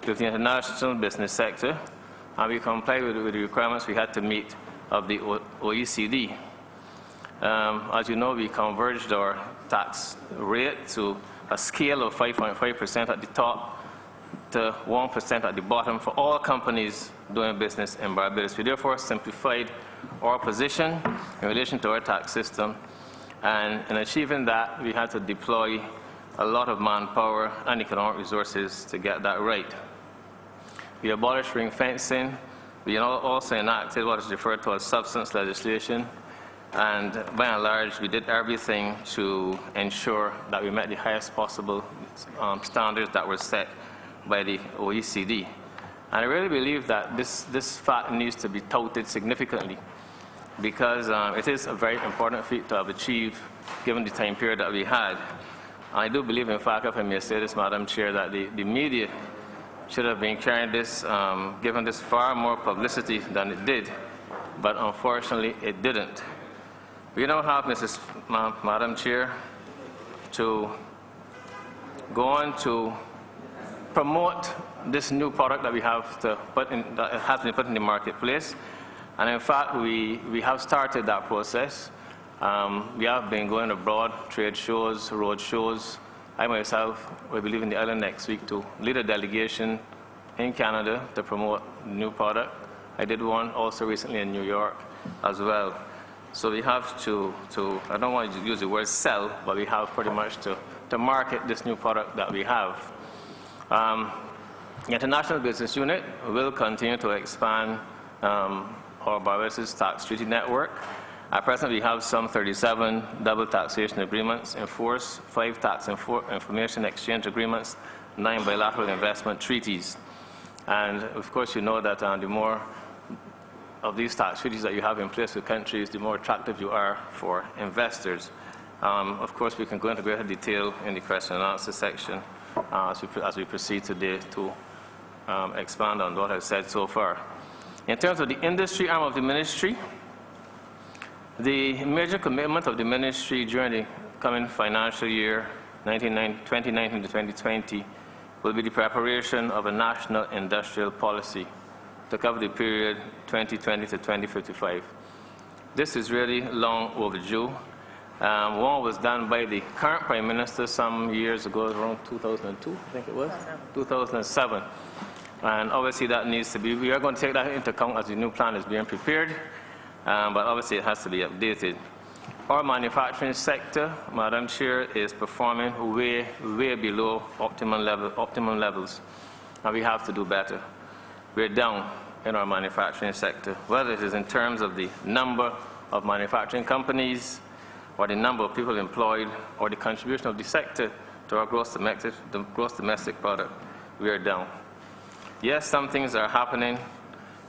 with the international business sector, and we complied with the requirements we had to meet of the OECD. As you know, we converged our tax rate to a scale of 5.5% at the top to 1% at the bottom for all companies doing business in Barbados. We therefore simplified our position in relation to our tax system, and in achieving that, we had to deploy a lot of manpower and economic resources to get that right. We abolished ring fencing. We also enacted what is referred to as substance legislation, and by and large, we did everything to ensure that we met the highest possible standards that were set by the OECD. And I really believe that this fact needs to be touted significantly, because it is a very important feat to have achieved given the time period that we had. I do believe, in fact, if I may say this, Madam Chair, that the media should have been carrying this, given this far more publicity than it did, but unfortunately it didn't. We now have, Madam Chair, to go on to promote this new product that we have to put in, that has been put in the marketplace. And in fact, we have started that process. We have been going abroad, trade shows, road shows. I myself will be leaving the island next week to lead a delegation in Canada to promote the new product. I did one also recently in New York as well. So we have to I don't want to use the word sell, but we have pretty much to market this new product that we have. The International Business Unit will continue to expand our Barbados tax treaty network. At present, we have some 37 double taxation agreements in force, 5 tax information exchange agreements, 9 bilateral investment treaties. And of course, you know that the more of these tax treaties that you have in place with countries, the more attractive you are for investors. Of course, we can go into greater detail in the question and answer section as we proceed today to expand on what I've said so far. In terms of the industry arm of the ministry, the major commitment of the ministry during the coming financial year, 2019 to 2020, will be the preparation of a national industrial policy to cover the period 2020 to 2055. This is really long overdue. One was done by the current Prime Minister some years ago, around 2002, I think it was? 2007. And obviously that needs to be, we are going to take that into account as the new plan is being prepared, but obviously it has to be updated. Our manufacturing sector, Madam Chair, is performing way below optimum levels, and we have to do better. We're down in our manufacturing sector, whether it is in terms of the number of manufacturing companies, or the number of people employed, or the contribution of the sector to our gross domestic product. We are down. Yes, some things are happening,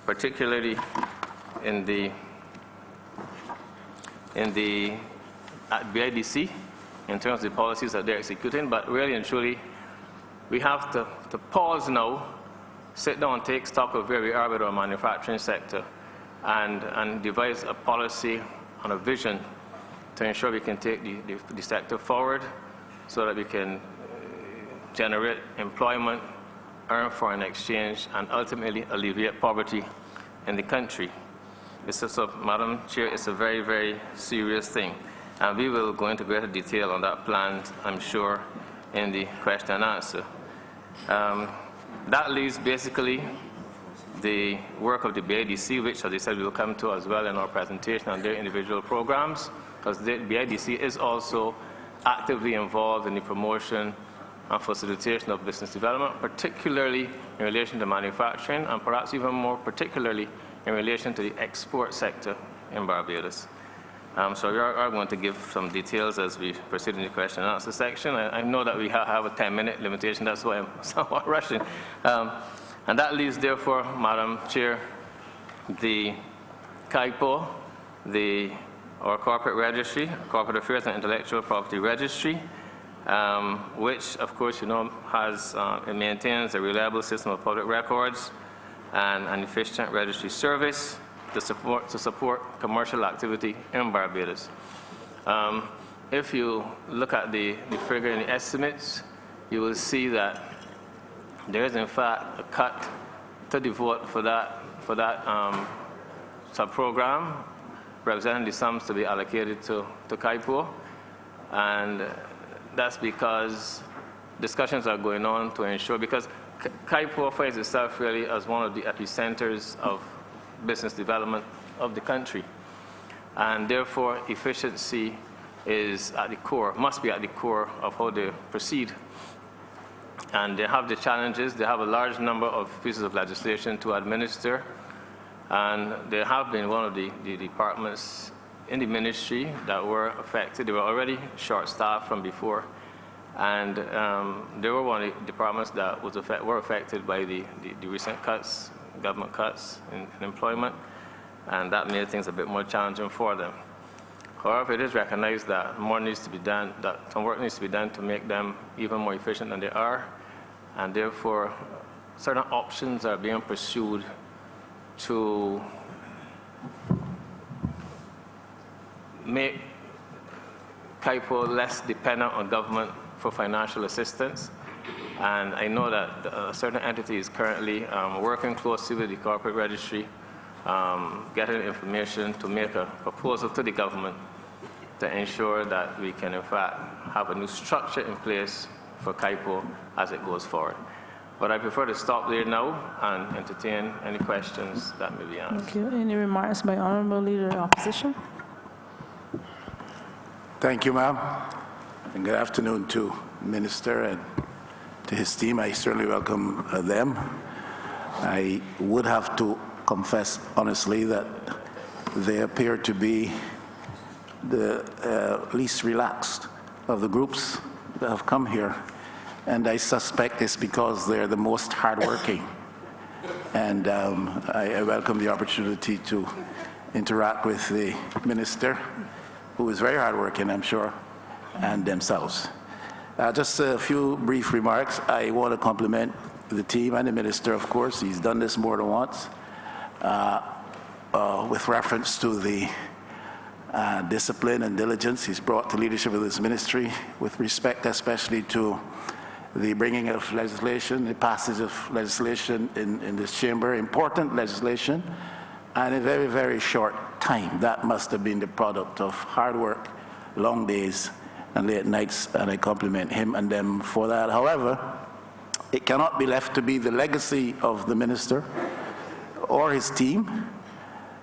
particularly at BIDC, in terms of the policies that they're executing, but really and truly, we have to pause now, sit down and take stock of where we are with our manufacturing sector, and devise a policy and a vision to ensure we can take the sector forward so that we can generate employment, earn foreign exchange, and ultimately alleviate poverty in the country. Madam Chair, it's a very serious thing. And we will go into greater detail on that plan, I'm sure, in the question and answer. That leaves basically the work of the BIDC, which, as I said, we will come to as well in our presentation on their individual programs, because the BIDC is also actively involved in the promotion and facilitation of business development, particularly in relation to manufacturing, and perhaps even more particularly in relation to the export sector in Barbados. So we are going to give some details as we proceed in the question and answer section. I know that we have a 10-minute limitation, that's why I'm somewhat rushing. And that leaves, therefore, Madam Chair, the CAIPO, our corporate registry, Corporate Affairs and Intellectual Property Registry, which, of course, you know, it maintains a reliable system of public records and an efficient registry service to support commercial activity in Barbados. If you look at the figure in the estimates, you will see that there is in fact a cut to the vote for that sub-program, representing the sums to be allocated to KIPO. And that's because discussions are going on to ensure, because KIPO finds itself really as one of the epicenters of business development of the country. And therefore, efficiency is at the core, must be at the core of how they proceed. And they have the challenges. They have a large number of pieces of legislation to administer. And they have been one of the departments in the ministry that were affected. They were already short-staffed from before. And they were one of the departments that were affected by the recent cuts, government cuts in employment. And that made things a bit more challenging for them. However, it is recognized that more needs to be done, that some work needs to be done to make them even more efficient than they are. And therefore, certain options are being pursued to make KIPO less dependent on government for financial assistance. And I know that certain entities currently working closely with the corporate registry, getting information to make a proposal to the government to ensure that we can in fact have a new structure in place for KIPO as it goes forward. But I prefer to stop there now and entertain any questions that may be asked. Thank you. Any remarks by Honorable Leader of the Opposition? Thank you, ma'am. And good afternoon to Minister and to his team. I certainly welcome them. I would have to confess honestly that they appear to be the least relaxed of the groups that have come here. And I suspect it's because they're the most hardworking. And I welcome the opportunity to interact with the minister, who is very hardworking, I'm sure, and themselves. Just a few brief remarks. I want to compliment the team and the minister, of course. He's done this more than once. With reference to the discipline and diligence he's brought to leadership of this ministry, with respect especially to the bringing of legislation, the passage of legislation in this chamber, important legislation, and in a very, very short time. That must have been the product of hard work, long days, and late nights, and I compliment him and them for that. However, it cannot be left to be the legacy of the minister or his team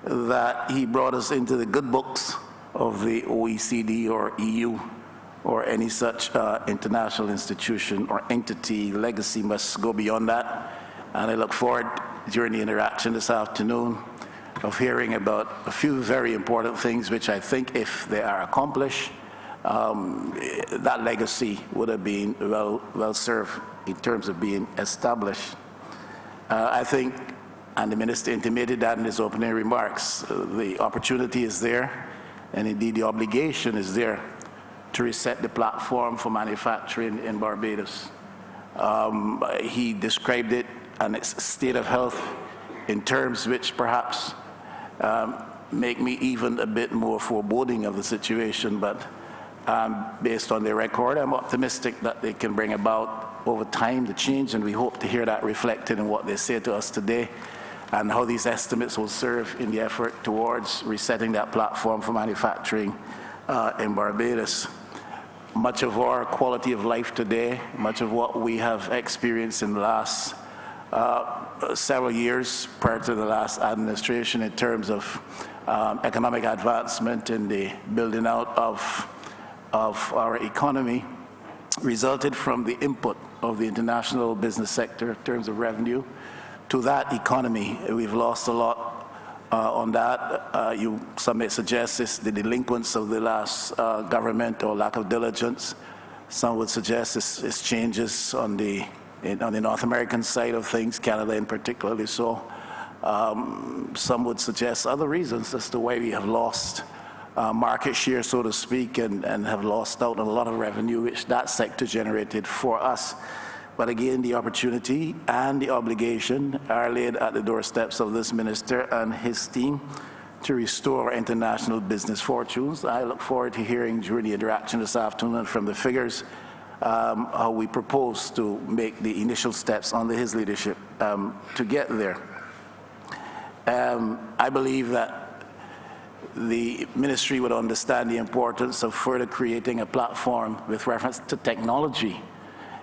that he brought us into the good books of the OECD or EU or any such international institution or entity. Legacy must go beyond that. And I look forward during the interaction this afternoon of hearing about a few very important things which I think if they are accomplished, that legacy would have been well served in terms of being established. I think, and the minister intimated that in his opening remarks, the opportunity is there, and indeed the obligation is there to reset the platform for manufacturing in Barbados. He described it and its state of health in terms which perhaps make me even a bit more foreboding of the situation, but based on their record, I'm optimistic that they can bring about over time the change, and we hope to hear that reflected in what they say to us today and how these estimates will serve in the effort towards resetting that platform for manufacturing in Barbados. Much of our quality of life today, much of what we have experienced in the last several years prior to the last administration in terms of economic advancement and the building out of our economy resulted from the input of the international business sector in terms of revenue to that economy. We've lost a lot on that. Some may suggest it's the delinquents of the last government or lack of diligence. Some would suggest it's changes on the North American side of things, Canada in particularly so. Some would suggest other reasons as to why we have lost market share, so to speak, and have lost out on a lot of revenue which that sector generated for us. But again, the opportunity and the obligation are laid at the doorsteps of this minister and his team to restore our international business fortunes. I look forward to hearing during the interaction this afternoon from the figures how we propose to make the initial steps under his leadership to get there. I believe that the ministry would understand the importance of further creating a platform with reference to technology.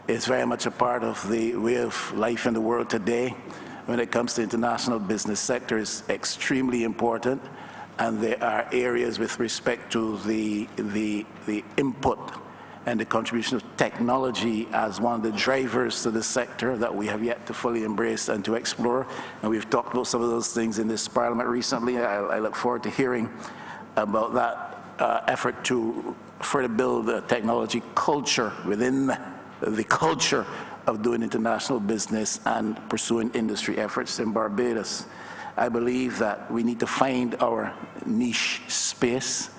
It's very much a part of the way of life in the world today. When it comes to international business sector, it's extremely important, and there are areas with respect to the input and the contribution of technology as one of the drivers to the sector that we have yet to fully embrace and to explore. And we've talked about some of those things in this parliament recently. I look forward to hearing about that effort to further build a technology culture within the culture of doing international business and pursuing industry efforts in Barbados. I believe that we need to find our niche space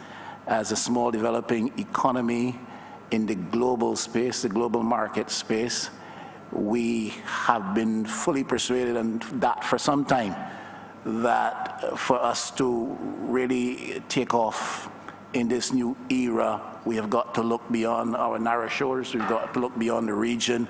as a small developing economy in the global space, the global market space. We have been fully persuaded, and that for some time, that for us to really take off in this new era, we have got to look beyond our narrow shores, we've got to look beyond the region,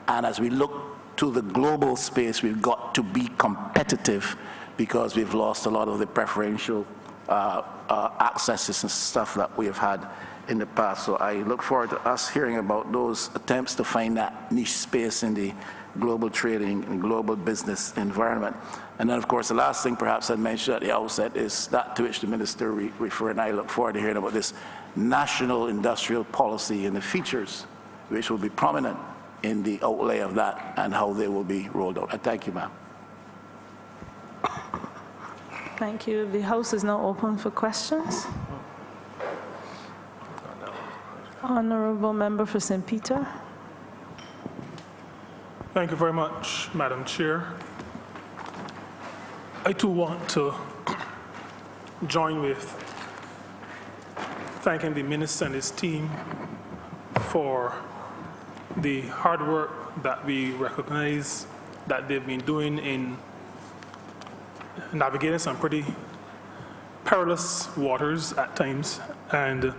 and as we look to the global space, we've got to be competitive because we've lost a lot of the preferential accesses and stuff that we have had in the past. So I look forward to us hearing about those attempts to find that niche space in the global trading and global business environment. And then, of course, the last thing perhaps I'd mention at the outset is that to which the minister referred, and I look forward to hearing about this national industrial policy and the features which will be prominent in the outlay of that and how they will be rolled out. I thank you, ma'am. Thank you. The House is now open for questions. Honorable Member for St. Peter. Thank you very much, Madam Chair. I too want to join with thanking the Minister and his team for the hard work that we recognize that they've been doing in navigating some pretty perilous waters at times, and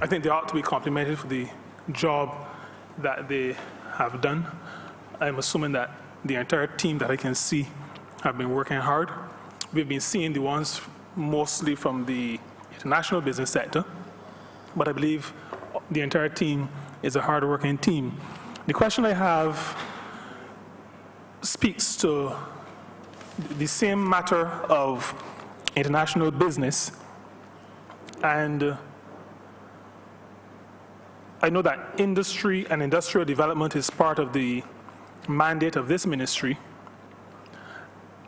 I think they ought to be complimented for the job that they have done. I'm assuming that the entire team that I can see have been working hard. We've been seeing the ones mostly from the international business sector, but I believe the entire team is a hard-working team. The question I have speaks to the same matter of international business, and I know that industry and industrial development is part of the mandate of this ministry.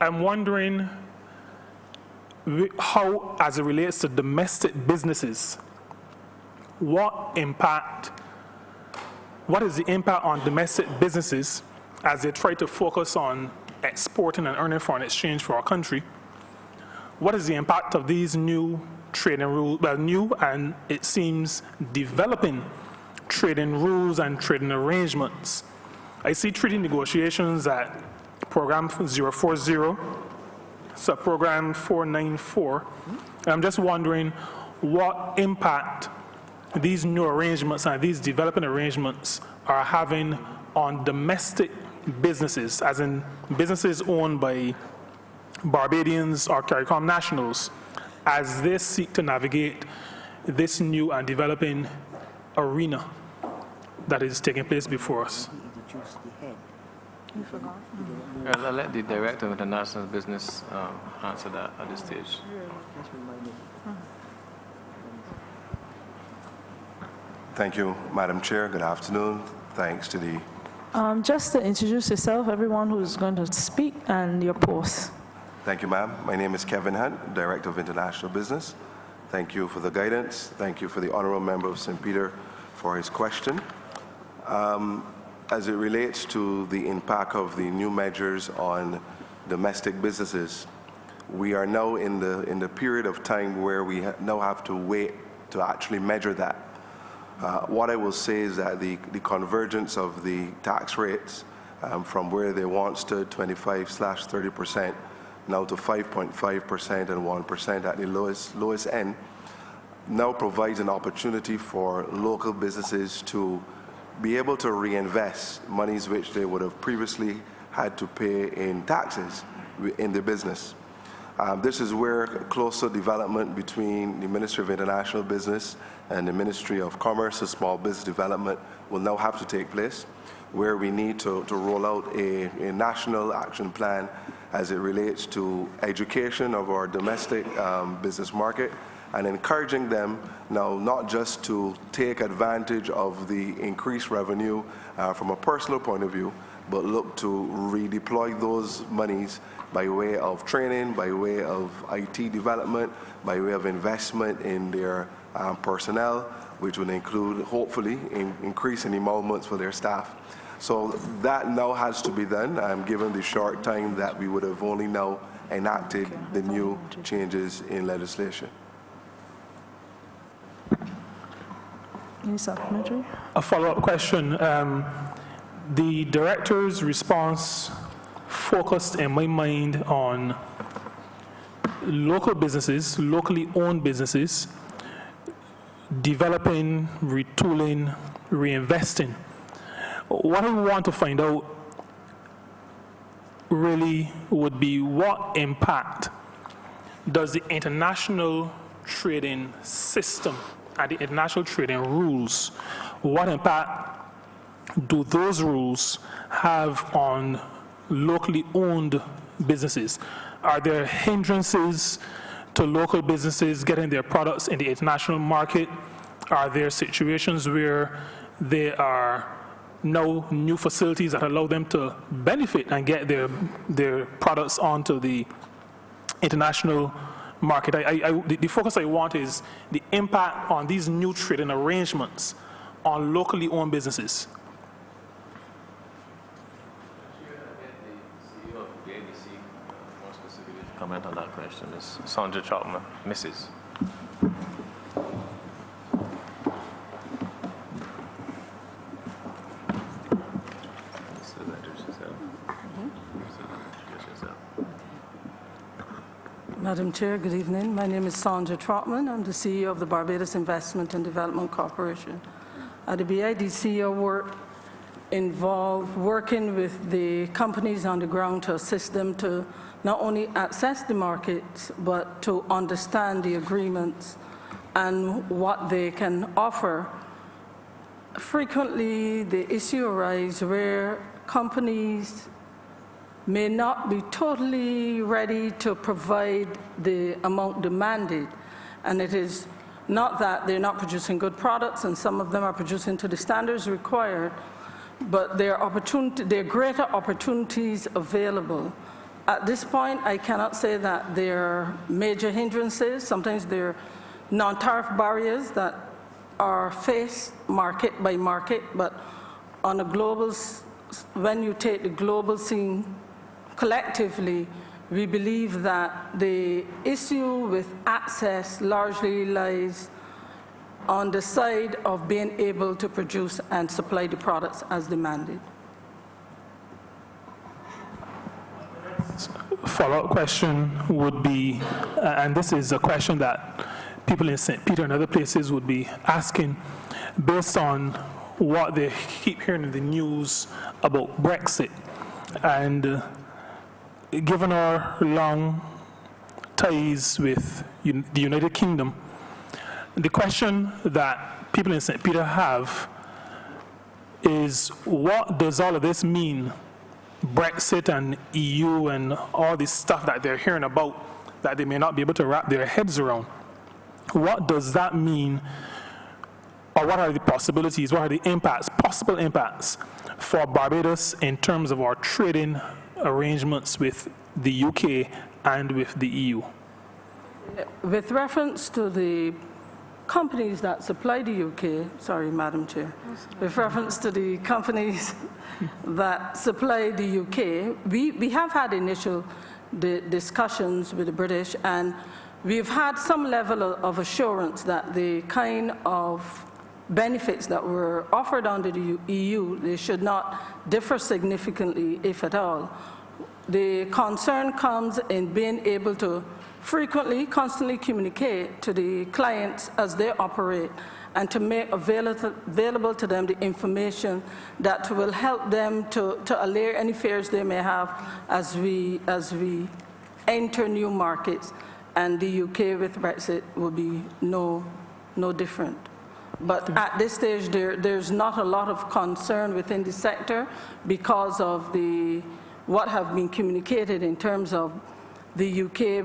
I'm wondering how, as it relates to domestic businesses, what is the impact on domestic businesses as they try to focus on exporting and earning foreign exchange for our country? What is the impact of these new trading rules, new and it seems developing trading rules and trading arrangements? I see treaty negotiations at Program 040, Program 494, and I'm just wondering what impact these new arrangements and these developing arrangements are having on domestic businesses, as in businesses owned by Barbadians or CARICOM nationals, as they seek to navigate this new and developing arena that is taking place before us. I'll let the Director of International Business answer that at this stage. Thank you, Madam Chair. Good afternoon. Thanks to the... Just to introduce yourself, everyone who's going to speak, and your post. Thank you, ma'am. My name is Kevin Hunt, Director of International Business. Thank you for the guidance. Thank you for the Honourable Member of St. Peter for his question. As it relates to the impact of the new measures on domestic businesses, we are now in the period of time where we now have to wait to actually measure that. What I will say is that the convergence of the tax rates from where they once stood 25/30% now to 5.5% and 1% at the lowest end now provides an opportunity for local businesses to be able to reinvest monies which they would have previously had to pay in taxes in the business. This is where closer development between the Ministry of International Business and the Ministry of Commerce and Small Business Development will now have to take place, where we need to roll out a national action plan as it relates to education of our domestic business market and encouraging them now not just to take advantage of the increased revenue from a personal point of view, but look to redeploy those monies by way of training, by way of IT development, by way of investment in their personnel, which would include, hopefully, increasing emoluments for their staff. So that now has to be done, given the short time that we would have only now enacted the new changes in legislation. Any supplementary? A follow-up question. The director's response focused in my mind on local businesses, locally owned businesses, developing, retooling, reinvesting. What I want to find out really would be what impact does the international trading system and the international trading rules, what impact do those rules have on locally owned businesses? Are there hindrances to local businesses getting their products in the international market? Are there situations where there are no new facilities that allow them to benefit and get their products onto the international market? The focus I want is the impact on these new trading arrangements on locally owned businesses. Comment on that question is Sandra Trotman, Mrs. Madam Chair, good evening. My name is Sandra Trotman. I'm the CEO of the Barbados Investment and Development Corporation. At the BIDC, our work involved working with the companies on the ground to assist them to not only access the markets, but to understand the agreements and what they can offer. Frequently, the issue arises where companies may not be totally ready to provide the amount demanded. And it is not that they're not producing good products, and some of them are producing to the standards required, but there are greater opportunities available. At this point, I cannot say that there are major hindrances. Sometimes there are non-tariff barriers that are faced market by market, but on a global, when you take the global scene collectively, we believe that the issue with access largely lies on the side of being able to produce and supply the products as demanded. Follow-up question would be, and this is a question that people in St. Peter and other places would be asking, based on what they keep hearing in the news about Brexit, and given our long ties with the United Kingdom, the question that people in St. Peter have is, what does all of this mean? Brexit and EU and all this stuff that they're hearing about that they may not be able to wrap their heads around. What does that mean, or what are the possibilities, what are the impacts, possible impacts for Barbados in terms of our trading arrangements with the UK and with the EU? With reference to the companies that supply the UK, sorry, Madam Chair, with reference to the companies that supply the UK, we have had initial discussions with the British, and we've had some level of assurance that the kind of benefits that were offered under the EU, they should not differ significantly, if at all. The concern comes in being able to frequently, constantly communicate to the clients as they operate and to make available to them the information that will help them to allay any fears they may have as we enter new markets. And the UK with Brexit will be no different. But at this stage, there's not a lot of concern within the sector because of what have been communicated in terms of the UK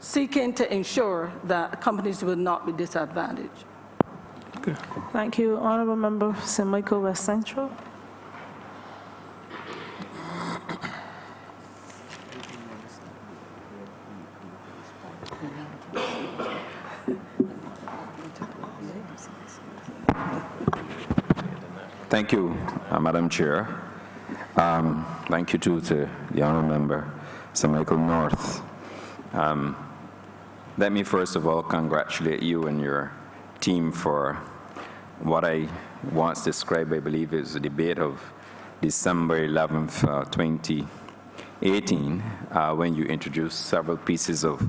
seeking to ensure that companies will not be disadvantaged. Okay. Thank you. Honourable Member St. Michael West Central. Thank you, Madam Chair. Thank you too to the Honourable Member St. Michael North. Let me first of all congratulate you and your team for what I once described, I believe, as the debate of December 11th, 2018, when you introduced several pieces of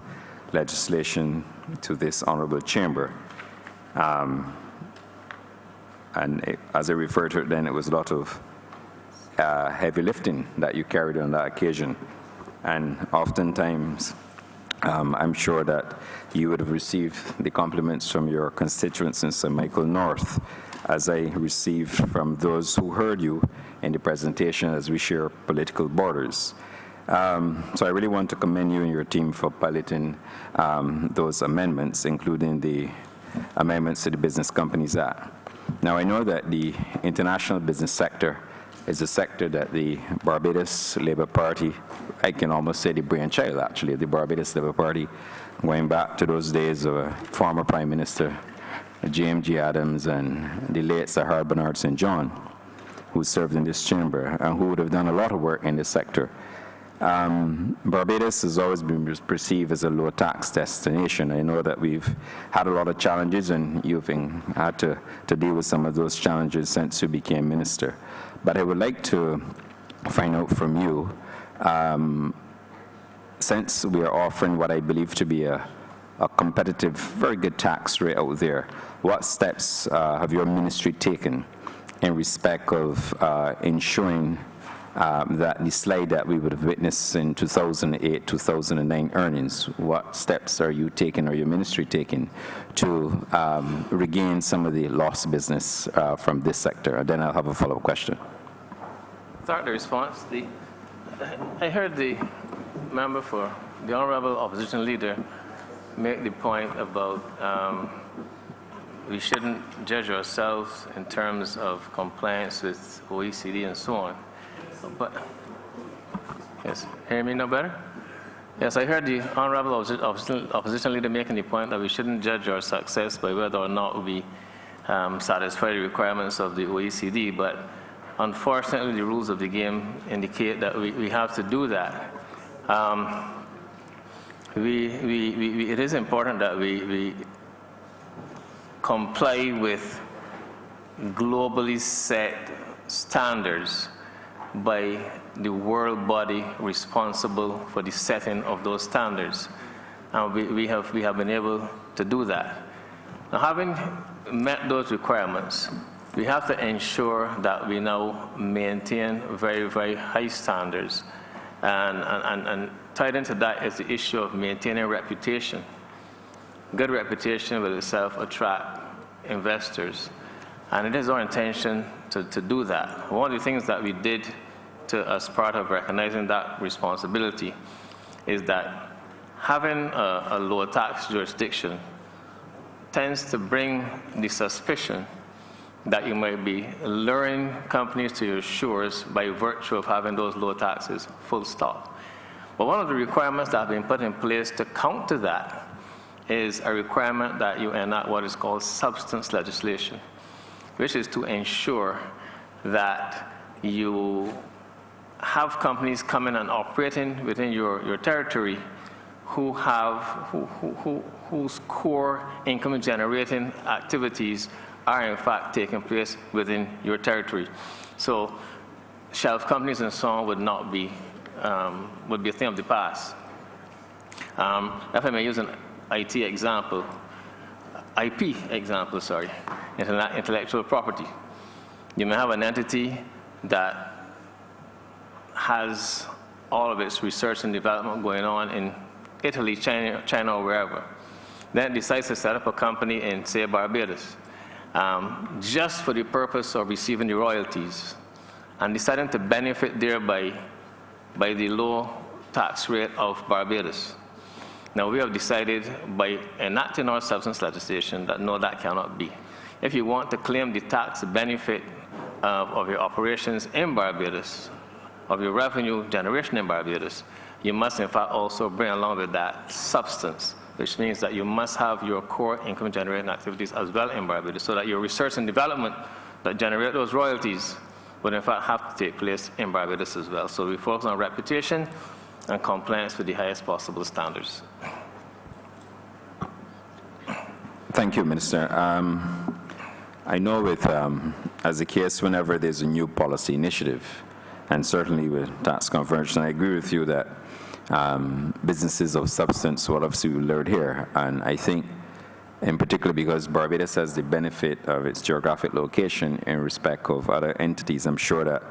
legislation to this honourable chamber. As I referred to it then, it was a lot of heavy lifting that you carried on that occasion. And oftentimes, I'm sure that you would have received the compliments from your constituents in St. Michael North, as I received from those who heard you in the presentation as we share political borders. So I really want to commend you and your team for piloting those amendments, including the amendments to the Business Companies Act. Now, I know that the international business sector is a sector that the Barbados Labour Party, I can almost say the brainchild, actually, the Barbados Labour Party, going back to those days of former Prime Minister James G. Adams and the late Sir Harold Bernard St. John, who served in this chamber and who would have done a lot of work in this sector. Barbados has always been perceived as a low-tax destination. I know that we've had a lot of challenges, and you've had to deal with some of those challenges since you became minister. But I would like to find out from you, since we are offering what I believe to be a competitive, very good tax rate out there, what steps have your ministry taken in respect of ensuring that the slide that we would have witnessed in 2008, 2009 earnings, what steps are you taking or your ministry taking to regain some of the lost business from this sector? And then I'll have a follow-up question. Start the response. I heard the member for the Honourable Opposition Leader make the point about we shouldn't judge ourselves in terms of compliance with OECD and so on. But, yes, hear me no better? Yes, I heard the Honourable Opposition Leader making the point that we shouldn't judge our success by whether or not we satisfy the requirements of the OECD, but unfortunately the rules of the game indicate that we have to do that. It is important that we comply with globally set standards by the world body responsible for the setting of those standards. And we have been able to do that. Now, having met those requirements, we have to ensure that we now maintain very, very high standards. And tied into that is the issue of maintaining reputation. Good reputation will itself attract investors. And it is our intention to do that. One of the things that we did as part of recognizing that responsibility is that having a low tax jurisdiction tends to bring the suspicion that you might be luring companies to your shores by virtue of having those low taxes, full stop. But one of the requirements that have been put in place to counter that is a requirement that you enact what is called substance legislation, which is to ensure that you have companies coming and operating within your territory whose core income generating activities are in fact taking place within your territory. So shelf companies and so on would be a thing of the past. If I may use an IT example, IP example, sorry, intellectual property. You may have an entity that has all of its research and development going on in Italy, China, or wherever. Then it decides to set up a company in, say, Barbados, just for the purpose of receiving the royalties and deciding to benefit thereby by the low tax rate of Barbados. Now, we have decided by enacting our substance legislation that no, that cannot be. If you want to claim the tax benefit of your operations in Barbados, of your revenue generation in Barbados, you must in fact also bring along with that substance, which means that you must have your core income generating activities as well in Barbados, so that your research and development that generate those royalties would in fact have to take place in Barbados as well. So we focus on reputation and compliance with the highest possible standards. Thank you, Minister. I know with, as a case, whenever there's a new policy initiative, and certainly with tax conversion, I agree with you that businesses of substance will obviously be lured here. And I think, in particular, because Barbados has the benefit of its geographic location in respect of other entities, I'm sure that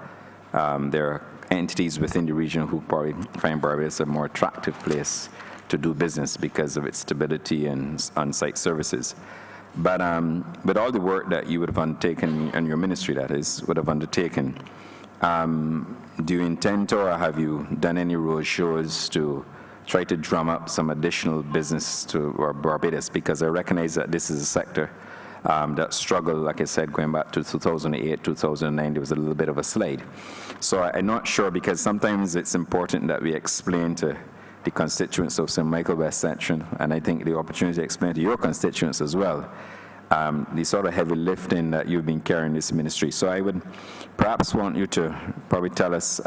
there are entities within the region who probably find Barbados a more attractive place to do business because of its stability and on-site services. But with all the work that you would have undertaken, and your ministry, that is, would have undertaken, do you intend to, or have you done any road shows to try to drum up some additional business to Barbados? Because I recognize that this is a sector that struggled, like I said, going back to 2008, 2009, there was a little bit of a slide. So I'm not sure, because sometimes it's important that we explain to the constituents of St. Michael West Section, and I think the opportunity to explain to your constituents as well, the sort of heavy lifting that you've been carrying this ministry. So I would perhaps want you to probably tell us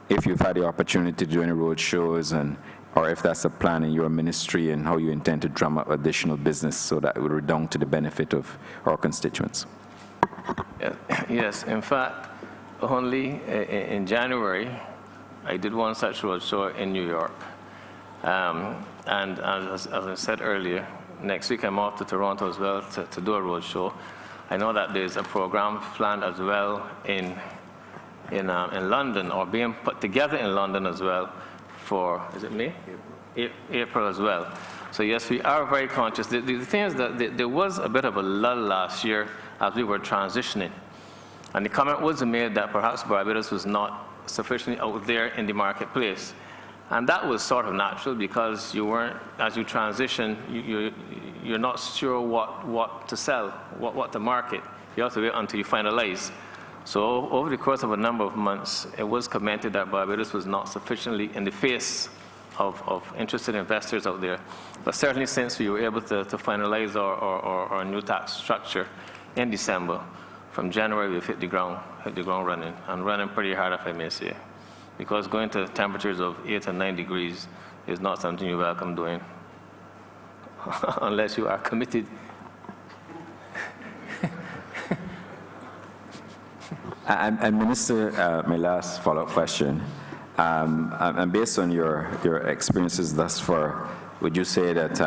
if you've had the opportunity to do any road shows, or if that's a plan in your ministry, and how you intend to drum up additional business so that it would redound to the benefit of our constituents. Yes, in fact, only in January, I did one such road show in New York. And as I said earlier, next week I'm off to Toronto as well to do a road show. I know that there's a program planned as well in London, or being put together in London as well for, is it May? April as well. So yes, we are very conscious. The thing is that there was a bit of a lull last year as we were transitioning. And the comment was made that perhaps Barbados was not sufficiently out there in the marketplace. And that was sort of natural, because you weren't, as you transition, you're not sure what to sell, what to market. You have to wait until you finalize. So over the course of a number of months, it was commented that Barbados was not sufficiently in the face of interested investors out there. But certainly since we were able to finalize our new tax structure in December, from January we've hit the ground running, and running pretty hard, if I may say. Because going to temperatures of 8 and 9 degrees is not something you welcome doing, unless you are committed. And Minister, my last follow-up question, and based on your experiences thus far, would you say that,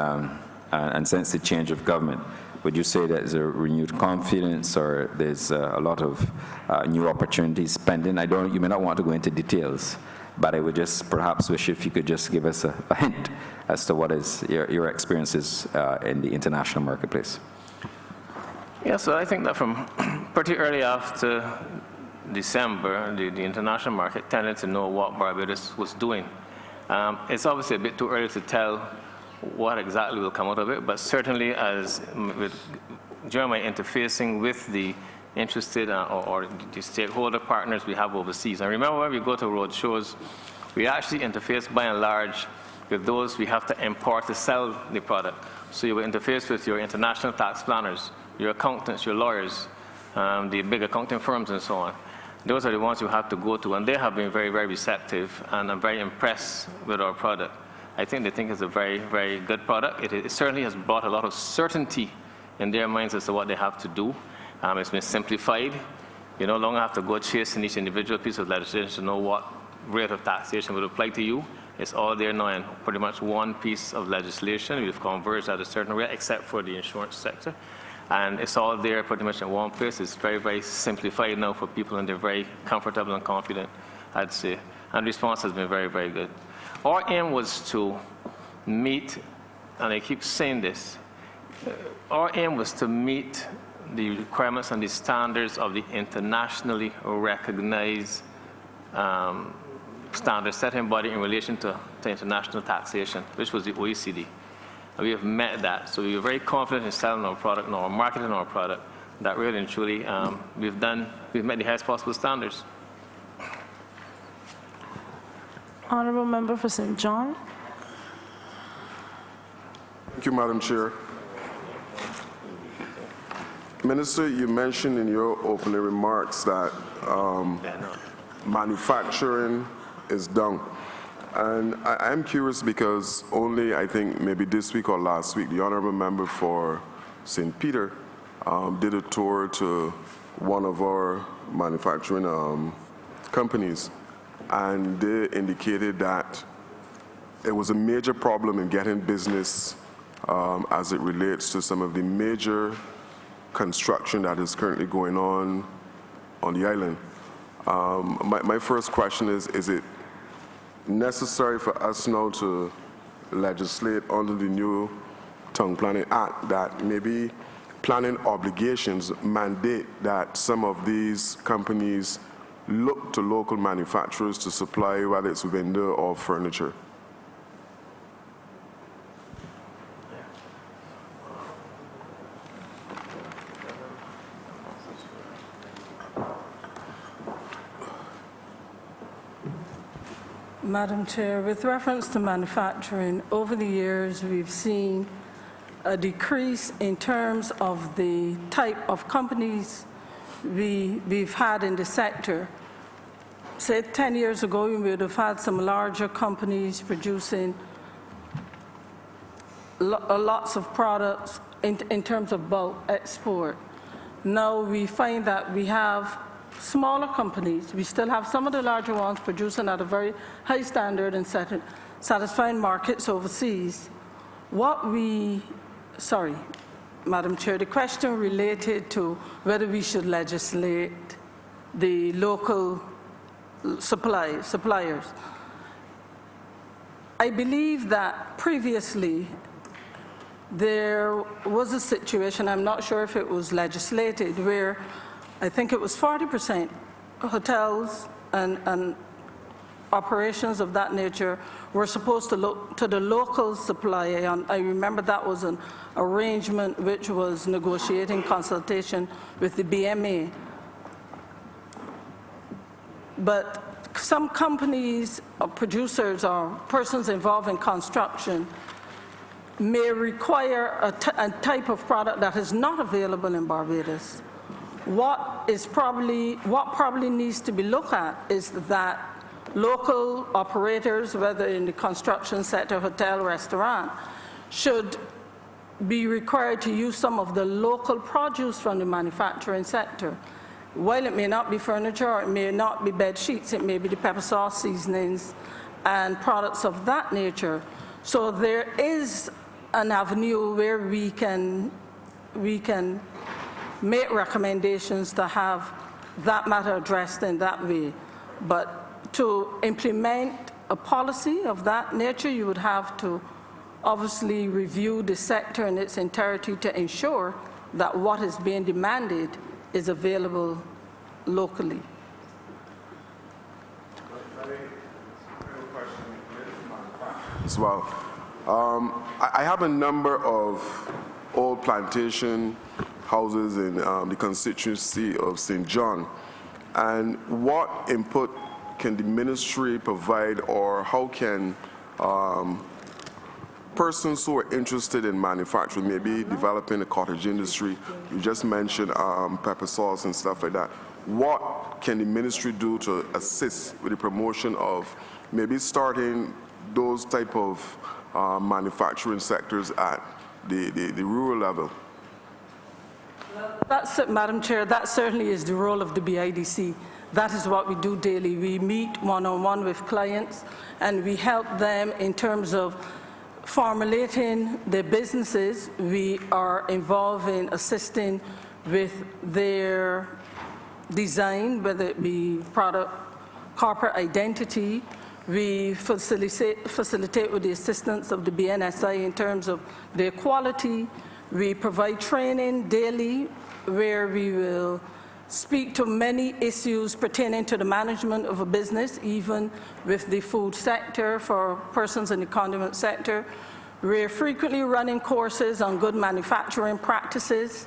and since the change of government, would you say that there's a renewed confidence, or there's a lot of new opportunities pending? You may not want to go into details, but I would just perhaps wish if you could just give us a hint as to what is your experiences in the international marketplace. Yeah, so I think that from pretty early after December, the international market tended to know what Barbados was doing. It's obviously a bit too early to tell what exactly will come out of it, but certainly during my interfacing with the interested or the stakeholder partners we have overseas. And remember, when we go to road shows, we actually interface by and large with those we have to import to sell the product. So you will interface with your international tax planners, your accountants, your lawyers, the big accounting firms and so on. Those are the ones you have to go to, and they have been very, very receptive, and I'm very impressed with our product. I think they think it's a very, very good product. It certainly has brought a lot of certainty in their minds as to what they have to do. It's been simplified. You no longer have to go chasing each individual piece of legislation to know what rate of taxation would apply to you. It's all there now in pretty much one piece of legislation. We've converged at a certain rate, except for the insurance sector. And it's all there pretty much in one place. It's very, very simplified now for people, and they're very comfortable and confident, I'd say. And the response has been very, very good. Our aim was to meet, and I keep saying this, our aim was to meet the requirements and the standards of the internationally recognized standard setting body in relation to international taxation, which was the OECD. And we have met that. So we were very confident in selling our product and our marketing our product, that really and truly we've met the highest possible standards. Honorable Member for St. John. Thank you, Madam Chair. Minister, you mentioned in your opening remarks that manufacturing is down. And I'm curious because only, I think, maybe this week or last week, the Honorable Member for St. Peter did a tour to one of our manufacturing companies, and they indicated that it was a major problem in getting business as it relates to some of the major construction that is currently going on the island. My first question is it necessary for us now to legislate under the new Town Planning Act that maybe planning obligations mandate that some of these companies look to local manufacturers to supply, whether it's window or furniture? Madam Chair, with reference to manufacturing, over the years we've seen a decrease in terms of the type of companies we've had in the sector. Say 10 years ago, we would have had some larger companies producing lots of products in terms of bulk export. Now we find that we have smaller companies. We still have some of the larger ones producing at a very high standard and satisfying markets overseas. Sorry, Madam Chair, the question related to whether we should legislate the local suppliers. I believe that previously there was a situation, I'm not sure if it was legislated, where I think it was 40% hotels and operations of that nature were supposed to look to the local supplier. And I remember that was an arrangement which was negotiating consultation with the BMA. But some companies or producers or persons involved in construction may require a type of product that is not available in Barbados. What probably needs to be looked at is that local operators, whether in the construction sector, hotel, restaurant, should be required to use some of the local produce from the manufacturing sector. While it may not be furniture, or it may not be bed sheets, it may be the pepper sauce, seasonings, and products of that nature. So there is an avenue where we can make recommendations to have that matter addressed in that way. But to implement a policy of that nature, you would have to obviously review the sector in its entirety to ensure that what is being demanded is available locally. As well. I have a number of old plantation houses in the constituency of St. John. And what input can the ministry provide, or how can persons who are interested in manufacturing, maybe developing a cottage industry, you just mentioned pepper sauce and stuff like that, what can the ministry do to assist with the promotion of maybe starting those type of manufacturing sectors at the rural level? That's it, Madam Chair. That certainly is the role of the BIDC. that is what we do daily. We meet one-on-one with clients, and we help them in terms of formulating their businesses. We are involved in assisting with their design, whether it be product, corporate identity. We facilitate with the assistance of the BNSI in terms of their quality. We provide training daily where we will speak to many issues pertaining to the management of a business, even with the food sector for persons in the condiment sector. We're frequently running courses on good manufacturing practices.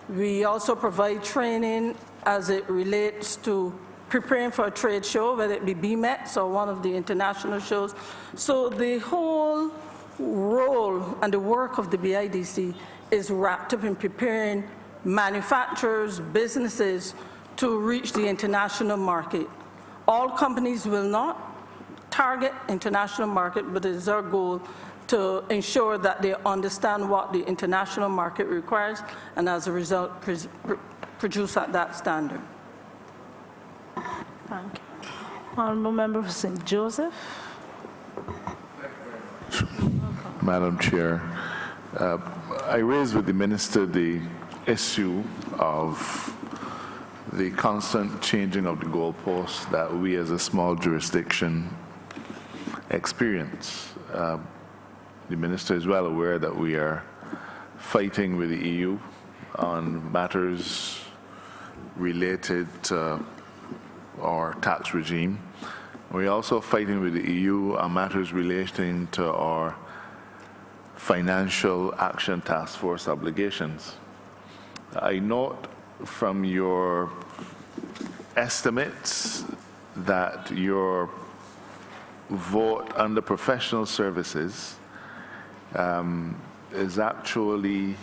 We also provide training as it relates to preparing for a trade show, whether it be BMEX or one of the international shows. So the whole role and the work of the BIDC is wrapped up in preparing manufacturers, businesses to reach the international market. All companies will not target international market, but it is our goal to ensure that they understand what the international market requires, and as a result, produce at that standard. Thank you. Honourable Member for St. Joseph. Madam Chair, I raised with the Minister the issue of the constant changing of the goalposts that we as a small jurisdiction experience. The Minister is well aware that we are fighting with the EU on matters related to our tax regime. We're also fighting with the EU on matters relating to our financial action task force obligations. I note from your estimates that your vote under professional services is actually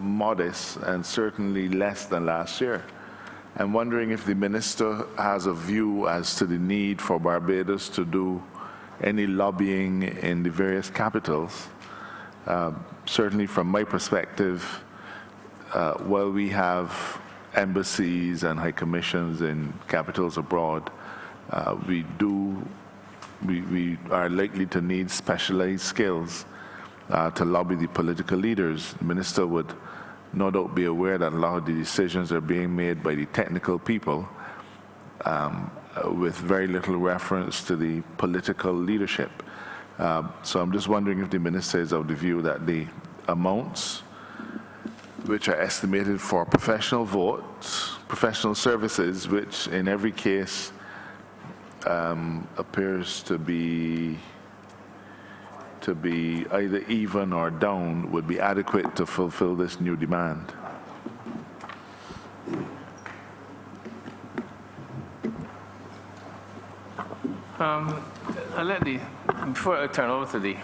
modest and certainly less than last year. I'm wondering if the Minister has a view as to the need for Barbados to do any lobbying in the various capitals. Certainly from my perspective, while we have embassies and high commissions in capitals abroad, we are likely to need specialized skills to lobby the political leaders. The Minister would no doubt be aware that a lot of the decisions are being made by the technical people with very little reference to the political leadership. So I'm just wondering if the Minister is of the view that the amounts which are estimated for professional votes, professional services, which in every case appears to be either even or down, would be adequate to fulfill this new demand. Before I turn over to the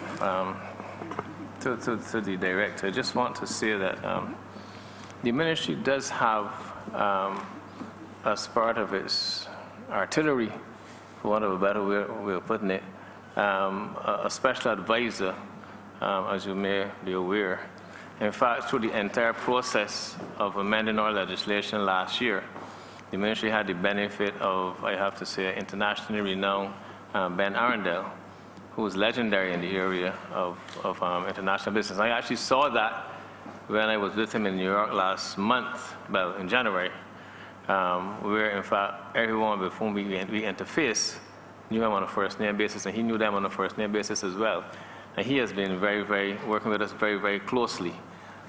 director, I just want to say that the ministry does have, as part of its artillery, for want of a better way of putting it, a special advisor, as you may be aware. In fact, through the entire process of amending our legislation last year, the ministry had the benefit of, I have to say, internationally renowned Ben Arundel, who is legendary in the area of international business. I actually saw that when I was with him in New York last month, well, in January, where, in fact, everyone with whom we interface knew him on a first-name basis, and he knew them on a first-name basis as well. And he has been working with us very closely,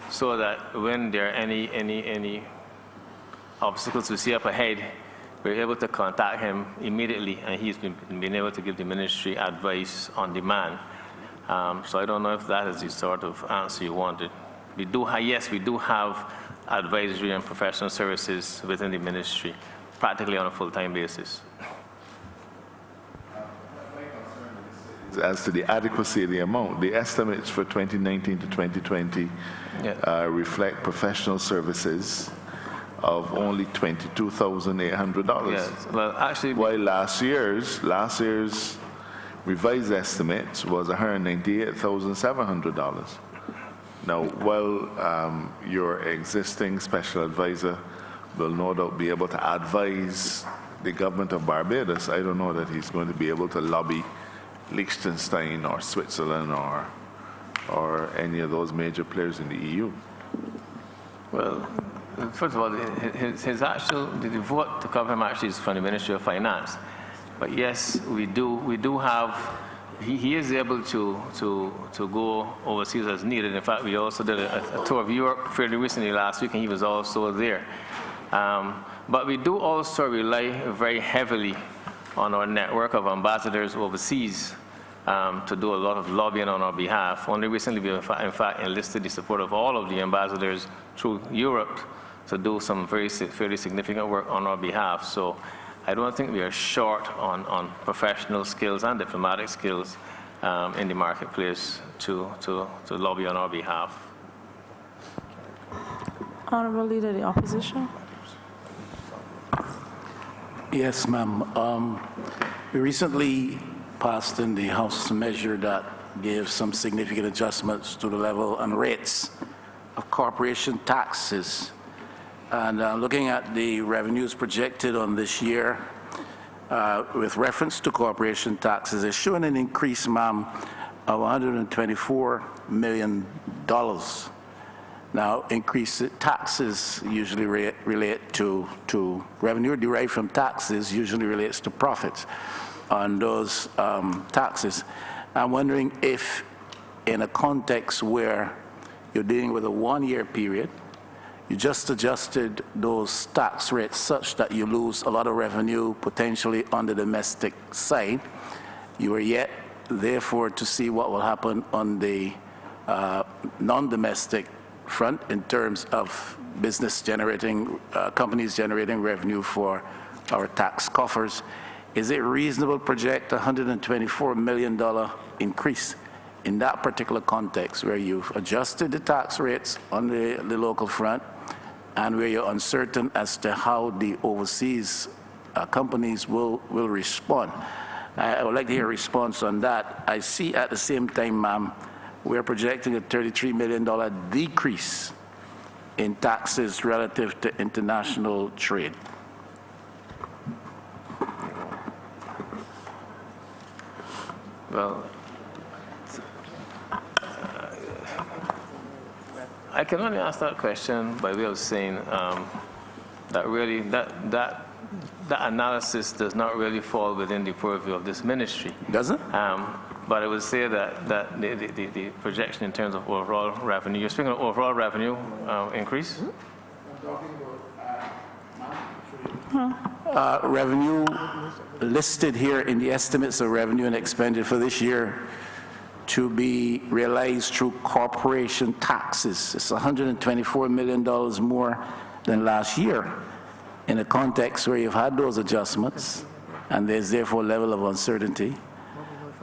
so that when there are any obstacles we see up ahead, we're able to contact him immediately, and he's been able to give the ministry advice on demand. So I don't know if that is the sort of answer you wanted. Yes, we do have advisory and professional services within the ministry, practically on a full-time basis. As to the adequacy of the amount, the estimates for 2019 to 2020 reflect professional services of only $22,800. Yes, well, actually, while last year's revised estimates was $198,700. Now, while your existing special advisor will no doubt be able to advise the government of Barbados. I don't know that he's going to be able to lobby Liechtenstein or Switzerland or any of those major players in the EU. Well, first of all, his actual, the vote to cover him actually is from the Ministry of Finance. But yes, we do have, he is able to go overseas as needed. In fact, we also did a tour of Europe fairly recently last week, and he was also there. But we do also rely very heavily on our network of ambassadors overseas to do a lot of lobbying on our behalf. Only recently we in fact enlisted the support of all of the ambassadors through Europe to do some fairly significant work on our behalf. So I don't think we are short on professional skills and diplomatic skills in the marketplace to lobby on our behalf. Honorable Leader of the Opposition. Yes, ma'am. We recently passed in the House a measure that gave some significant adjustments to the level and rates of corporation taxes. And looking at the revenues projected on this year, with reference to corporation taxes, it's showing an increase, ma'am, of $124 million. Now, increased taxes usually relate to revenue derived from taxes, usually relates to profits on those taxes. I'm wondering if, in a context where you're dealing with a one-year period, you just adjusted those tax rates such that you lose a lot of revenue potentially on the domestic side. You are yet, therefore, to see what will happen on the non-domestic front in terms of business generating, companies generating revenue for our tax coffers. Is it reasonable to project a $124 million increase in that particular context where you've adjusted the tax rates on the local front and where you're uncertain as to how the overseas companies will respond? I would like to hear a response on that. I see at the same time, ma'am, we're projecting a $33 million decrease in taxes relative to international trade. Well, I can only answer that question by way of saying that really that analysis does not really fall within the purview of this ministry. Doesn't? But I would say that the projection in terms of overall revenue, you're speaking of overall revenue increase? Revenue listed here in the estimates of revenue and expenditure for this year to be realized through corporation taxes. It's $124 million more than last year in a context where you've had those adjustments and there's therefore a level of uncertainty.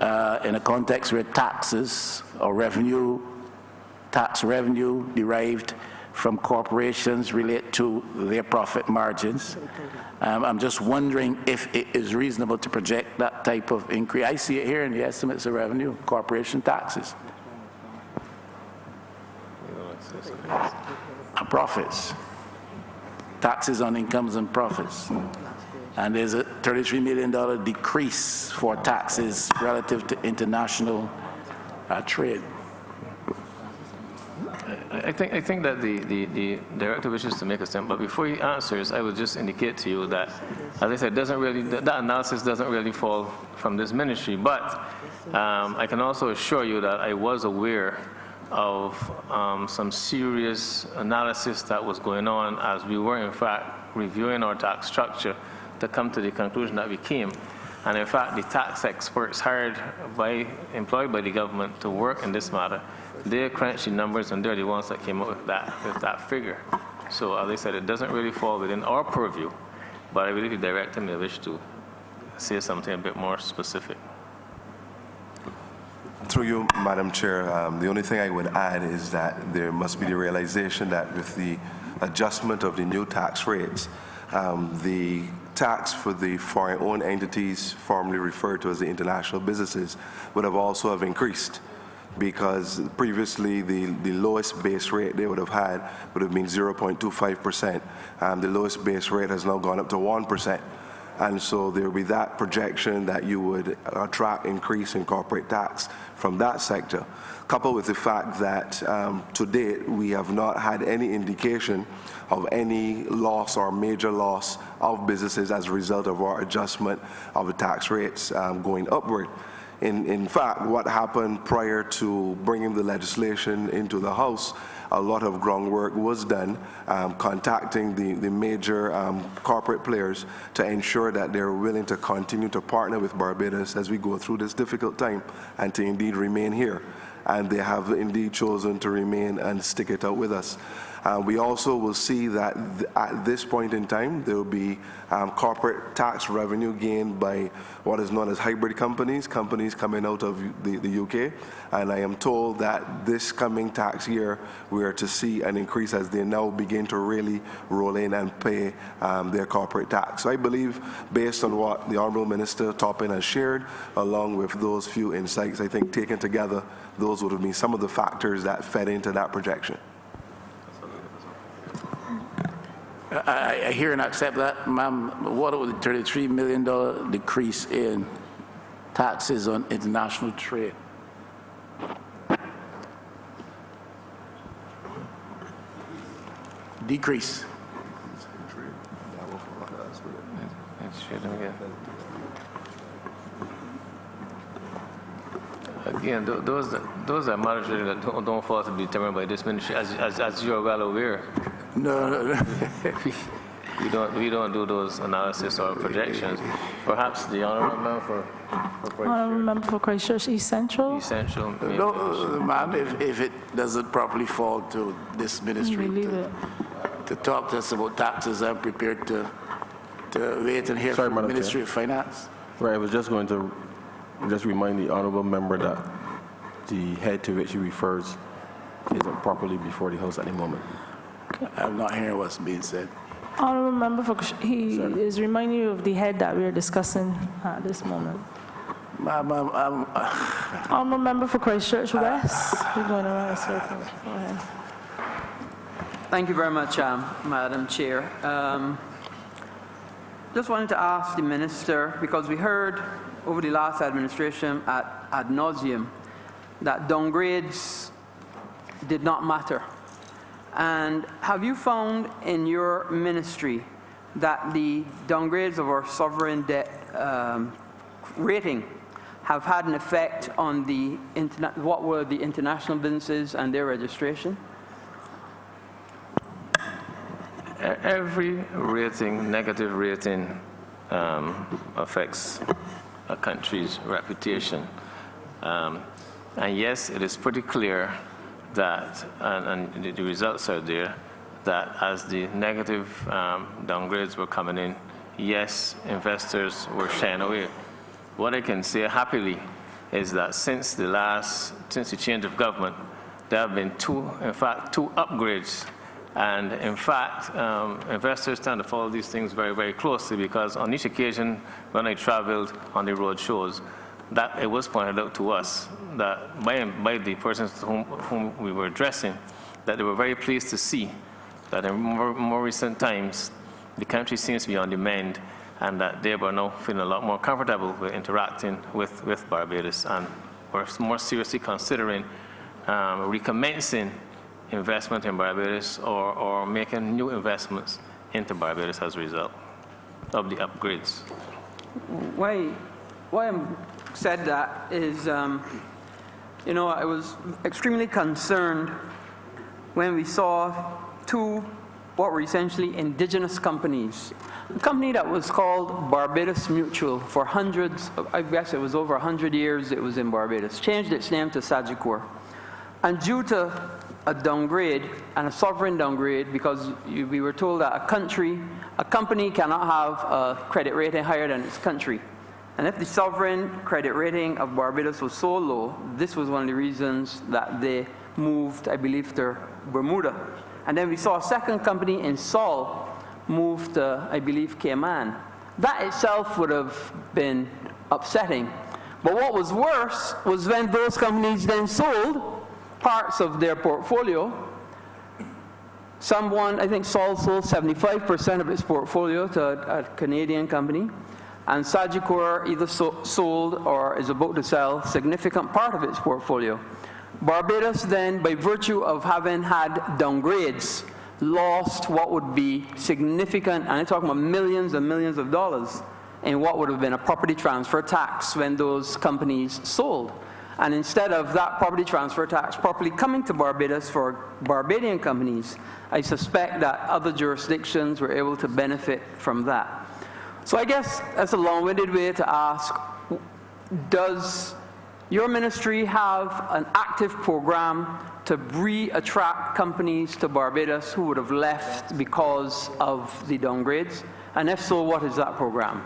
In a context where taxes or revenue, tax revenue derived from corporations relate to their profit margins. I'm just wondering if it is reasonable to project that type of increase. I see it here in the estimates of revenue, corporation taxes. And profits. Taxes on incomes and profits. And there's a $33 million decrease for taxes relative to international trade. I think that the director wishes to make a statement, but before he answers, I would just indicate to you that, as I said, that analysis doesn't really fall from this ministry. But I can also assure you that I was aware of some serious analysis that was going on as we were, in fact, reviewing our tax structure to come to the conclusion that we came. And in fact, the tax experts employed by the government to work in this matter, they crunched the numbers and they're the ones that came up with that figure. So as I said, it doesn't really fall within our purview, but I believe the director may wish to say something a bit more specific. Through you, Madam Chair, the only thing I would add is that there must be the realization that with the adjustment of the new tax rates, the tax for the foreign-owned entities, formerly referred to as the international businesses, would have also increased. because previously the lowest base rate they would have had would have been 0.25%. The lowest base rate has now gone up to 1%. And so there will be that projection that you would attract increase in corporate tax from that sector, coupled with the fact that to date we have not had any indication of any loss or major loss of businesses as a result of our adjustment of the tax rates going upward. In fact, what happened prior to bringing the legislation into the House, a lot of groundwork was done contacting the major corporate players to ensure that they're willing to continue to partner with Barbados as we go through this difficult time and to indeed remain here. And they have indeed chosen to remain and stick it out with us. We also will see that at this point in time, there will be corporate tax revenue gained by what is known as hybrid companies coming out of the UK. And I am told that this coming tax year, we are to see an increase as they now begin to really roll in and pay their corporate tax. So I believe, based on what the Honourable Minister Toppin has shared, along with those few insights, I think taken together, those would have been some of the factors that fed into that projection. I hear and accept that, ma'am. What about the $33 million decrease in taxes on international trade? Decrease. Again, those are matters that don't fall to be determined by this ministry, as you are well aware. No. We don't do those analysis or projections. Perhaps the honourable member for Christchurch. Honourable member for Christchurch East Central. Essential. No, ma'am, if it doesn't properly fall to this ministry to talk to us about taxes, I'm prepared to wait and hear from the Ministry of Finance. Right, I was just going to just remind the honourable member that the head to which he refers isn't properly before the House at the moment. I'm not hearing what's being said. Honourable member for he is reminding you of the head that we are discussing at this moment. Honourable member for Christchurch West. We're going around a circle. Go ahead. Thank you very much, Madam Chair. Just wanted to ask the minister, because we heard over the last administration ad nauseum that downgrades did not matter. And have you found in your ministry that the downgrades of our sovereign debt rating have had an effect on what were the international businesses and their registration? Every rating, negative rating, affects a country's reputation. And yes, it is pretty clear that, and the results are there, that as the negative downgrades were coming in, yes, investors were shying away. What I can say happily is that since the change of government, there have been two upgrades. And in fact, investors tend to follow these things very, very closely, because on each occasion when I traveled on the road shows, that it was pointed out to us that by the persons whom we were addressing, that they were very pleased to see that in more recent times, the country seems to be on the mend, and that they were now feeling a lot more comfortable with interacting with Barbados, and were more seriously considering recommencing investment in Barbados or making new investments into Barbados as a result of the upgrades. Why I said that is, I was extremely concerned when we saw two what were essentially indigenous companies. A company that was called Barbados Mutual for hundreds, I guess it was over 100 years it was in Barbados, changed its name to Sagicor. And due to a downgrade, and a sovereign downgrade, because we were told that a company cannot have a credit rating higher than its country. And if the sovereign credit rating of Barbados was so low, this was one of the reasons that they moved, I believe, to Bermuda. And then we saw a second company in Seoul move to, I believe, Cayman. That itself would have been upsetting. But what was worse was when those companies then sold parts of their portfolio. Someone, I think sold 75% of its portfolio to a Canadian company, and Sagicor either sold or is about to sell a significant part of its portfolio. Barbados then, by virtue of having had downgrades, lost what would be significant, and I'm talking about millions and millions of dollars, in what would have been a property transfer tax when those companies sold. And instead of that property transfer tax properly coming to Barbados for Barbadian companies, I suspect that other jurisdictions were able to benefit from that. So I guess that's a long-winded way to ask, does your ministry have an active program to re-attract companies to Barbados who would have left because of the downgrades? And if so, what is that program?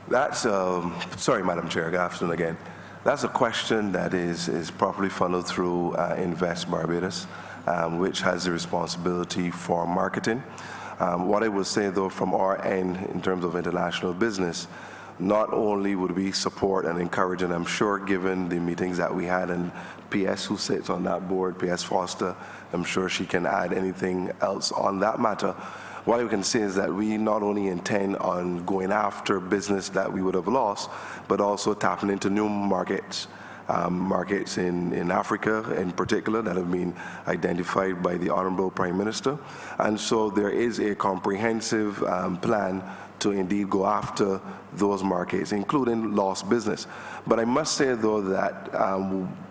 That's, sorry, Madam Chair, good afternoon again. That's a question that is properly funneled through Invest Barbados, which has the responsibility for marketing. What I would say, though, from our end, in terms of international business, not only would we support and encourage, and I'm sure given the meetings that we had, and PS who sits on that board, PS Foster, I'm sure she can add anything else on that matter. What I can say is that we not only intend on going after business that we would have lost, but also tapping into new markets. Markets in Africa in particular that have been identified by the Honorable Prime Minister. And so there is a comprehensive plan to indeed go after those markets, including lost business. But I must say, though, that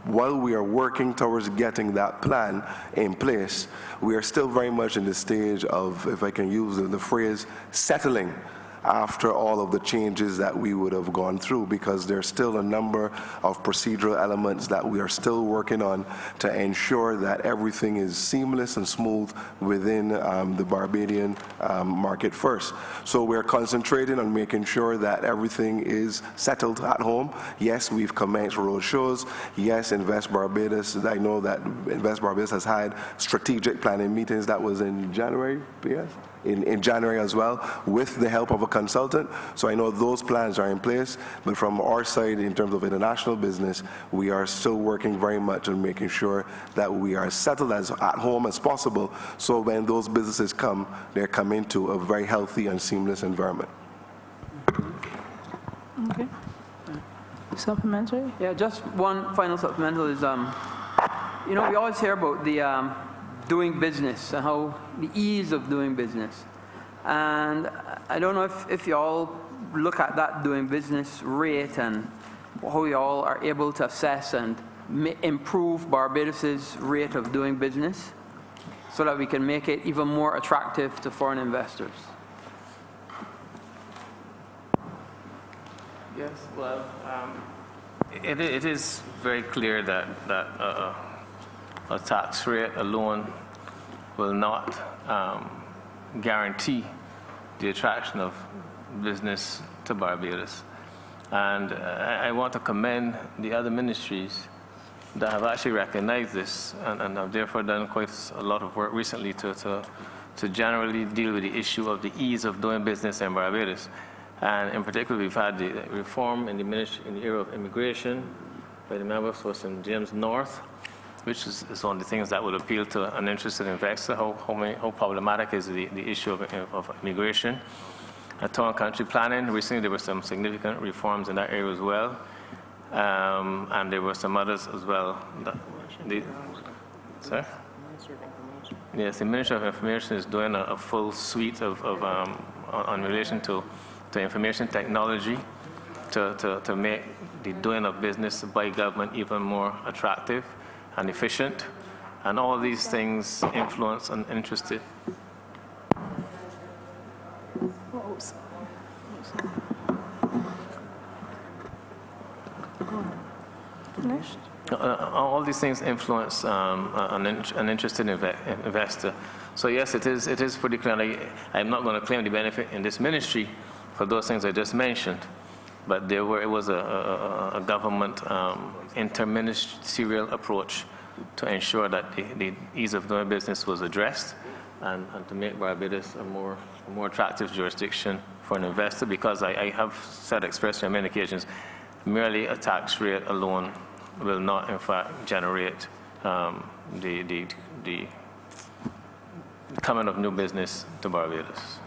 while we are working towards getting that plan in place, we are still very much in the stage of, if I can use the phrase, settling after all of the changes that we would have gone through, because there's still a number of procedural elements that we are still working on to ensure that everything is seamless and smooth within the Barbadian market first. So we're concentrating on making sure that everything is settled at home. Yes, we've commenced road shows. Yes, Invest Barbados, I know that Invest Barbados has had strategic planning meetings. That was in January, yes? In January as well, with the help of a consultant. So I know those plans are in place, but from our side, in terms of international business, we are still working very much on making sure that we are settled as at home as possible, so when those businesses come, they're coming to a very healthy and seamless environment. Okay. Supplementary? Yeah, just one final supplemental is, you know, we always hear about the doing business and how the ease of doing business. And I don't know if you all look at that doing business rate and how you all are able to assess and improve Barbados's rate of doing business so that we can make it even more attractive to foreign investors. Yes, well, it is very clear that a tax rate alone will not guarantee the attraction of business to Barbados. And I want to commend the other ministries that have actually recognized this and have therefore done quite a lot of work recently to generally deal with the issue of the ease of doing business in Barbados. And in particular, we've had the reform in the ministry in the area of immigration by the member of St. James North, which is one of the things that would appeal to an interested investor, how problematic is the issue of immigration. Town and country planning, recently there were some significant reforms in that area as well, and there were some others as well. Sorry? Yes, the Ministry of Information is doing a full suite on relation to information technology to make the doing of business by government even more attractive and efficient, and all these things influence an interested. All these things influence an interested investor. So yes, it is pretty clear. I'm not going to claim the benefit in this ministry for those things I just mentioned, but it was a government interministerial approach to ensure that the ease of doing business was addressed and to make Barbados a more attractive jurisdiction for an investor, because I have said expressly on many occasions, merely a tax rate alone will not, in fact, generate the coming of new business to Barbados.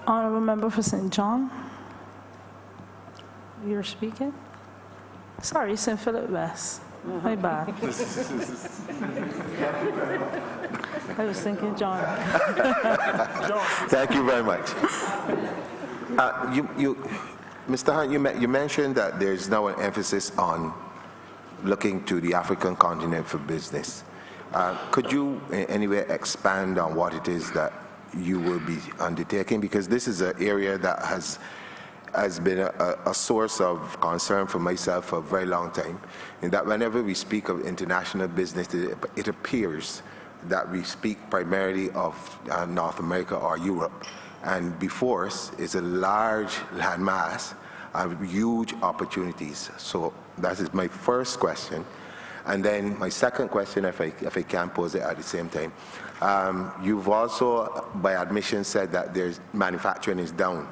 Honorable Member for St. John, you're speaking? Sorry, St. Philip West. My bad. I was thinking John. Thank you very much. Mr. Hunt, you mentioned that there's now an emphasis on looking to the African continent for business. Could you in any way expand on what it is that you will be undertaking? Because this is an area that has been a source of concern for myself for a very long time, in that whenever we speak of international business, it appears that we speak primarily of North America or Europe. And before us is a large landmass of huge opportunities. So that is my first question. And then my second question, if I can pose it at the same time. You've also, by admission, said that manufacturing is down,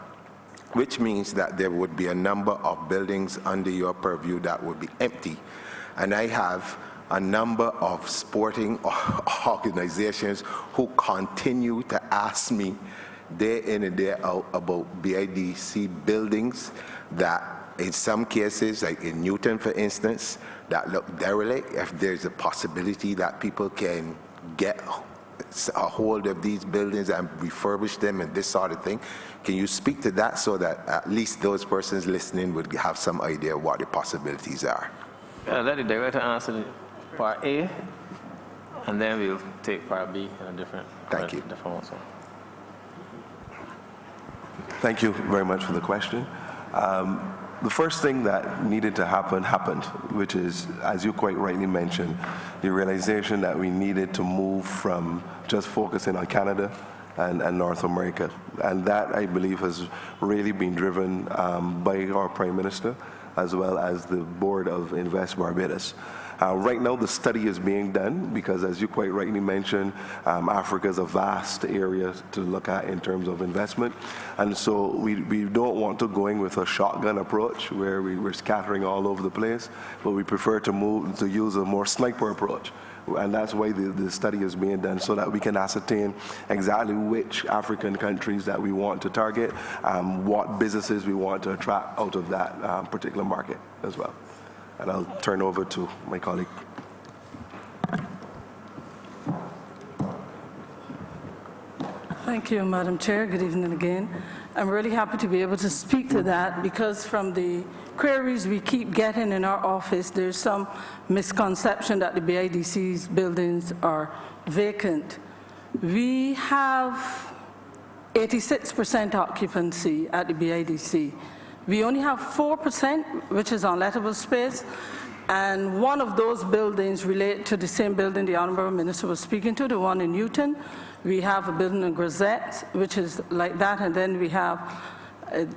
which means that there would be a number of buildings under your purview that would be empty. And I have a number of sporting organizations who continue to ask me day in and day out about BIDC buildings that in some cases, like in Newton, for instance, that look derelict. If there's a possibility that people can get a hold of these buildings and refurbish them and this sort of thing, can you speak to that so that at least those persons listening would have some idea what the possibilities are? Let the director answer part A, and then we'll take part B in a different one. Thank you very much for the question. The first thing that needed to happen happened, which is, as you quite rightly mentioned, the realization that we needed to move from just focusing on Canada and North America. And that, I believe, has really been driven by our Prime Minister, as well as the Board of Invest Barbados. Right now, the study is being done because, as you quite rightly mentioned, Africa is a vast area to look at in terms of investment. And so we don't want to go in with a shotgun approach where we're scattering all over the place, but we prefer to use a more sniper approach. And that's why the study is being done, so that we can ascertain exactly which African countries that we want to target, what businesses we want to attract out of that particular market as well. And I'll turn over to my colleague. Thank you, Madam Chair. Good evening again. I'm really happy to be able to speak to that, because from the queries we keep getting in our office, there's some misconception that the BIDC's buildings are vacant. We have 86% occupancy at the BIDC. We only have 4%, which is unlettable space, and one of those buildings relate to the same building the Honourable Minister was speaking to, the one in Newton. We have a building in Grisette, which is like that, and then we have,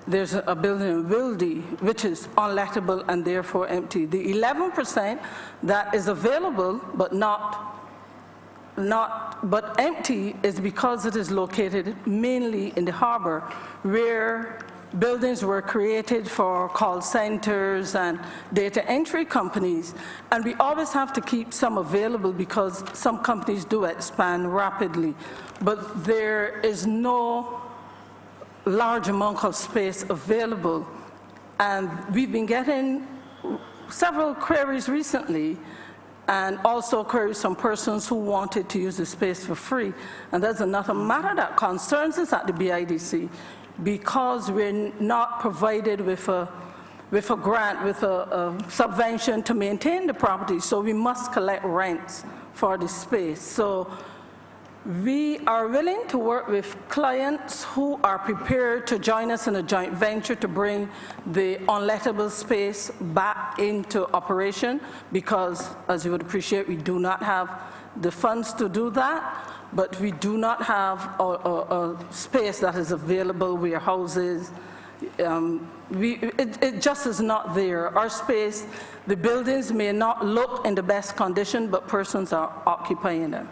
there's a building in Wildy, which is unlettable and therefore empty. The 11% that is available but but empty is because it is located mainly in the harbor, where buildings were created for call centers and data entry companies, and we always have to keep some available because some companies do expand rapidly, but there is no large amount of space available. And we've been getting several queries recently, and also queries from persons who wanted to use the space for free. And that's another matter that concerns us at the BIDC, because we're not provided with a grant, with a subvention to maintain the property, so we must collect rents for the space. So we are willing to work with clients who are prepared to join us in a joint venture to bring the unlettable space back into operation, because, as you would appreciate, we do not have the funds to do that. But we do not have a space that is available, warehouses, It just is not there. Our space, the buildings may not look in the best condition, but persons are occupying them.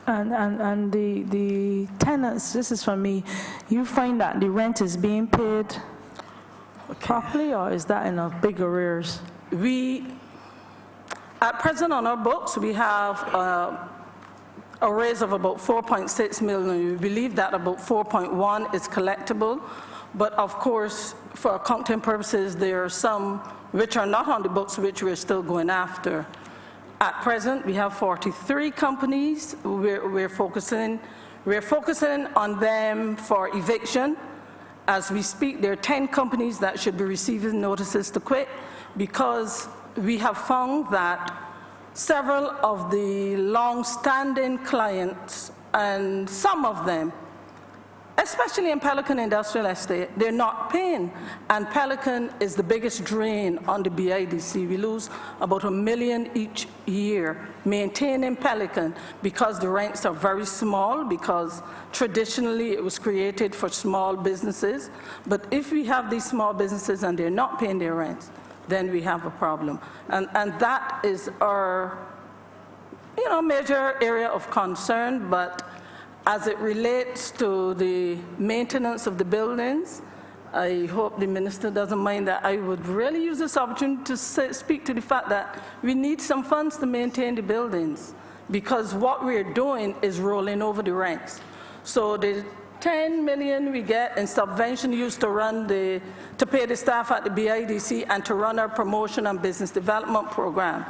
And the tenants, this is for me, you find that the rent is being paid properly, or is that in a big arrears? At present on our books, we have a raise of about 4.6 million. We believe that about 4.1 is collectible, but of course, for accounting purposes, there are some which are not on the books, which we're still going after. At present, we have 43 companies. We're focusing on them for eviction. As we speak, there are 10 companies that should be receiving notices to quit, because we have found that several of the long-standing clients, and some of them, especially in Pelican Industrial Estate, they're not paying. And Pelican is the biggest drain on the BIDC. We lose about $1 million each year maintaining Pelican, because the rents are very small, because traditionally it was created for small businesses. But if we have these small businesses and they're not paying their rents, then we have a problem. And that is our major area of concern. But as it relates to the maintenance of the buildings, I hope the minister doesn't mind that I would really use this opportunity to speak to the fact that we need some funds to maintain the buildings, because what we're doing is rolling over the rents. So the 10 million we get in subvention used to pay the staff at the BIDC and to run our promotion and business development program.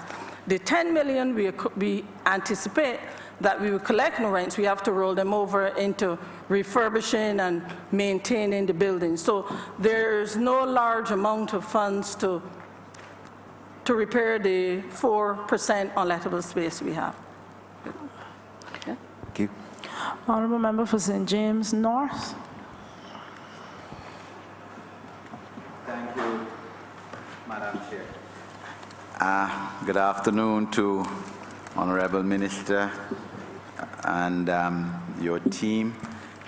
The 10 million we anticipate that we will collect in rents, we have to roll them over into refurbishing and maintaining the buildings. So there's no large amount of funds to repair the 4% unlettable space we have. Thank you. Honourable Member for St. James North. Thank you, Madam Chair. Good afternoon to Honourable Minister and your team.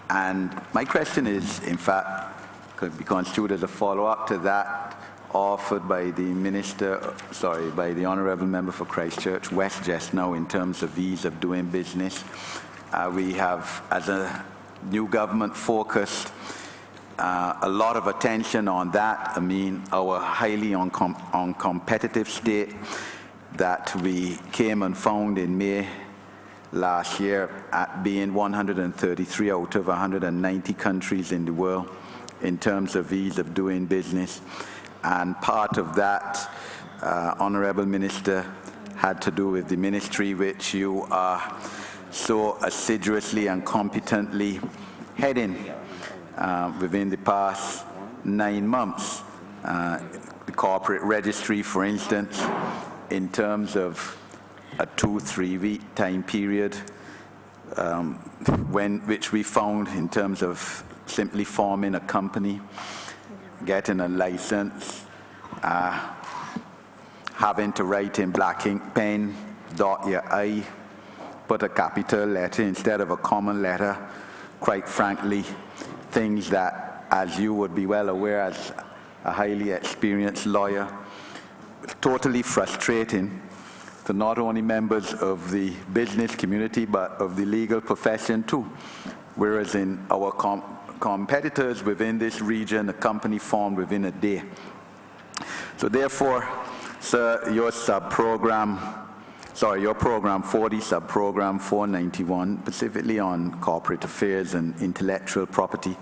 And my question is, in fact, could be construed as a follow-up to that offered by the by the Honourable Member for Christchurch West just now in terms of ease of doing business. We have, as a new government, focused a lot of attention on that. I mean, our highly uncompetitive state that we came and found in May last year at being 133 out of 190 countries in the world in terms of ease of doing business. And part of that, Honourable Minister, had to do with the ministry which you are so assiduously and competently heading within the past 9 months. The corporate registry, for instance, in terms of a 2-3 week time period, which we found in terms of simply forming a company, getting a license, having to write in black ink pen, dot your I, put a capital letter instead of a common letter. Quite frankly, things that, as you would be well aware as a highly experienced lawyer, totally frustrating to not only members of the business community, but of the legal profession too. Whereas in our competitors within this region, a company formed within a day. So therefore, sir, your program 40, sub-program 491, specifically on corporate affairs and intellectual property,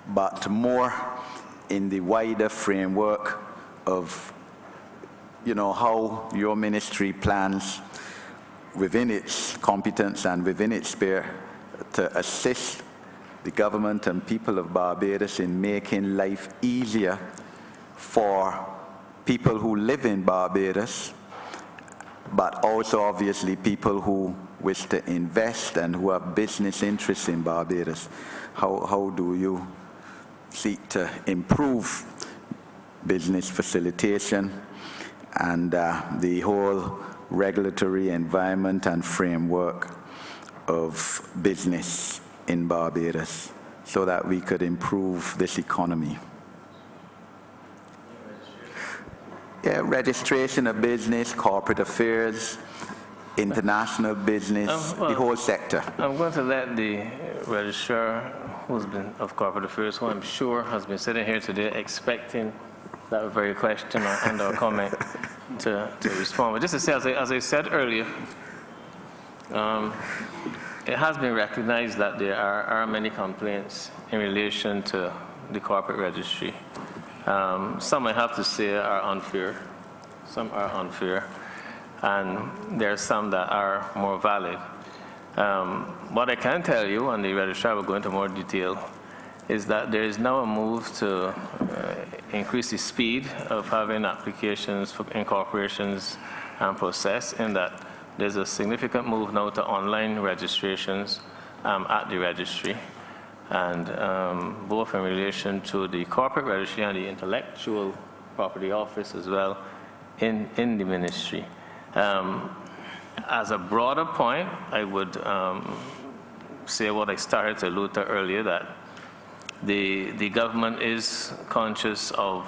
but more in the wider framework of how your ministry plans within its competence and within its sphere to assist the government and people of Barbados in making life easier for people who live in Barbados, but also obviously people who wish to invest and who have business interests in Barbados. How do you seek to improve business facilitation and the whole regulatory environment and framework of business in Barbados? so that we could improve this economy. Yeah, registration of business, corporate affairs, international business, the whole sector. I'm going to let the registrar who's been of corporate affairs, who I'm sure has been sitting here today expecting that very question and or comment to respond. But just to say, as I said earlier, it has been recognized that there are many complaints in relation to the corporate registry. Some I have to say are unfair. Some are unfair. And there are some that are more valid. What I can tell you, and the registrar will go into more detail, is that there is now a move to increase the speed of having applications for incorporations and process, in that there's a significant move now to online registrations at the registry, and both in relation to the corporate registry and the intellectual property office as well in the ministry. As a broader point, I would say what I started to allude to earlier, that the government is conscious of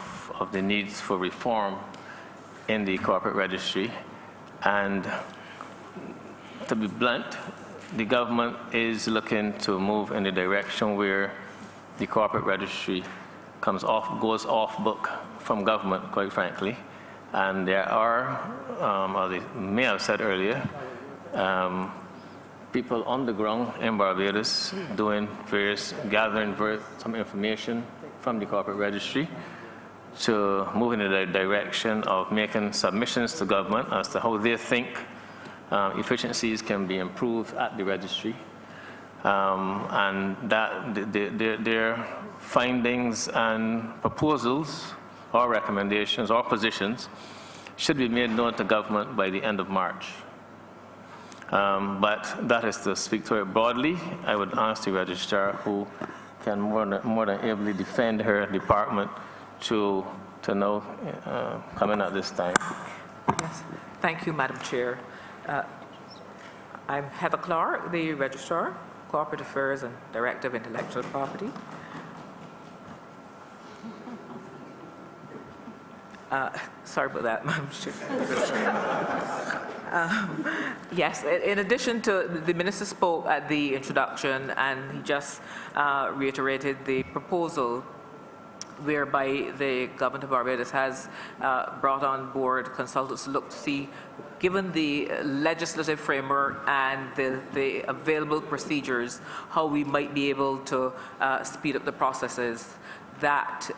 the needs for reform in the corporate registry, and to be blunt, the government is looking to move in the direction where the corporate registry goes off book from government, quite frankly. And there are, as I may have said earlier, people on the ground in Barbados gathering some information from the corporate registry to move in the direction of making submissions to government as to how they think efficiencies can be improved at the registry, and that their findings and proposals or recommendations or positions should be made known to government by the end of March. But that is to speak to it broadly. I would ask the registrar, who can more than ably defend her department, to know coming at this time. Yes. Thank you, Madam Chair. I'm Heather Clark, the Registrar, Corporate Affairs and Director of Intellectual Property. Sorry about that, Madam Chair. Yes, in addition to, the Minister spoke at the introduction, and he just reiterated the proposal whereby the government of Barbados has brought on board consultants to look to see, given the legislative framework and the available procedures, how we might be able to speed up the processes that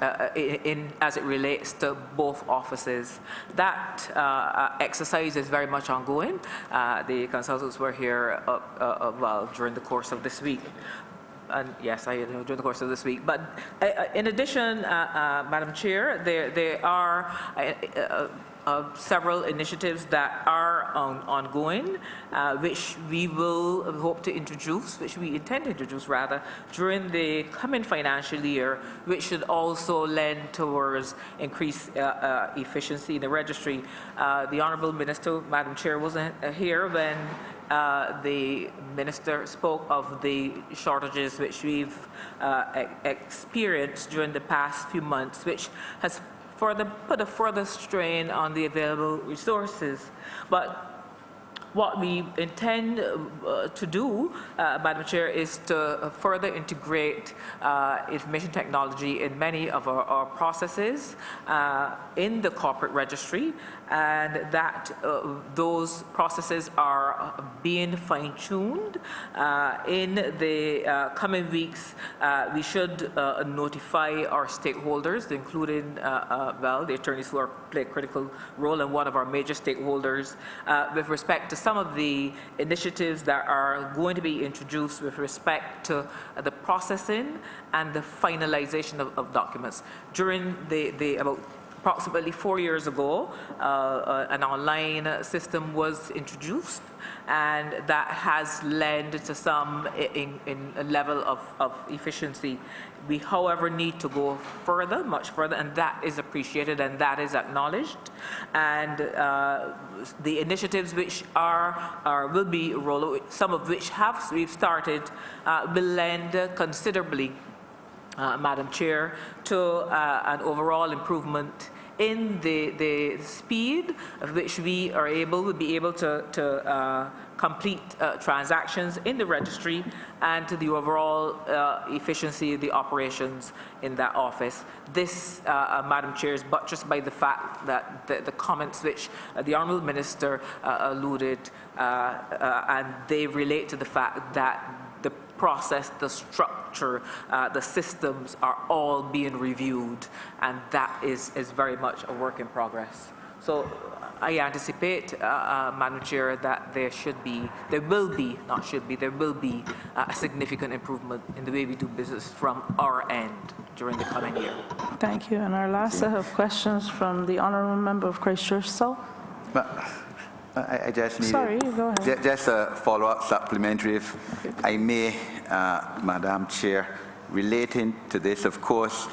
as it relates to both offices. That exercise is very much ongoing. The consultants were here during the course of this week. And yes, during the course of this week. But in addition, Madam Chair, there are several initiatives that are ongoing, which we will hope to introduce, which we intend to introduce rather, during the coming financial year, which should also lend towards increased efficiency in the registry. The Honourable Minister, Madam Chair, wasn't here when the Minister spoke of the shortages which we've experienced during the past few months, which has put a further strain on the available resources. But what we intend to do, Madam Chair, is to further integrate information technology in many of our processes in the corporate registry, and that those processes are being fine-tuned. In the coming weeks, we should notify our stakeholders, including, the attorneys who play a critical role, and one of our major stakeholders, with respect to some of the initiatives that are going to be introduced with respect to the processing and the finalization of documents. During about approximately 4 years ago, an online system was introduced, and that has led to some in a level of efficiency. We, however, need to go further, much further, and that is appreciated and that is acknowledged. And the initiatives which will be rolled out, some of which we've started, will lend considerably Madam Chair, to an overall improvement in the speed of which we would be able to complete transactions in the registry, and to the overall efficiency of the operations in that office. This, Madam Chair, is buttressed by the fact that the comments which the Honourable Minister alluded, and they relate to the fact that the process, the structure, the systems are all being reviewed, and that is very much a work in progress. So I anticipate, Madam Chair, that there will be a significant improvement in the way we do business from our end during the coming year. Thank you. And our last set of questions from the Honourable Member of Christchurch South. I just need Sorry, go ahead. Just a follow-up supplementary, if I may, Madam Chair. Relating to this, of course,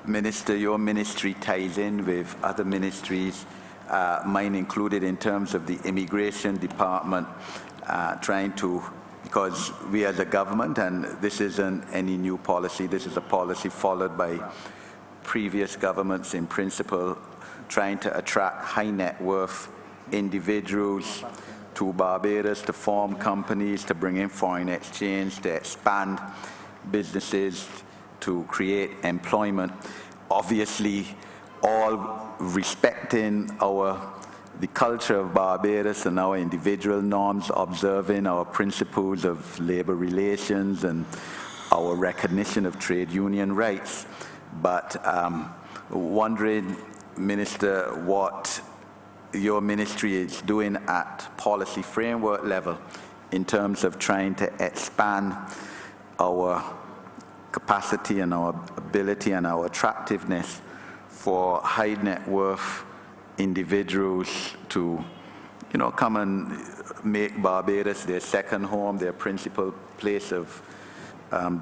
Minister, your ministry ties in with other ministries, mine included, in terms of the Immigration Department, because we as a government, and this isn't any new policy, this is a policy followed by previous governments in principle, trying to attract high net worth individuals to Barbados to form companies, to bring in foreign exchange, to expand businesses, to create employment. Obviously, all respecting the culture of Barbados and our individual norms, observing our principles of labor relations and our recognition of trade union rights. But wondering, Minister, what your ministry is doing at policy framework level in terms of trying to expand our capacity and our ability and our attractiveness for high net worth individuals to, come and make Barbados their second home, their principal place of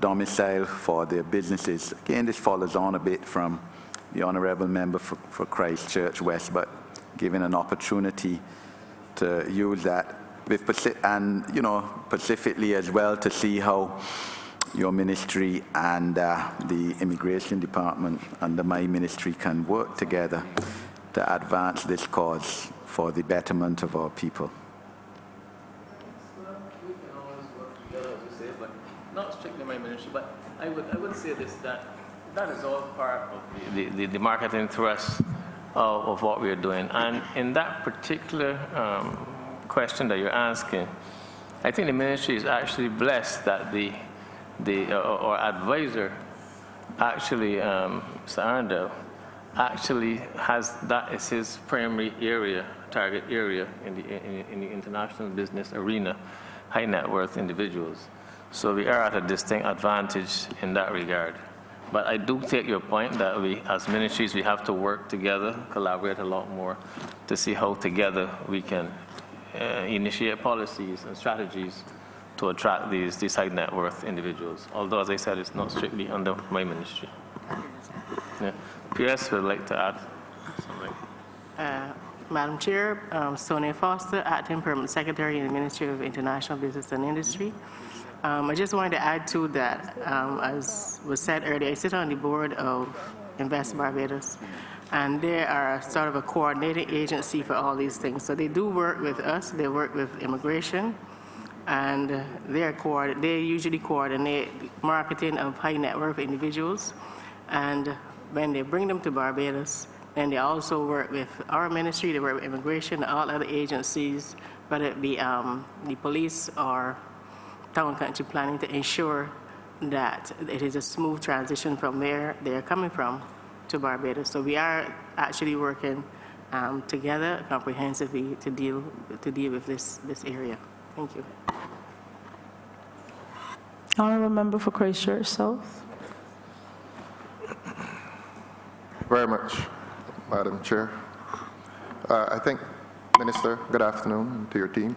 domicile for their businesses. Again, this follows on a bit from the Honourable Member for Christchurch West, but given an opportunity to use that and specifically as well, to see how your ministry and the Immigration Department under my ministry can work together to advance this cause for the betterment of our people. We can always work together, as you say, but not strictly my ministry, but I would say this, that is all part of the marketing thrust of what we're doing. And in that particular question that you're asking, I think the ministry is actually blessed that our advisor, actually, Mr. Arundel, actually has that as his primary area, target area in the international business arena, high net worth individuals. So we are at a distinct advantage in that regard. But I do take your point that we, as ministries, we have to work together, collaborate a lot more to see how together we can initiate policies and strategies to attract these high net worth individuals. Although, as I said, it's not strictly under my ministry. Yeah. PS would like to add something. Madam Chair, Sonia Foster, Acting Permanent Secretary in the Ministry of International Business and Industry. I just wanted to add to that, as was said earlier, I sit on the board of Invest Barbados, and they are sort of a coordinating agency for all these things. So they do work with us, they work with immigration, and they usually coordinate marketing of high net worth individuals. And when they bring them to Barbados, then they also work with our ministry, they work with immigration, all other agencies, whether it be the police or town country planning, to ensure that it is a smooth transition from where they're coming from to Barbados. So we are actually working together comprehensively to deal with this area. Thank you. Honourable Member for Christchurch South. Very much, Madam Chair. I think, Minister, good afternoon to your team.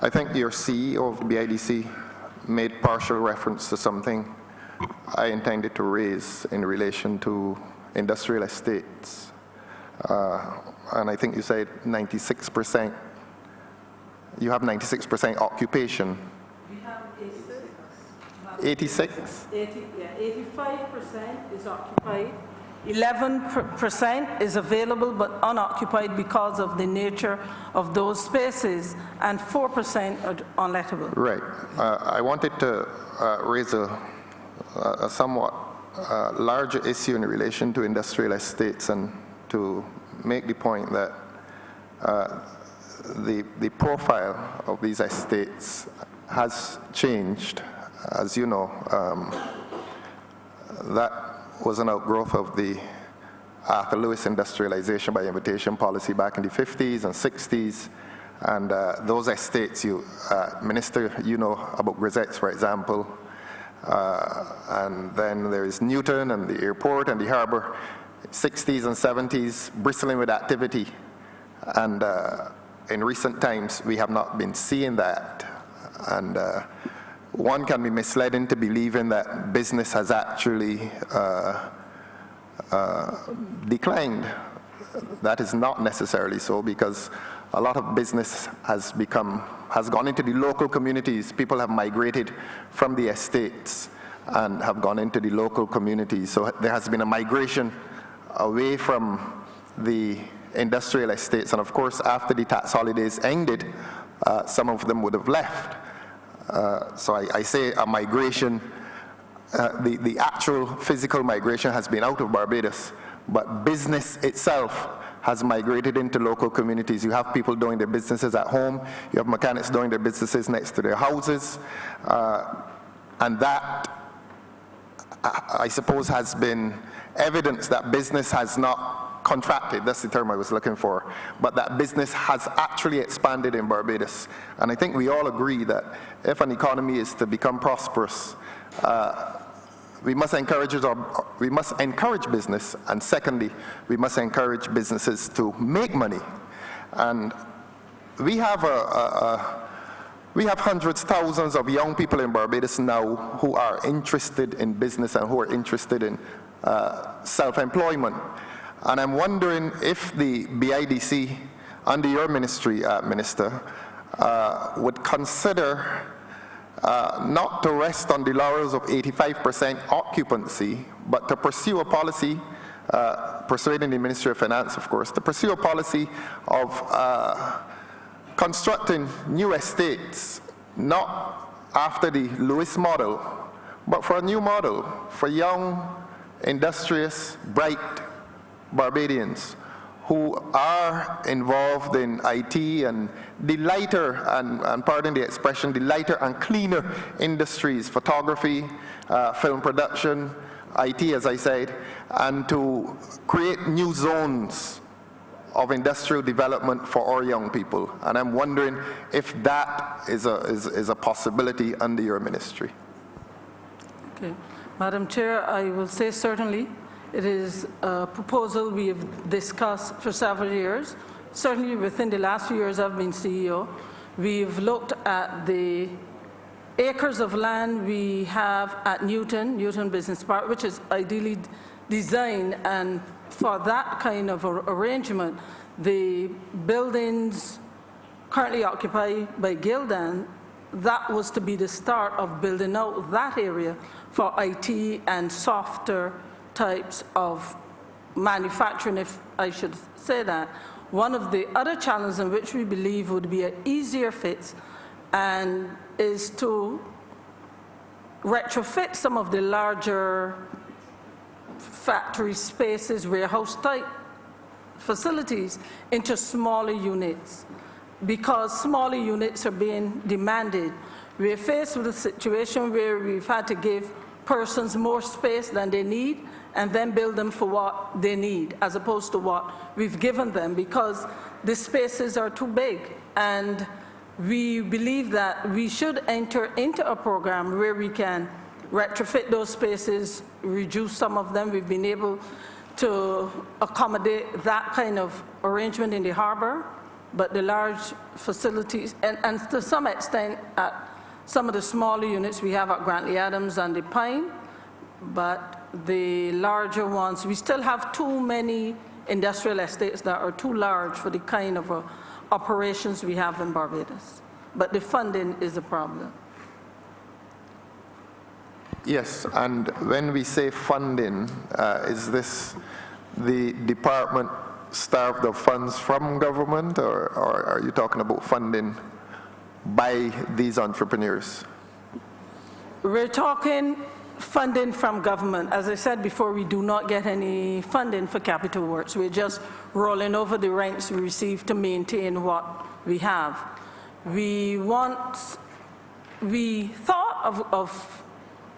I think your CEO of the BIDC made partial reference to something I intended to raise in relation to industrial estates. And I think you said 96%, you have 96% occupation. 86? 85% is occupied. 11% is available but unoccupied because of the nature of those spaces, and 4% are unlettable. Right. I wanted to raise a somewhat larger issue in relation to industrial estates, and to make the point that the profile of these estates has changed. As you know, that was an outgrowth of the Arthur Lewis industrialization by invitation policy back in the 50s and 60s. And those estates, Minister, you know about Grisettes, for example. And then there is Newton and the airport and the harbor, 60s and 70s, bristling with activity. And in recent times, we have not been seeing that. And one can be misled into believing that business has actually declined. That is not necessarily so, because a lot of business has gone into the local communities. People have migrated from the estates and have gone into the local communities. So there has been a migration away from the industrial estates. And of course, after the tax holidays ended, some of them would have left. So I say a migration, the actual physical migration has been out of Barbados, but business itself has migrated into local communities. You have people doing their businesses at home, you have mechanics doing their businesses next to their houses, and that, I suppose, has been evidence that business has not contracted, that's the term I was looking for, but that business has actually expanded in Barbados. And I think we all agree that if an economy is to become prosperous, we must encourage business, and secondly, we must encourage businesses to make money. And we have hundreds, thousands of young people in Barbados now who are interested in business and who are interested in self-employment. And I'm wondering if the BIDC, under your ministry, Minister, would consider not to rest on the laurels of 85% occupancy, but to pursue a policy, persuading the Ministry of Finance, of course, to pursue a policy of constructing new estates, not after the Lewis model, but for a new model, for young, industrious, bright Barbadians who are involved in IT and the lighter, and pardon the expression, the lighter and cleaner industries, photography, film production, IT, as I said, and to create new zones of industrial development for our young people. And I'm wondering if that is a possibility under your ministry. Okay. Madam Chair, I will say certainly. It is a proposal we have discussed for several years. Certainly within the last few years I've been CEO, we've looked at the acres of land we have at Newton Business Park, which is ideally designed, and for that kind of arrangement, the buildings currently occupied by Gildan, that was to be the start of building out that area for IT and softer types of manufacturing, if I should say that. One of the other challenges in which we believe would be an easier fit and is to retrofit some of the larger factory spaces, warehouse type facilities into smaller units, because smaller units are being demanded. We're faced with a situation where we've had to give persons more space than they need and then build them for what they need, as opposed to what we've given them, because the spaces are too big. And we believe that we should enter into a program where we can retrofit those spaces, reduce some of them. We've been able to accommodate that kind of arrangement in the harbor, but the large facilities, and to some extent at some of the smaller units we have at Grantley Adams and the Pine, but the larger ones, we still have too many industrial estates that are too large for the kind of operations we have in Barbados. But the funding is a problem. Yes, and when we say funding, is this the department starved of funds from government, or are you talking about funding by these entrepreneurs? We're talking funding from government. As I said before, we do not get any funding for capital works. We're just rolling over the rents we receive to maintain what we have. We thought of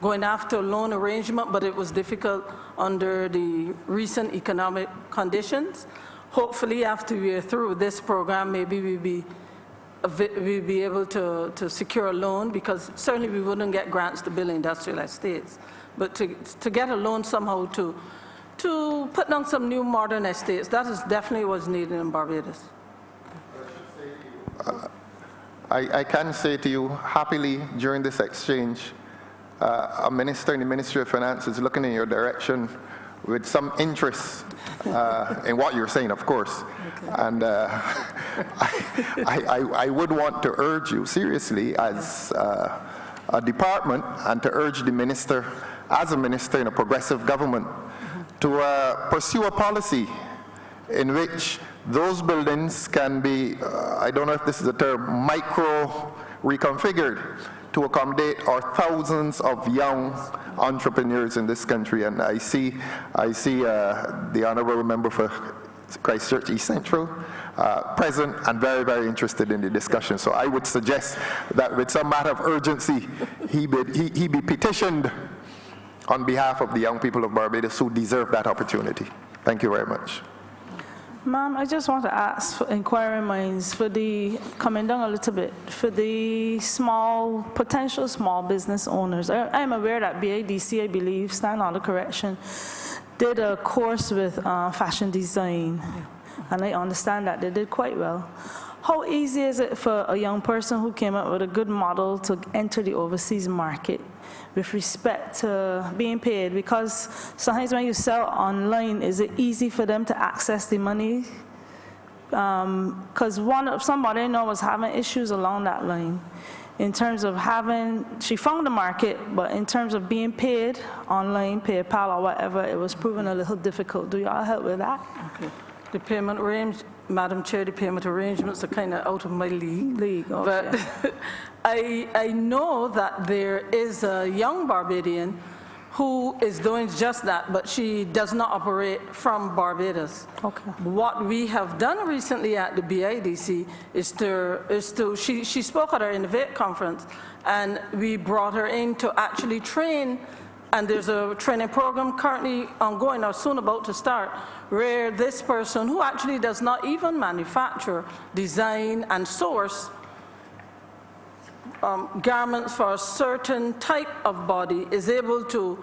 going after a loan arrangement, but it was difficult under the recent economic conditions. Hopefully, after we are through this program, maybe we'll be able to secure a loan, because certainly we wouldn't get grants to build industrial estates. But to get a loan somehow to put down some new modern estates, that is definitely what's needed in Barbados. I can say to you happily during this exchange, a minister in the Ministry of Finance is looking in your direction with some interest in what you're saying, of course. Okay. And I would want to urge you seriously as a department, and to urge the minister, as a minister in a progressive government, to pursue a policy in which those buildings can be, I don't know if this is a term, micro reconfigured to accommodate our thousands of young entrepreneurs in this country. And I see the honorable member for Christchurch East Central present and very, very interested in the discussion. So I would suggest that with some matter of urgency, he be petitioned on behalf of the young people of Barbados who deserve that opportunity. Thank you very much. Ma'am, I just want to ask for inquiring minds, for the, coming down a little bit, for the potential small business owners. I'm aware that BIDC, I believe, stand on the correction, did a course with fashion design, and I understand that they did quite well. How easy is it for a young person who came up with a good model to enter the overseas market with respect to being paid? Because sometimes when you sell online, is it easy for them to access the money? Because somebody I know was having issues along that line in terms of she found the market, but in terms of being paid online, PayPal or whatever, it was proving a little difficult. Do y'all help with that? Okay. The payment range, Madam Chair, the payment arrangements are kind of out of my league. Okay. But I know that there is a young Barbadian who is doing just that, but she does not operate from Barbados. Okay. What we have done recently at the BIDC she spoke at our Innovate conference, and we brought her in to actually train. And there's a training program currently ongoing or soon about to start, where this person, who actually does not even manufacture, design, and source garments for a certain type of body, is able to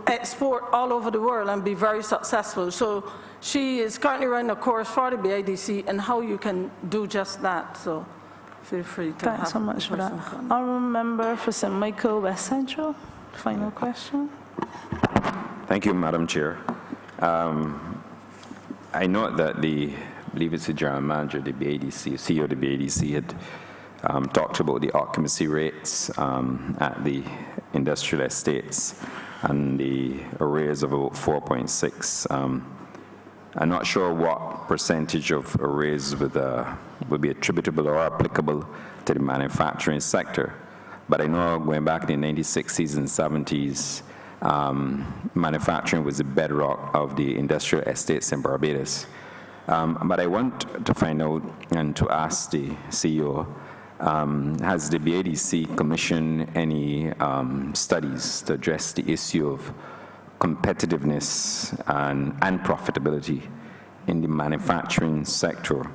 export all over the world and be very successful. So she is currently running a course for the BIDC and how you can do just that. So feel free to Thanks so much for that. I'll remember for St. Michael, West Central. Final question. Thank you, Madam Chair. I note that I believe it's the general manager of the BADC, CEO of the BADC, had talked about the occupancy rates at the industrial estates and the arrears of about 4.6. I'm not sure what percentage of arrears would be attributable or applicable to the manufacturing sector. But I know going back in the 1960s and 70s, manufacturing was the bedrock of the industrial estates in Barbados. But I want to find out and to ask the CEO, has the BADC commissioned any studies to address the issue of competitiveness and profitability in the manufacturing sector?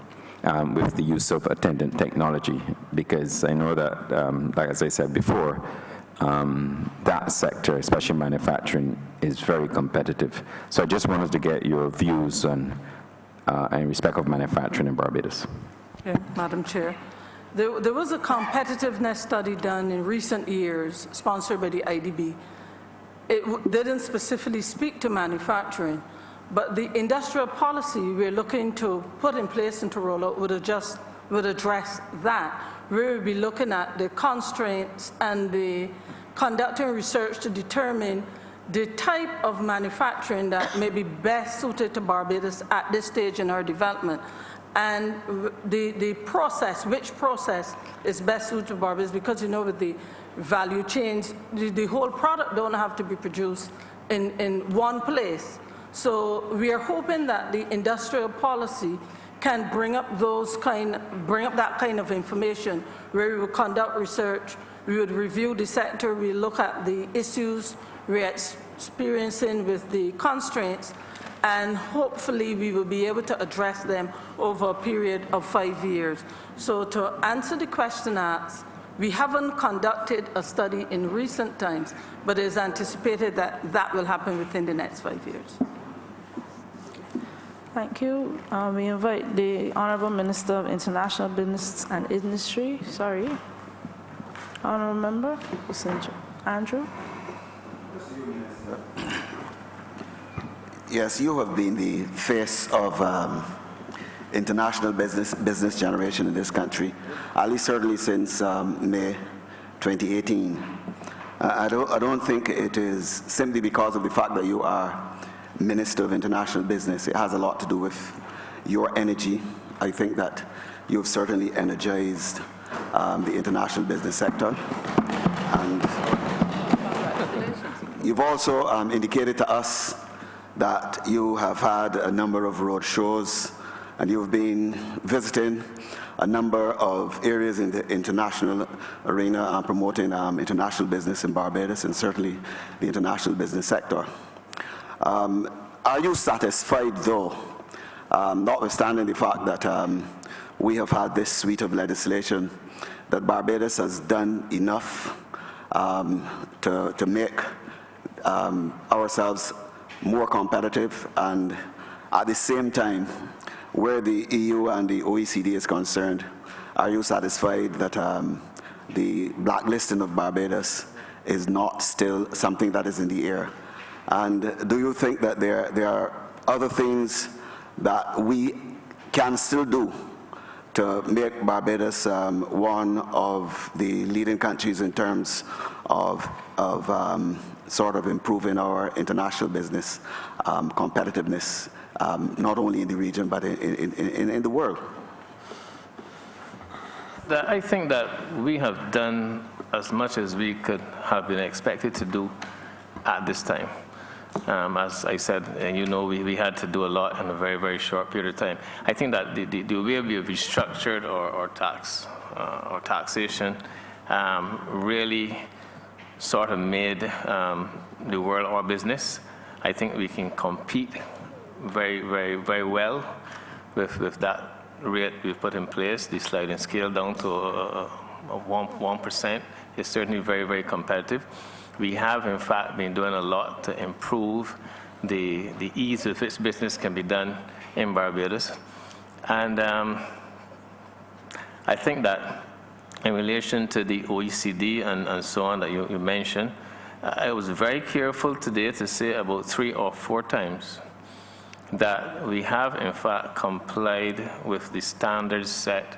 With the use of attendant technology, because I know that, like as I said before, that sector, especially manufacturing, is very competitive. So I just wanted to get your views on in respect of manufacturing in Barbados. Okay, Madam Chair. There was a competitiveness study done in recent years, sponsored by the IDB. It didn't specifically speak to manufacturing, but the industrial policy we're looking to put in place and to roll out would address that. We will be looking at the constraints and the conducting research to determine the type of manufacturing that may be best suited to Barbados at this stage in our development. And the process, which process is best suited to Barbados, because you know with the value chains, the whole product don't have to be produced in one place. So we are hoping that the industrial policy can bring up that kind of information, where we will conduct research, we would review the sector, we look at the issues we're experiencing with the constraints, and hopefully we will be able to address them over a period of 5 years. So to answer the question asked, we haven't conducted a study in recent times, but it is anticipated that that will happen within the next 5 years. Thank you. We invite the Honorable Minister of International Business and Industry. Sorry. Honorable Member, Andrew. Yes, you have been the face of international business generation in this country, at least certainly since May 2018. I don't think it is simply because of the fact that you are Minister of International Business. It has a lot to do with your energy. I think that you've certainly energized the international business sector. And you've also indicated to us that you have had a number of road shows and you've been visiting a number of areas in the international arena and promoting international business in Barbados and certainly the international business sector. Are you satisfied, though, notwithstanding the fact that we have had this suite of legislation, that Barbados has done enough to make ourselves more competitive, and at the same time, where the EU and the OECD is concerned, are you satisfied that the blacklisting of Barbados is not still something that is in the air? And do you think that there are other things that we can still do to make Barbados one of the leading countries in terms of sort of improving our international business competitiveness, not only in the region but in the world? I think that we have done as much as we could have been expected to do at this time. As I said, and you know, we had to do a lot in a very, very short period of time. I think that the way we have restructured our taxation really sort of made the world our business. I think we can compete very, very, very well with that rate we've put in place. The sliding scale down to 1% is certainly very, very competitive. We have, in fact, been doing a lot to improve the ease with which business can be done in Barbados. And I think that in relation to the OECD and so on that you mentioned, I was very careful today to say about 3 or 4 times that we have, in fact, complied with the standards set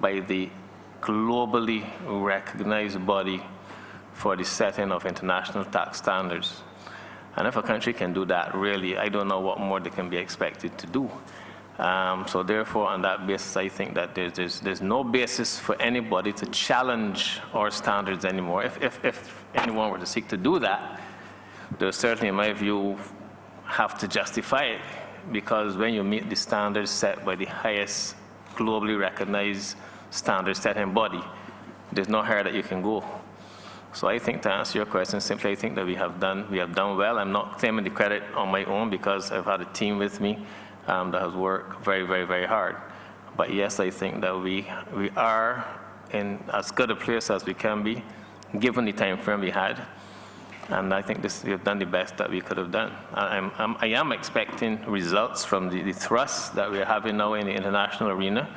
by the globally recognized body for the setting of international tax standards. And if a country can do that, really, I don't know what more they can be expected to do. So therefore, on that basis, I think that there's no basis for anybody to challenge our standards anymore. If anyone were to seek to do that, they'll certainly, in my view, have to justify it, because when you meet the standards set by the highest globally recognized standard setting body, there's no higher that you can go. So I think, to answer your question, simply I think that we have done well. I'm not claiming the credit on my own, because I've had a team with me that has worked very, very, very hard. But yes, I think that we are in as good a place as we can be, given the time frame we had. And I think we have done the best that we could have done. I am expecting results from the thrust that we're having now in the international arena.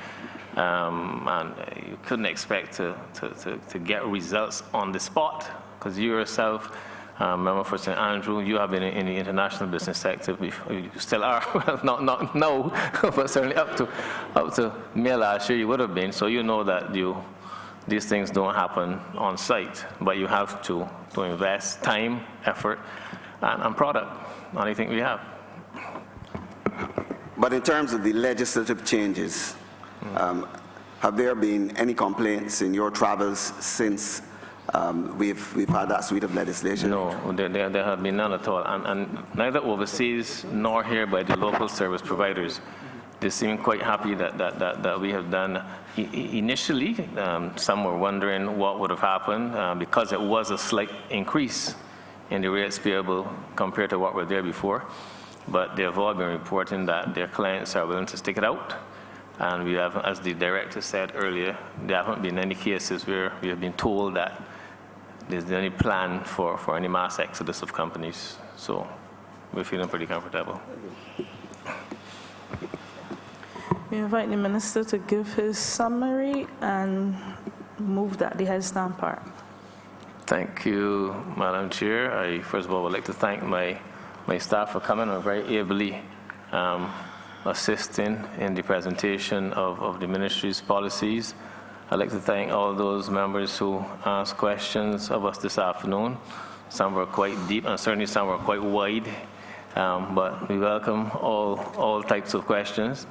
And you couldn't expect to get results on the spot, because you yourself, member for St. Andrew, you have been in the international business sector. You still are, well, not now, but certainly up to May last year you would have been. So you know that these things don't happen on site, but you have to invest time, effort, and product, and I think we have. But in terms of the legislative changes, have there been any complaints in your travels since we've had that suite of legislation? No, there have been none at all, and neither overseas nor here by the local service providers. They seem quite happy that we have done. Initially, some were wondering what would have happened because it was a slight increase in the rates payable compared to what were there before. But they have all been reporting that their clients are willing to stick it out. And we have, as the director said earlier, there haven't been any cases where we have been told that there's any plan for any mass exodus of companies. So we're feeling pretty comfortable. We invite the minister to give his summary and move that the headstand part. Thank you, Madam Chair. I first of all would like to thank my staff for coming and very ably assisting in the presentation of the ministry's policies. I'd like to thank all those members who asked questions of us this afternoon. Some were quite deep and certainly some were quite wide, but we welcome all types of questions.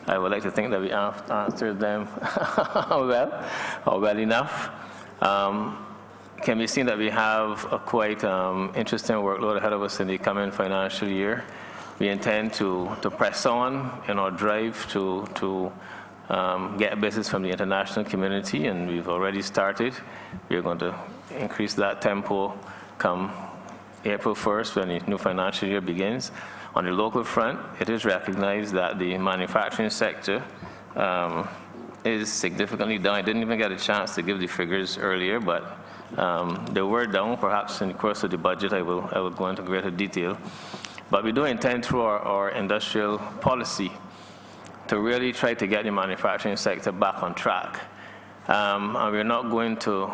I would like to think that we answered them well, or well enough. Can be seen that we have a quite interesting workload ahead of us in the coming financial year. We intend to press on in our drive to get business from the international community, and we've already started. We're going to increase that tempo come April 1st when the new financial year begins. On the local front, it is recognized that the manufacturing sector is significantly down. I didn't even get a chance to give the figures earlier, but they were down. Perhaps in the course of the budget, I will go into greater detail. But we do intend through our industrial policy to really try to get the manufacturing sector back on track. And we're not going to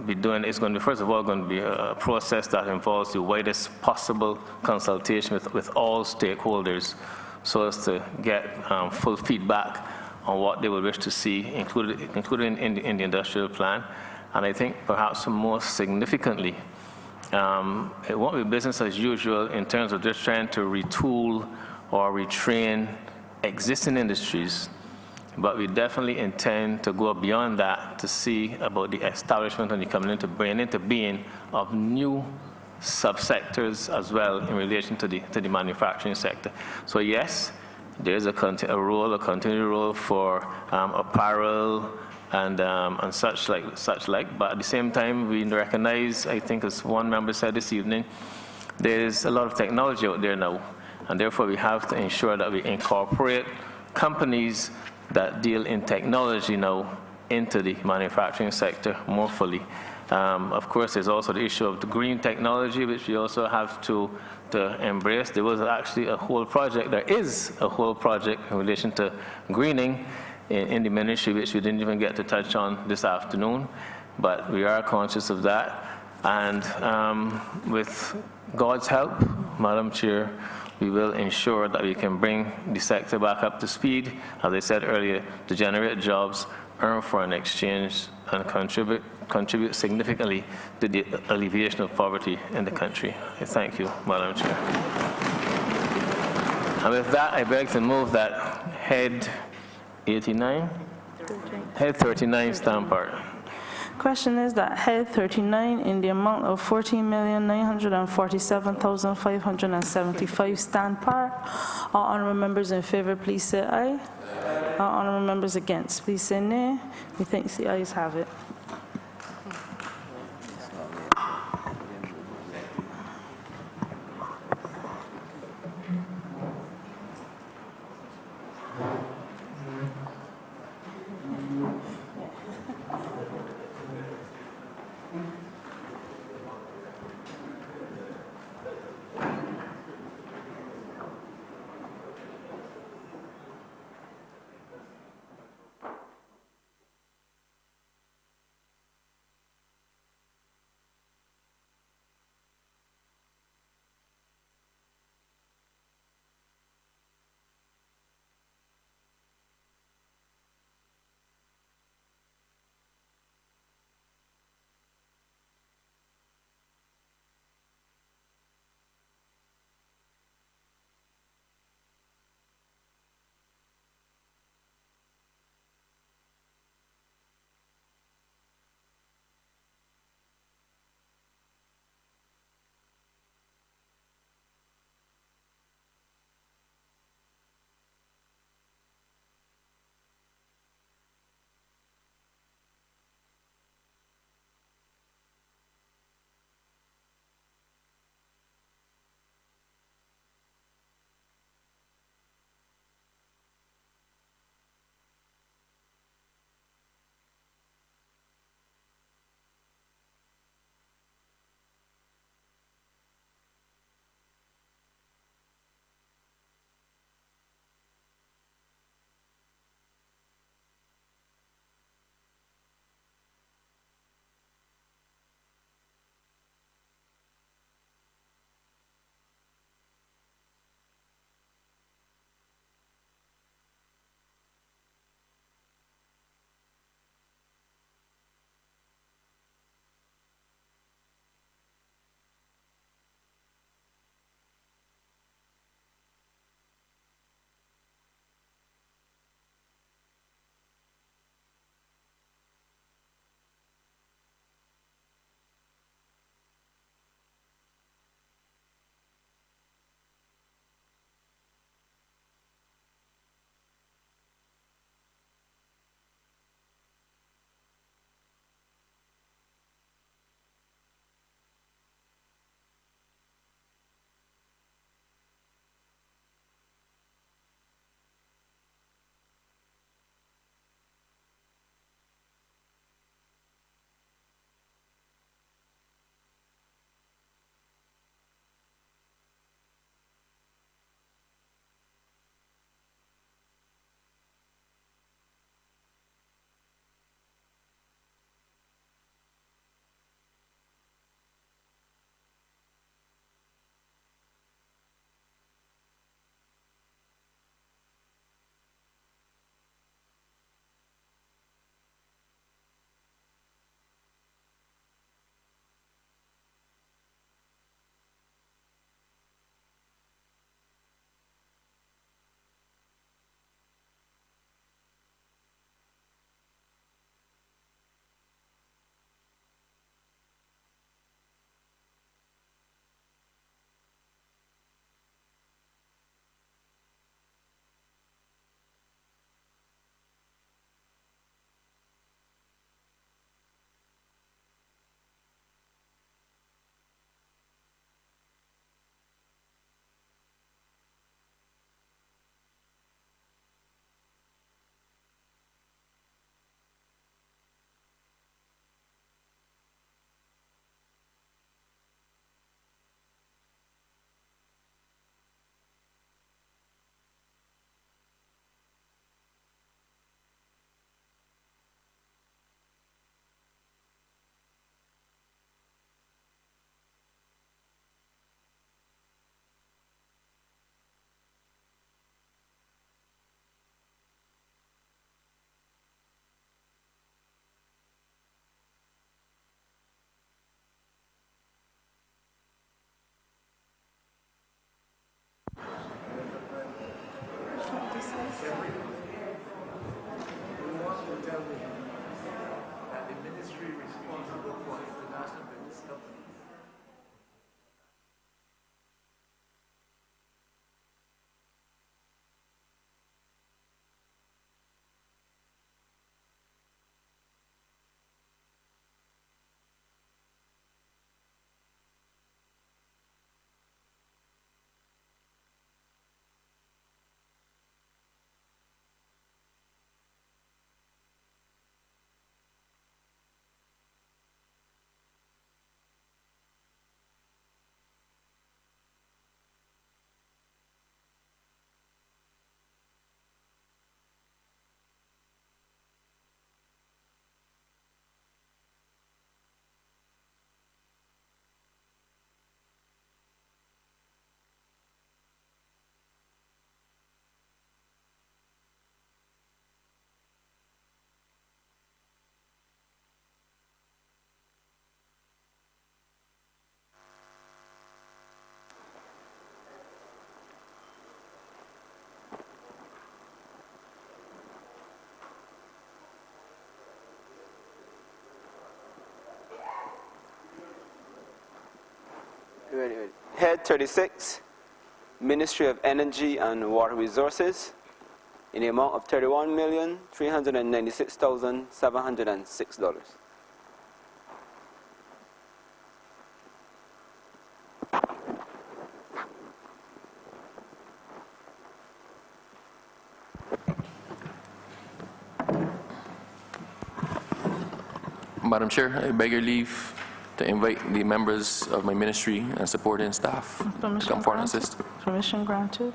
be doing, it's going to be, first of all, going to be a process that involves the widest possible consultation with all stakeholders so as to get full feedback on what they would wish to see included in the industrial plan. And I think perhaps most significantly, it won't be business as usual in terms of just trying to retool or retrain existing industries, but we definitely intend to go beyond that to see about the establishment and the coming into being of new subsectors as well in relation to the manufacturing sector. So yes, there's a continued role for apparel and such like, but at the same time we recognize, I think as one member said this evening, there's a lot of technology out there now, and therefore we have to ensure that we incorporate companies that deal in technology now into the manufacturing sector more fully. Of course, there's also the issue of the green technology, which we also have to embrace. There was actually a whole project, there is a whole project in relation to greening in the ministry, which we didn't even get to touch on this afternoon, but we are conscious of that. And with God's help, Madam Chair, we will ensure that we can bring the sector back up to speed, as I said earlier, to generate jobs, earn foreign exchange, and contribute significantly to the alleviation of poverty in the country. I thank you, Madam Chair. And with that, I beg to move that Head 89? 13. Head 39 stamp part. Question is that Head 39 in the amount of 14,947,575 stand par. All honorable members in favor, please say aye. All honorable members against, please say nay. We think the ayes have it. Head 36, Ministry of Energy and Water Resources, in the amount of $31,396,706. Madam Chair, I beg your leave to invite the members of my ministry and supporting staff to come forward and assist. Permission granted.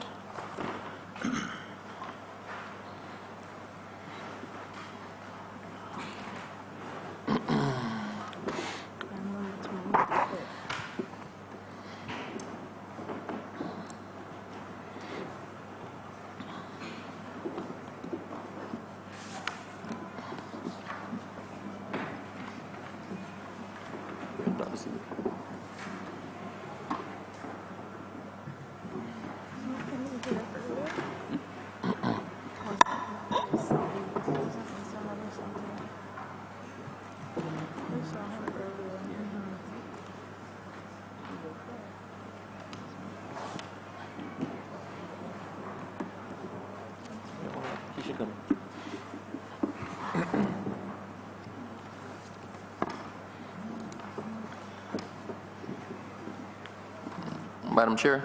Madam Chair,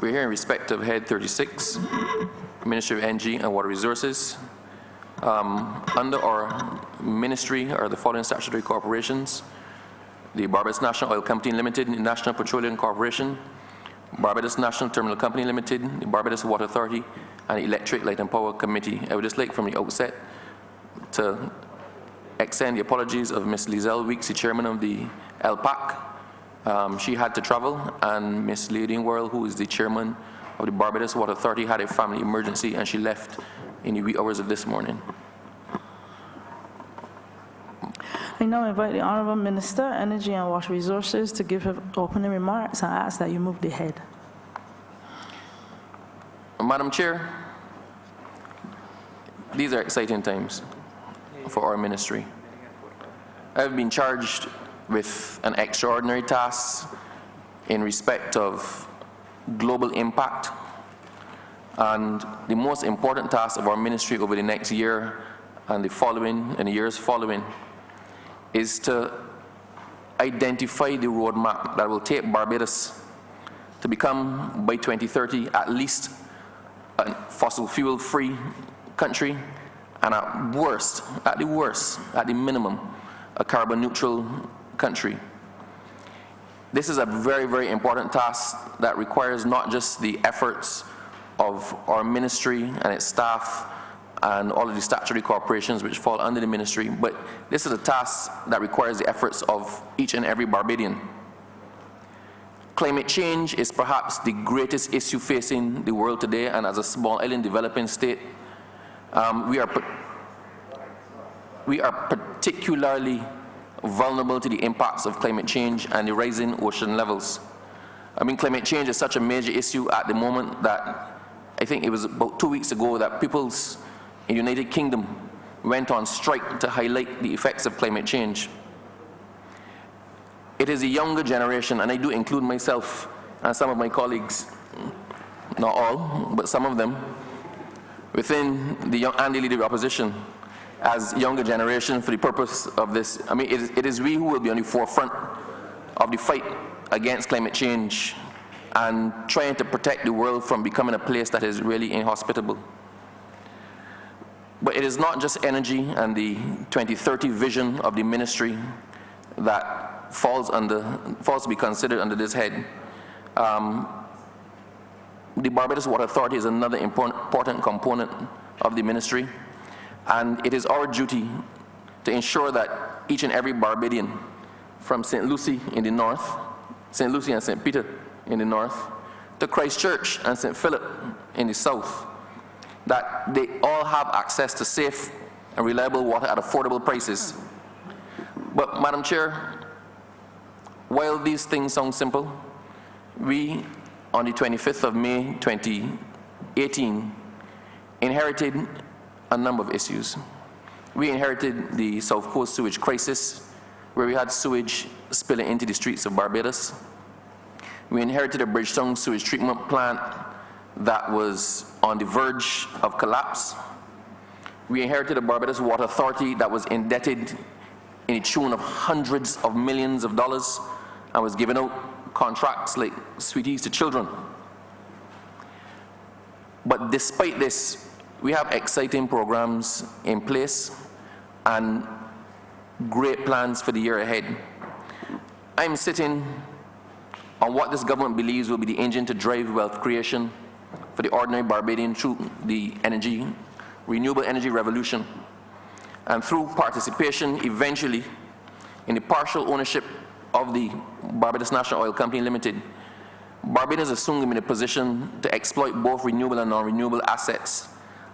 we're here in respect of Head 36, Ministry of Energy and Water Resources. Under our ministry are the following statutory corporations: the Barbados National Oil Company Limited, the National Petroleum Corporation, Barbados National Terminal Company Limited, the Barbados Water Authority, and the Electric Light and Power Committee. I would just like from the outset to extend the apologies of Ms. Lizelle Weeks, the chairman of the LPAC. She had to travel, and Ms. Lady Worrell, who is the chairman of the Barbados Water Authority, had a family emergency, and she left in the wee hours of this morning. I now invite the Honourable Minister, Energy and Water Resources, to give her opening remarks. I ask that you move the head. Madam Chair, these are exciting times for our ministry. I've been charged with an extraordinary task in respect of global impact, and the most important task of our ministry over the next year and the years following is to identify the roadmap that will take Barbados to become, by 2030, at least a fossil fuel free country, and at the minimum, a carbon neutral country. This is a very, very important task that requires not just the efforts of our ministry and its staff and all of the statutory corporations which fall under the ministry, but this is a task that requires the efforts of each and every Barbadian. Climate change is perhaps the greatest issue facing the world today, and as a small island developing state, we are particularly vulnerable to the impacts of climate change and the rising ocean levels. I mean, climate change is such a major issue at the moment that I think it was about 2 weeks ago, that peoples in the United Kingdom went on strike to highlight the effects of climate change. It is a younger generation, and I do include myself and some of my colleagues, not all, but some of them, within the young and the leader of opposition, as younger generation for the purpose of this. I mean, it is we who will be on the forefront of the fight against climate change and trying to protect the world from becoming a place that is really inhospitable. But it is not just energy and the 2030 vision of the ministry that falls to be considered under this head. The Barbados Water Authority is another important component of the ministry, and it is our duty to ensure that each and every Barbadian, from St. Lucie in the north, St. Lucie and St. Peter in the north, to Christchurch and St. Philip in the south, that they all have access to safe and reliable water at affordable prices. But, Madam Chair, while these things sound simple, we, on the 25th of May 2018, inherited a number of issues. We inherited the South Coast sewage crisis, where we had sewage spilling into the streets of Barbados. We inherited a Bridgetown sewage treatment plant that was on the verge of collapse. We inherited a Barbados Water Authority that was indebted in the tune of hundreds of millions of dollars and was giving out contracts like sweeties to children. But despite this, we have exciting programs in place and great plans for the year ahead. I'm sitting on what this government believes will be the engine to drive wealth creation for the ordinary Barbadian through the renewable energy revolution, and through participation eventually in the partial ownership of the Barbados National Oil Company Limited. Barbadians are soon in a position to exploit both renewable and non-renewable assets.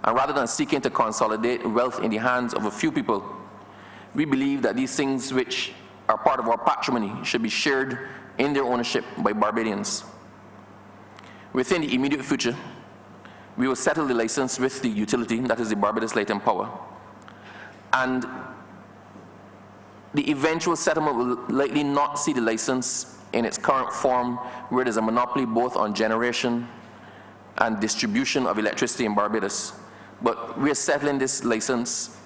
And rather than seeking to consolidate wealth in the hands of a few people, we believe that these things which are part of our patrimony should be shared in their ownership by Barbadians. Within the immediate future, we will settle the license with the utility, that is the Barbados Light and Power. And the eventual settlement will likely not see the license in its current form, where there's a monopoly both on generation and distribution of electricity in Barbados. But we're settling this license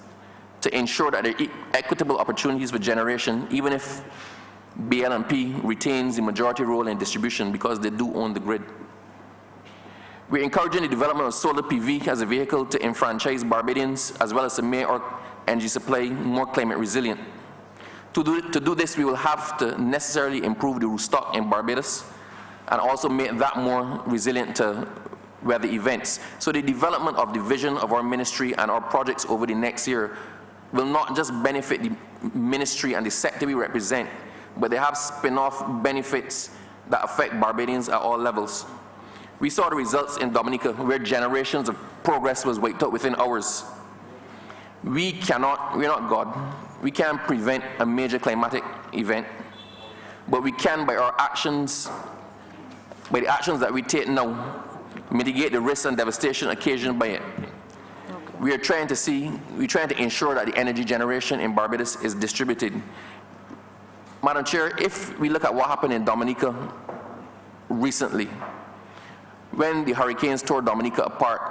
to ensure that there are equitable opportunities for generation, even if BLMP retains the majority role in distribution, because they do own the grid. We're encouraging the development of solar PV as a vehicle to enfranchise Barbadians, as well as to make our energy supply more climate resilient. To do this, we will have to necessarily improve the roostock in Barbados and also make that more resilient to weather events. So the development of the vision of our ministry and our projects over the next year will not just benefit the ministry and the sector we represent, but they have spin-off benefits that affect Barbadians at all levels. We saw the results in Dominica, where generations of progress was wiped out within hours. We're not God. We can't prevent a major climatic event, but we can, by our actions, by the actions that we take now, mitigate the risks and devastation occasioned by it. We're trying to ensure that the energy generation in Barbados is distributed. Madam Chair, if we look at what happened in Dominica recently, when the hurricanes tore Dominica apart,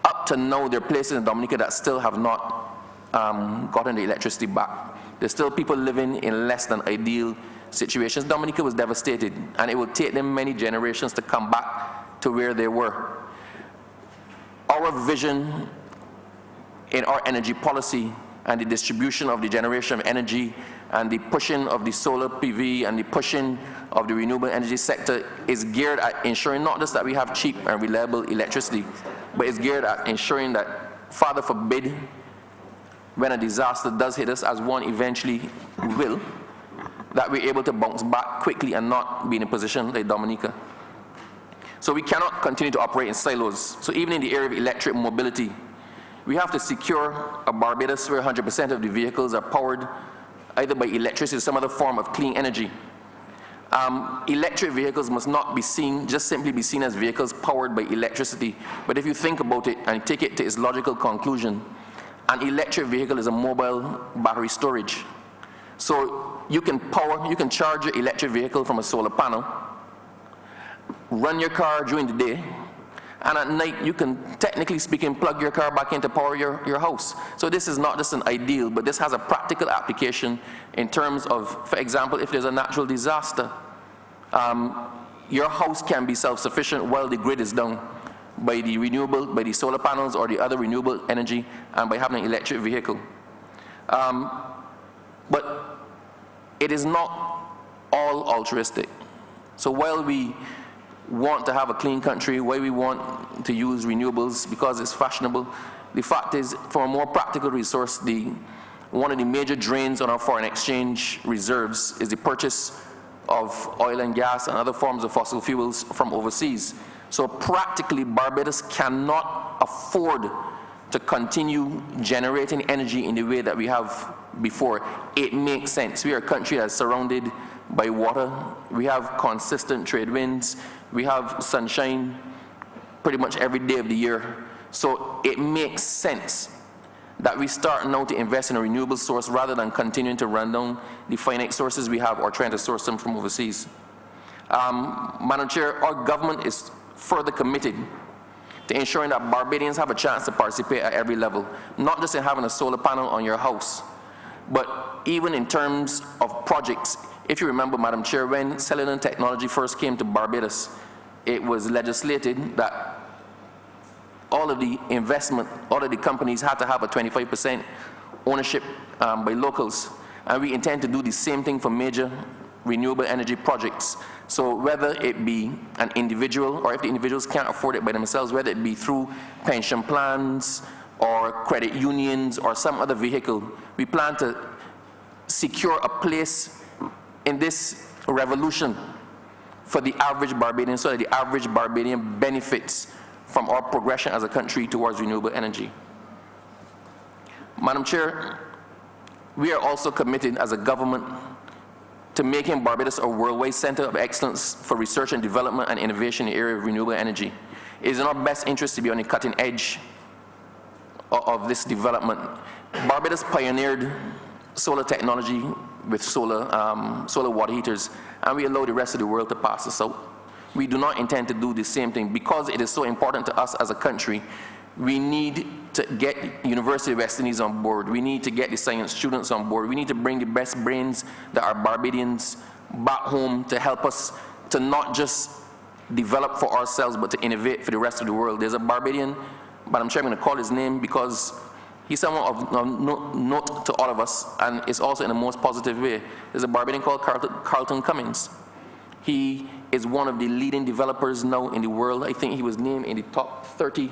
up to now, there are places in Dominica that still have not gotten the electricity back. There's still people living in less than ideal situations. Dominica was devastated, and it will take them many generations to come back to where they were. Our vision in our energy policy and the distribution of the generation of energy and the pushing of the solar PV and the pushing of the renewable energy sector is geared at ensuring not just that we have cheap and reliable electricity, but it's geared at ensuring that, Father forbid, when a disaster does hit us, as one eventually will, that we're able to bounce back quickly and not be in a position like Dominica. So we cannot continue to operate in silos. So even in the area of electric mobility, we have to secure a Barbados where 100% of the vehicles are powered either by electricity or some other form of clean energy. Electric vehicles must not be seen, just simply be seen as vehicles powered by electricity. But if you think about it and take it to its logical conclusion, an electric vehicle is a mobile battery storage. So you can charge your electric vehicle from a solar panel, run your car during the day, and at night you can, technically speaking, plug your car back in to power your house. So this is not just an ideal, but this has a practical application in terms of, for example, if there's a natural disaster, your house can be self-sufficient while the grid is down by the solar panels or the other renewable energy, and by having an electric vehicle. But it is not all altruistic. So while we want to have a clean country, why we want to use renewables because it's fashionable, the fact is, from a more practical resource, one of the major drains on our foreign exchange reserves is the purchase of oil and gas and other forms of fossil fuels from overseas. So practically, Barbados cannot afford to continue generating energy in the way that we have before. It makes sense. We are a country that's surrounded by water. We have consistent trade winds. We have sunshine pretty much every day of the year. So it makes sense that we start now to invest in a renewable source rather than continuing to run down the finite sources we have or trying to source them from overseas. Madam Chair, our government is further committed to ensuring that Barbadians have a chance to participate at every level, not just in having a solar panel on your house, but even in terms of projects. If you remember, Madam Chair, when cellular technology first came to Barbados, it was legislated that all of the investment, all of the companies had to have a 25% ownership by locals. And we intend to do the same thing for major renewable energy projects. So whether it be an individual, or if the individuals can't afford it by themselves, whether it be through pension plans or credit unions or some other vehicle, we plan to secure a place in this revolution for the average Barbadian, so that the average Barbadian benefits from our progression as a country towards renewable energy. Madam Chair, we are also committed as a government to making Barbados a worldwide center of excellence for research and development and innovation in the area of renewable energy. It is in our best interest to be on the cutting edge of this development. Barbados pioneered solar technology with solar water heaters, and we allow the rest of the world to pass us out. We do not intend to do the same thing. Because it is so important to us as a country, we need to get University of West Indies on board. We need to get the science students on board. We need to bring the best brains that are Barbadians back home to help us to not just develop for ourselves, but to innovate for the rest of the world. There's a Barbadian, but I'm sure I'm going to call his name because he's someone of note to all of us, and it's also in the most positive way. There's a Barbadian called Carlton Cummings. He is one of the leading developers now in the world. I think he was named in the top 30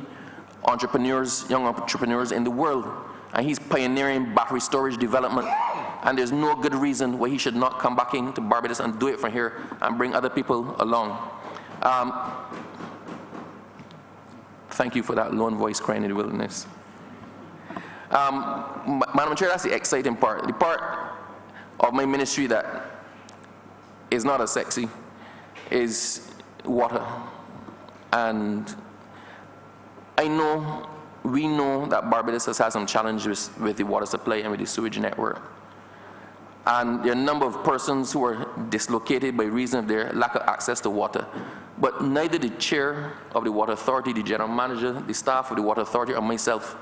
entrepreneurs, young entrepreneurs in the world. And he's pioneering battery storage development. And there's no good reason why he should not come back into Barbados and do it from here and bring other people along. Thank you for that lone voice crying in the wilderness. Madam Chair, that's the exciting part. The part of my ministry that is not as sexy is water. And we know that Barbados has had some challenges with the water supply and with the sewage network. And there are a number of persons who are dislocated by reason of their lack of access to water. But neither the chair of the Water Authority, the general manager, the staff of the Water Authority, or myself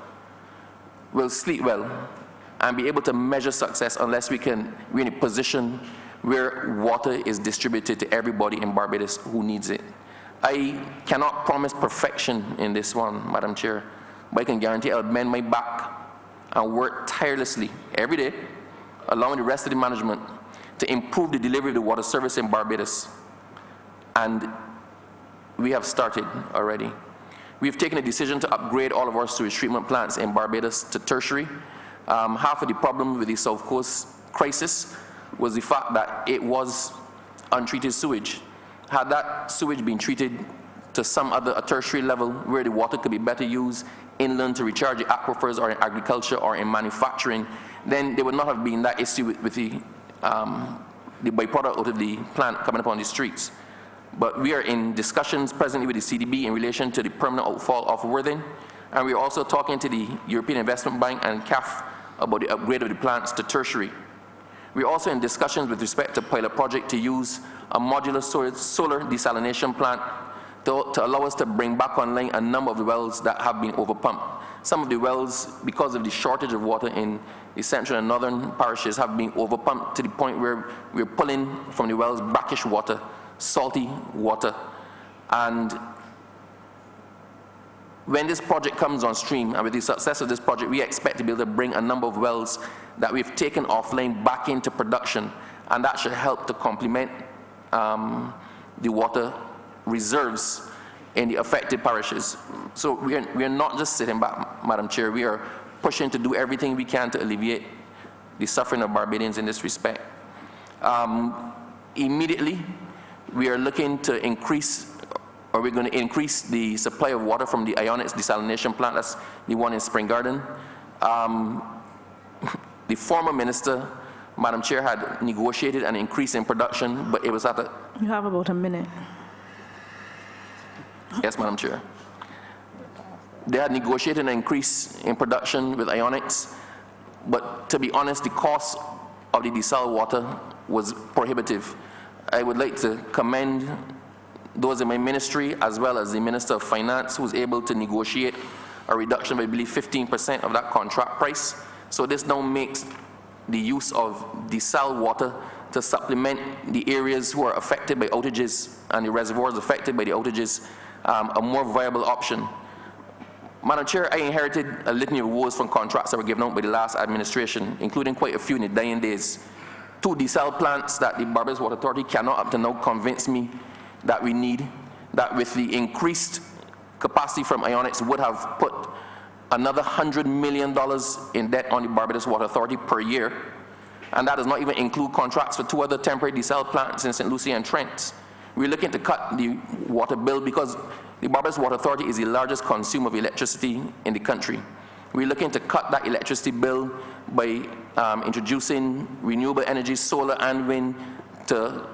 will sleep well and be able to measure success unless we're in a position where water is distributed to everybody in Barbados who needs it. I cannot promise perfection in this one, Madam Chair, but I can guarantee I'll bend my back and work tirelessly every day, along with the rest of the management, to improve the delivery of the water service in Barbados. And we have started already. We've taken a decision to upgrade all of our sewage treatment plants in Barbados to tertiary. Half of the problem with the South Coast crisis was the fact that it was untreated sewage. Had that sewage been treated to some other a tertiary level where the water could be better used inland to recharge the aquifers or in agriculture or in manufacturing, then there would not have been that issue with the the byproduct out of the plant coming up on the streets. But we are in discussions presently with the CDB in relation to the permanent outfall of Worthing, and we are also talking to the European Investment Bank and CAF about the upgrade of the plants to tertiary. We are also in discussions with respect to pilot project to use a modular solar desalination plant to allow us to bring back online a number of the wells that have been overpumped. Some of the wells, because of the shortage of water in the central and northern parishes, have been overpumped to the point where we're pulling from the wells brackish water, salty water. And when this project comes on stream, and with the success of this project, we expect to be able to bring a number of wells that we've taken offline back into production, and that should help to complement the water reserves in the affected parishes. So we are not just sitting back, Madam Chair. We are pushing to do everything we can to alleviate the suffering of Barbadians in this respect. Immediately, we are looking to increase, or we're going to increase the supply of water from the Ionics desalination plant. That's the one in Spring Garden. The former minister, Madam Chair, had negotiated an increase in production, but it was at a... You have about a minute. Yes, Madam Chair. They had negotiated an increase in production with Ionics, but to be honest, the cost of the desal water was prohibitive. I would like to commend those in my ministry, as well as the Minister of Finance, who was able to negotiate a reduction of, I believe, 15% of that contract price. So this now makes the use of desal water to supplement the areas who are affected by outages and the reservoirs affected by the outages a more viable option. Madam Chair, I inherited a litany of woes from contracts that were given out by the last administration, including quite a few in the dying days. 2 desal plants that the Barbados Water Authority cannot up to now convince me that we need, that with the increased capacity from Ionics would have put another $100 million in debt on the Barbados Water Authority per year. And that does not even include contracts for 2 other temporary desal plants in St. Lucie and Trent. We're looking to cut the water bill because the Barbados Water Authority is the largest consumer of electricity in the country. We're looking to cut that electricity bill by introducing renewable energy, solar and wind, to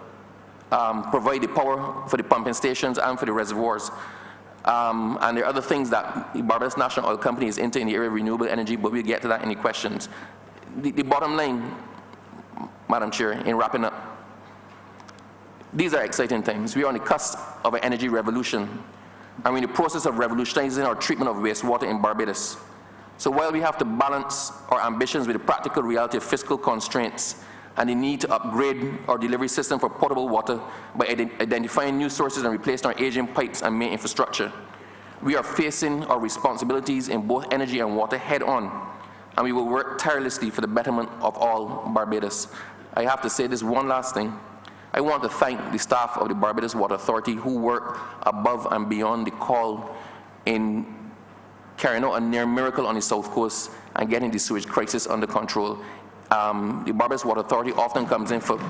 provide the power for the pumping stations and for the reservoirs. And there are other things that the Barbados National Oil Company is into in the area of renewable energy, but we'll get to that in any questions. The bottom line, Madam Chair, in wrapping up, these are exciting times. We are on the cusp of an energy revolution, and we're in the process of revolutionizing our treatment of wastewater in Barbados. So while we have to balance our ambitions with the practical reality of fiscal constraints and the need to upgrade our delivery system for potable water by identifying new sources and replacing our aging pipes and main infrastructure, we are facing our responsibilities in both energy and water head on, and we will work tirelessly for the betterment of all Barbados. I have to say this one last thing. I want to thank the staff of the Barbados Water Authority who work above and beyond the call in carrying out a near miracle on the South Coast and getting the sewage crisis under control. The Barbados Water Authority often comes in for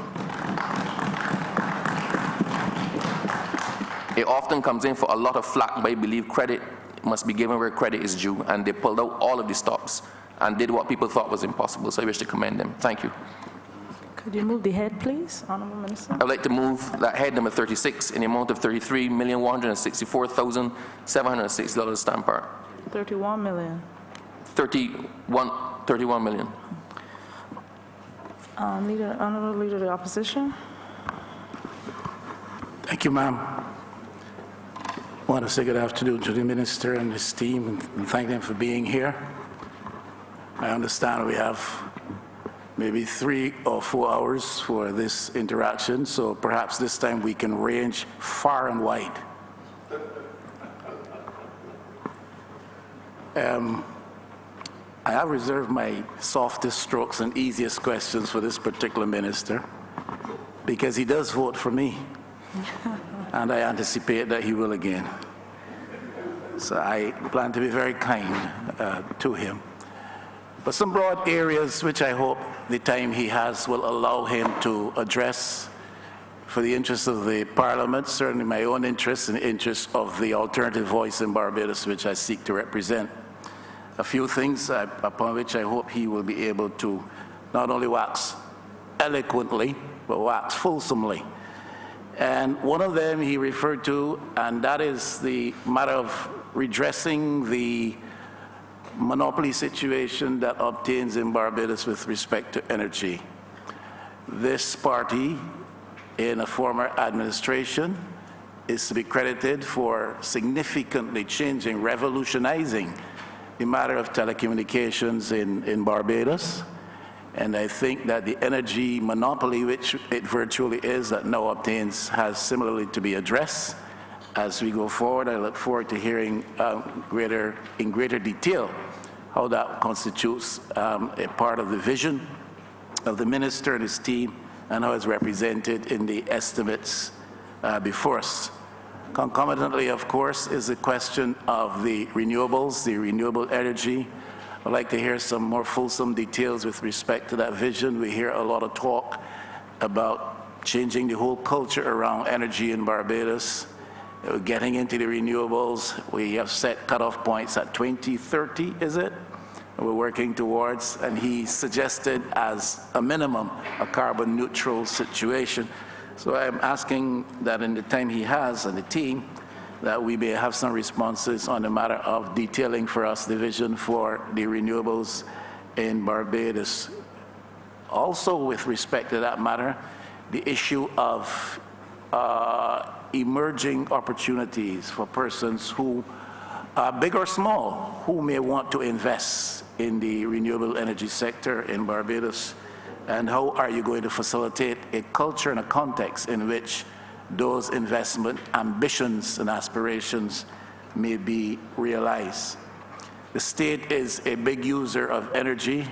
a lot of flack, but I believe credit must be given where credit is due, and they pulled out all of the stops and did what people thought was impossible, so I wish to commend them. Thank you. Could you move the head, please, Honourable Minister? I would like to move that head number 36 in the amount of $33,164,706 stamp part. 31 million. 31 million. Honourable Leader of the Opposition. Thank you, ma'am. I want to say good afternoon to the Minister and his team and thank them for being here. I understand we have maybe 3 or 4 hours for this interaction, so perhaps this time we can range far and wide. I have reserved my softest strokes and easiest questions for this particular minister because he does vote for me, and I anticipate that he will again. So I plan to be very kind to him. But some broad areas which I hope the time he has will allow him to address for the interest of the Parliament, certainly my own interests and the interests of the alternative voice in Barbados, which I seek to represent. A few things upon which I hope he will be able to not only wax eloquently, but wax fulsomely. And one of them he referred to, and that is the matter of redressing the monopoly situation that obtains in Barbados with respect to energy. This party, in a former administration, is to be credited for significantly changing, revolutionizing the matter of telecommunications in Barbados. And I think that the energy monopoly, which it virtually is, that now obtains, has similarly to be addressed. As we go forward, I look forward to hearing in greater detail how that constitutes a part of the vision of the minister and his team, and how it's represented in the estimates before us. Concomitantly, of course, is the question of the renewables, the renewable energy. I'd like to hear some more fulsome details with respect to that vision. We hear a lot of talk about changing the whole culture around energy in Barbados, getting into the renewables. We have set cutoff points at 2030, is it? We're working towards, and he suggested as a minimum a carbon neutral situation. So I'm asking that in the time he has and the team, that we may have some responses on the matter of detailing for us the vision for the renewables in Barbados. Also, with respect to that matter, the issue of emerging opportunities for persons who, big or small, who may want to invest in the renewable energy sector in Barbados, and how are you going to facilitate a culture and a context in which those investment ambitions and aspirations may be realized. The state is a big user of energy,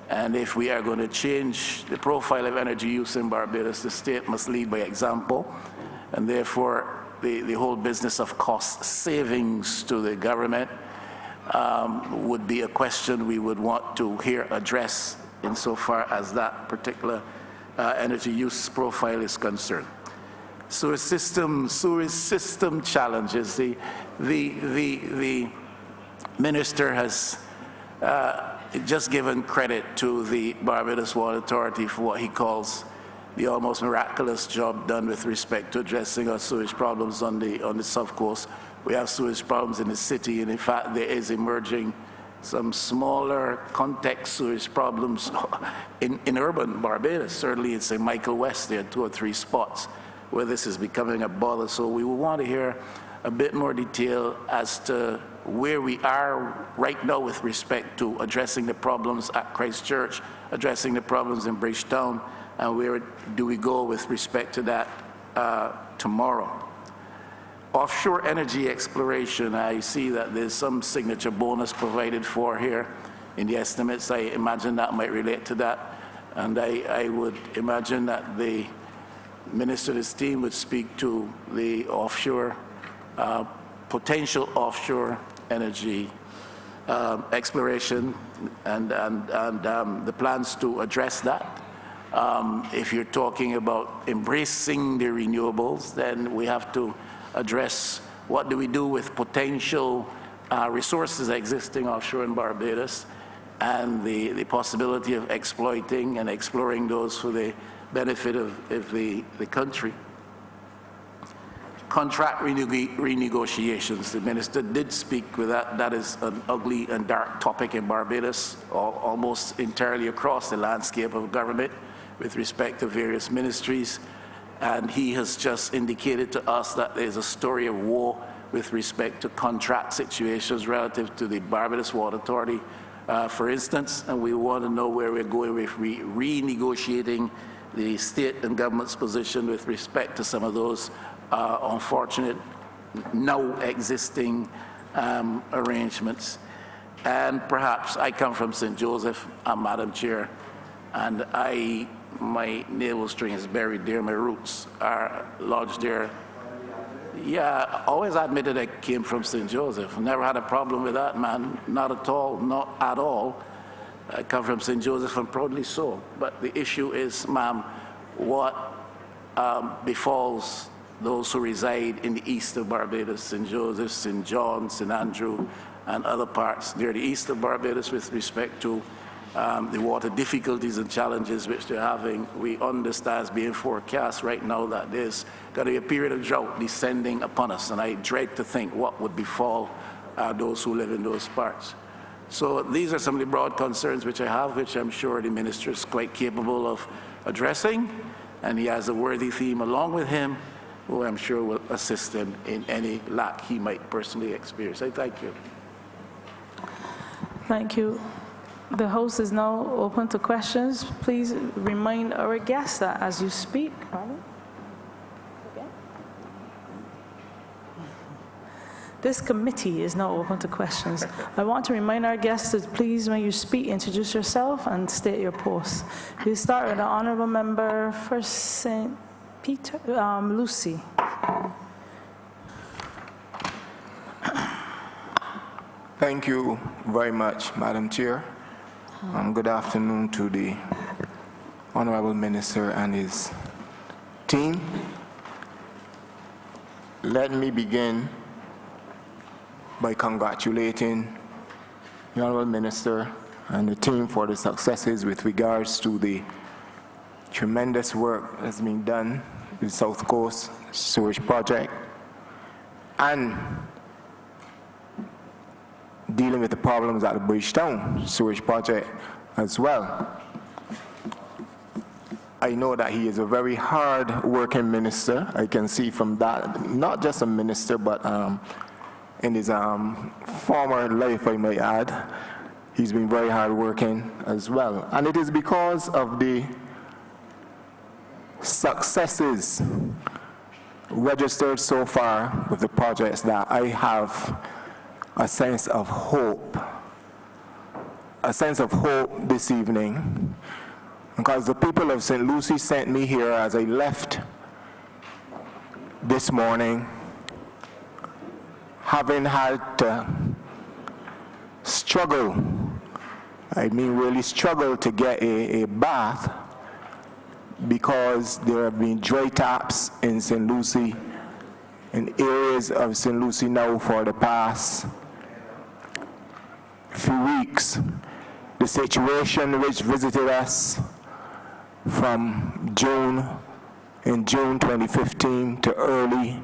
and if we are going to change the profile of energy use in Barbados, the state must lead by example, and therefore the whole business of cost savings to the government would be a question we would want to hear addressed insofar as that particular energy use profile is concerned. Sewage system challenges. The minister has just given credit to the Barbados Water Authority for what he calls the almost miraculous job done with respect to addressing our sewage problems on the South Coast. We have sewage problems in the city, and in fact there is emerging some smaller context sewage problems in urban Barbados. Certainly in St. Michael West, there are 2 or 3 spots where this is becoming a bother. So we will want to hear a bit more detail as to where we are right now with respect to addressing the problems at Christchurch, addressing the problems in Bridgetown, and where do we go with respect to that tomorrow. Offshore energy exploration, I see that there's some signature bonus provided for here in the estimates. I imagine that might relate to that, and I would imagine that the minister's team would speak to the offshore, potential offshore energy exploration and the plans to address that. If you're talking about embracing the renewables, then we have to address what do we do with potential resources existing offshore in Barbados, and the possibility of exploiting and exploring those for the benefit of the country. Contract renegotiations, the minister did speak with that. That is an ugly and dark topic in Barbados, almost entirely across the landscape of government with respect to various ministries. And he has just indicated to us that there's a story of woe with respect to contract situations relative to the Barbados Water Authority, for instance, and we want to know where we're going with renegotiating the state and government's position with respect to some of those unfortunate, now existing arrangements. And perhaps I come from St. Joseph, Madam Chair, and my navel string is buried there, my roots are lodged there. Yeah, always admitted I came from St. Joseph. Never had a problem with that, man, not at all, not at all. I come from St. Joseph and proudly so. But the issue is, ma'am, what befalls those who reside in the east of Barbados, St. Joseph, St. John, St. Andrew, and other parts near the east of Barbados with respect to the water difficulties and challenges which they're having. We understand it's being forecast right now that there's going to be a period of drought descending upon us, and I dread to think what would befall those who live in those parts. So these are some of the broad concerns which I have, which I'm sure the minister is quite capable of addressing, and he has a worthy team along with him, who I'm sure will assist him in any lack he might personally experience. I thank you. Thank you. The host is now open to questions. Please remind our guests that as you speak, this committee is now open to questions. I want to remind our guests to please, when you speak, introduce yourself and state your post. We start with the honorable member for St. Peter, Lucy. Thank you very much, Madam Chair. Good afternoon to the Honorable Minister and his team. Let me begin by congratulating the Honorable Minister and the team for the successes with regards to the tremendous work that's being done with the South Coast Sewage Project and dealing with the problems at the Bridgetown Sewage Project as well. I know that he is a very hard-working minister. I can see from that, not just a minister, but in his former life, I might add, he's been very hard-working as well. And it is because of the successes registered so far with the projects that I have a sense of hope this evening, because the people of St. Lucie sent me here as I left this morning, having had to struggle, really struggle to get a bath because there have been dry taps in St. Lucie, in areas of St. Lucie now for the past few weeks. The situation which visited us from June 2015 to early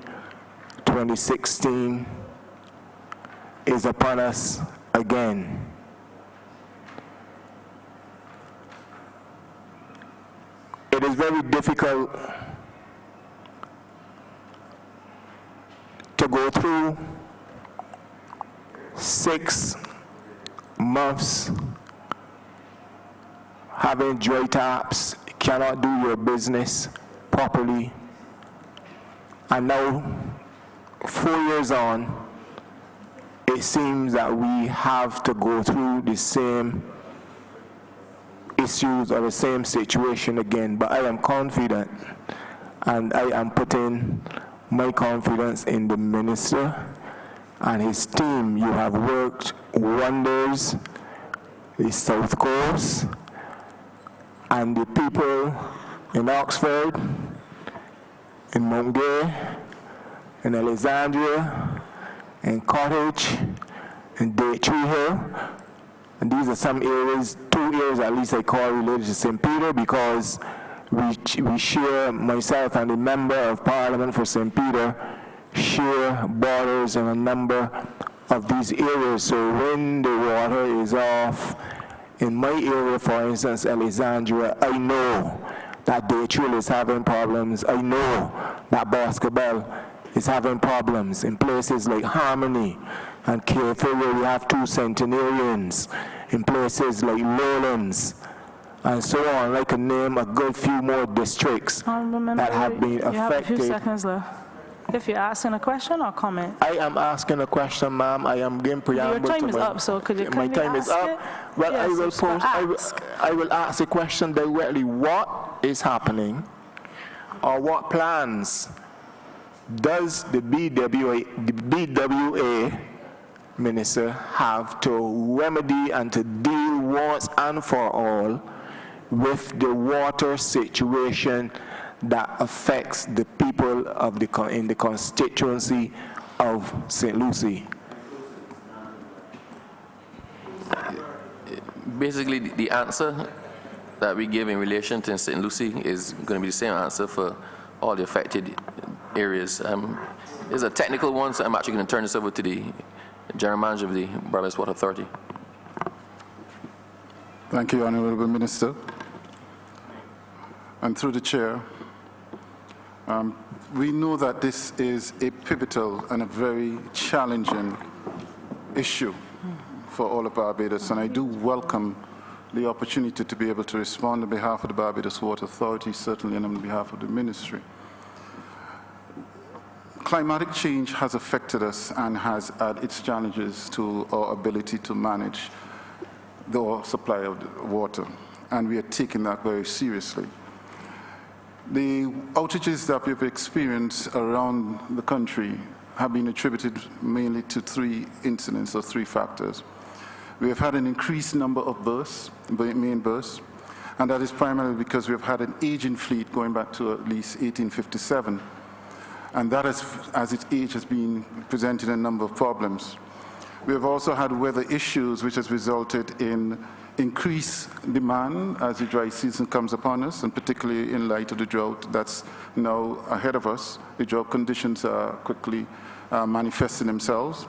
2016 is upon us again. It is very difficult to go through 6 months having dry taps, cannot do your business properly, and now 4 years on, it seems that we have to go through the same issues or the same situation again. But I am confident, and I am putting my confidence in the minister and his team. You have worked wonders, the South Coast, and the people in Oxford, in Mount in Alexandria, in Cottage, in Tree Hill. And these are some areas, 2 areas at least I call related to St. Peter, because we share, myself and the member of Parliament for St. Peter, share borders in a number of these areas. So when the water is off, in my area, for instance, Alexandria, I know that Daytrill is having problems. I know that Basketball is having problems in places like Harmony and Careful, where we have 2 centenarians, in places like Lowlands, and so on. I can name a good few more districts that have been affected. You have a few seconds left. If you're asking a question or comment. I am asking a question, ma'am. I am giving preamble. Your time is up, so could you my time is up. Well, yes, I will pose. I will ask the question directly. What is happening, or what plans does the BWA minister have to remedy and to deal once and for all with the water situation that affects the people of in the constituency of St. Lucie? basically, the answer that we give in relation to St. Lucie is going to be the same answer for all the affected areas. It's a technical one, so I'm actually going to turn this over to the General Manager of the Barbados Water Authority. Thank you, Honourable Minister. And through the Chair, we know that this is a pivotal and a very challenging issue for all of Barbados, and I do welcome the opportunity to be able to respond on behalf of the Barbados Water Authority, certainly, and on behalf of the Ministry. Climatic change has affected us and has added its challenges to our ability to manage the supply of water, and we are taking that very seriously. The outages that we've experienced around the country have been attributed mainly to three incidents or three factors. We have had an increased number of bursts, main bursts, and that is primarily because we've had an aging fleet going back to at least 1857. And that, as its age has been presented a number of problems. We have also had weather issues which has resulted in increased demand as the dry season comes upon us, and particularly in light of the drought that's now ahead of us. The drought conditions are quickly manifesting themselves.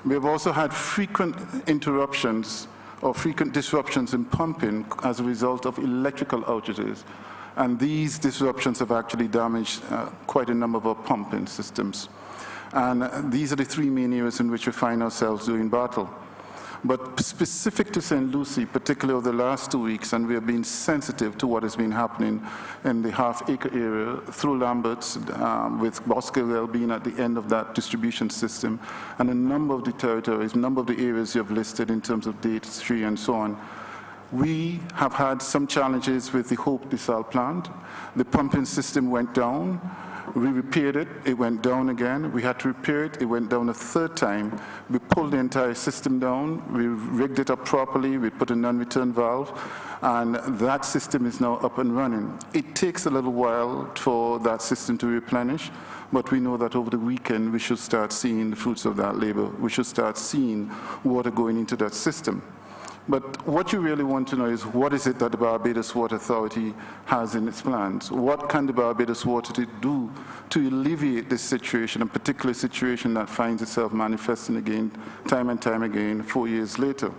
We have also had frequent interruptions or frequent disruptions in pumping as a result of electrical outages. And these disruptions have actually damaged quite a number of our pumping systems. And these are the three main areas in which we find ourselves doing battle. But specific to St. Lucie, particularly over the last 2 weeks, and we have been sensitive to what has been happening in the half-acre area through Lamberts, with Bosqueville being at the end of that distribution system, and a number of the territories, a number of the areas you have listed in terms of Date Tree and so on. We have had some challenges with the Hope Desal plant. The pumping system went down. We repaired it, it went down again. We had to repair it, it went down a third time. We pulled the entire system down, we rigged it up properly, we put a non-return valve, and that system is now up and running. It takes a little while for that system to replenish, but we know that over the weekend we should start seeing the fruits of that labor. We should start seeing water going into that system. But what you really want to know is what is it that the Barbados Water Authority has in its plans? What can the Barbados Water do to alleviate this situation, a particular situation that finds itself manifesting again, time and time again, 4 years later?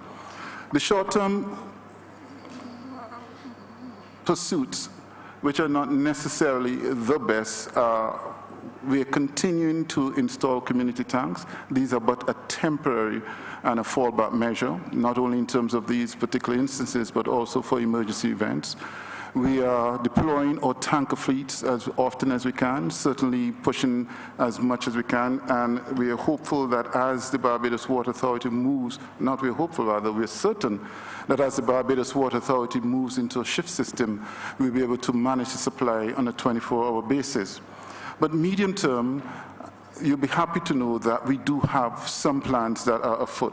The short-term pursuits, which are not necessarily the best, we are continuing to install community tanks. These are but a temporary and a fallback measure, not only in terms of these particular instances, but also for emergency events. We are deploying our tanker fleets as often as we can, certainly pushing as much as we can, and we are hopeful that as the Barbados Water Authority moves, not we're hopeful rather, we're certain that as the Barbados Water Authority moves into a shift system, we'll be able to manage the supply on a 24-hour basis. But medium term, you'll be happy to know that we do have some plans that are afoot.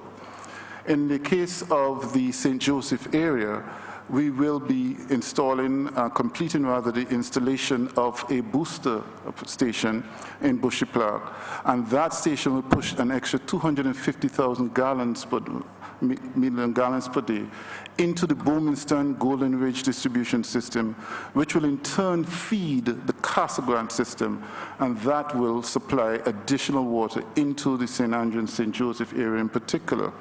In the case of the St. Joseph area, we will be installing, completing rather, the installation of a booster station in Bushy Park. And that station will push an extra 250,000 gallons million gallons per day into the Bowmanston Golden Ridge distribution system, which will in turn feed the Casa Grande system, and that will supply additional water into the St. Andrew and St. Joseph area in particular.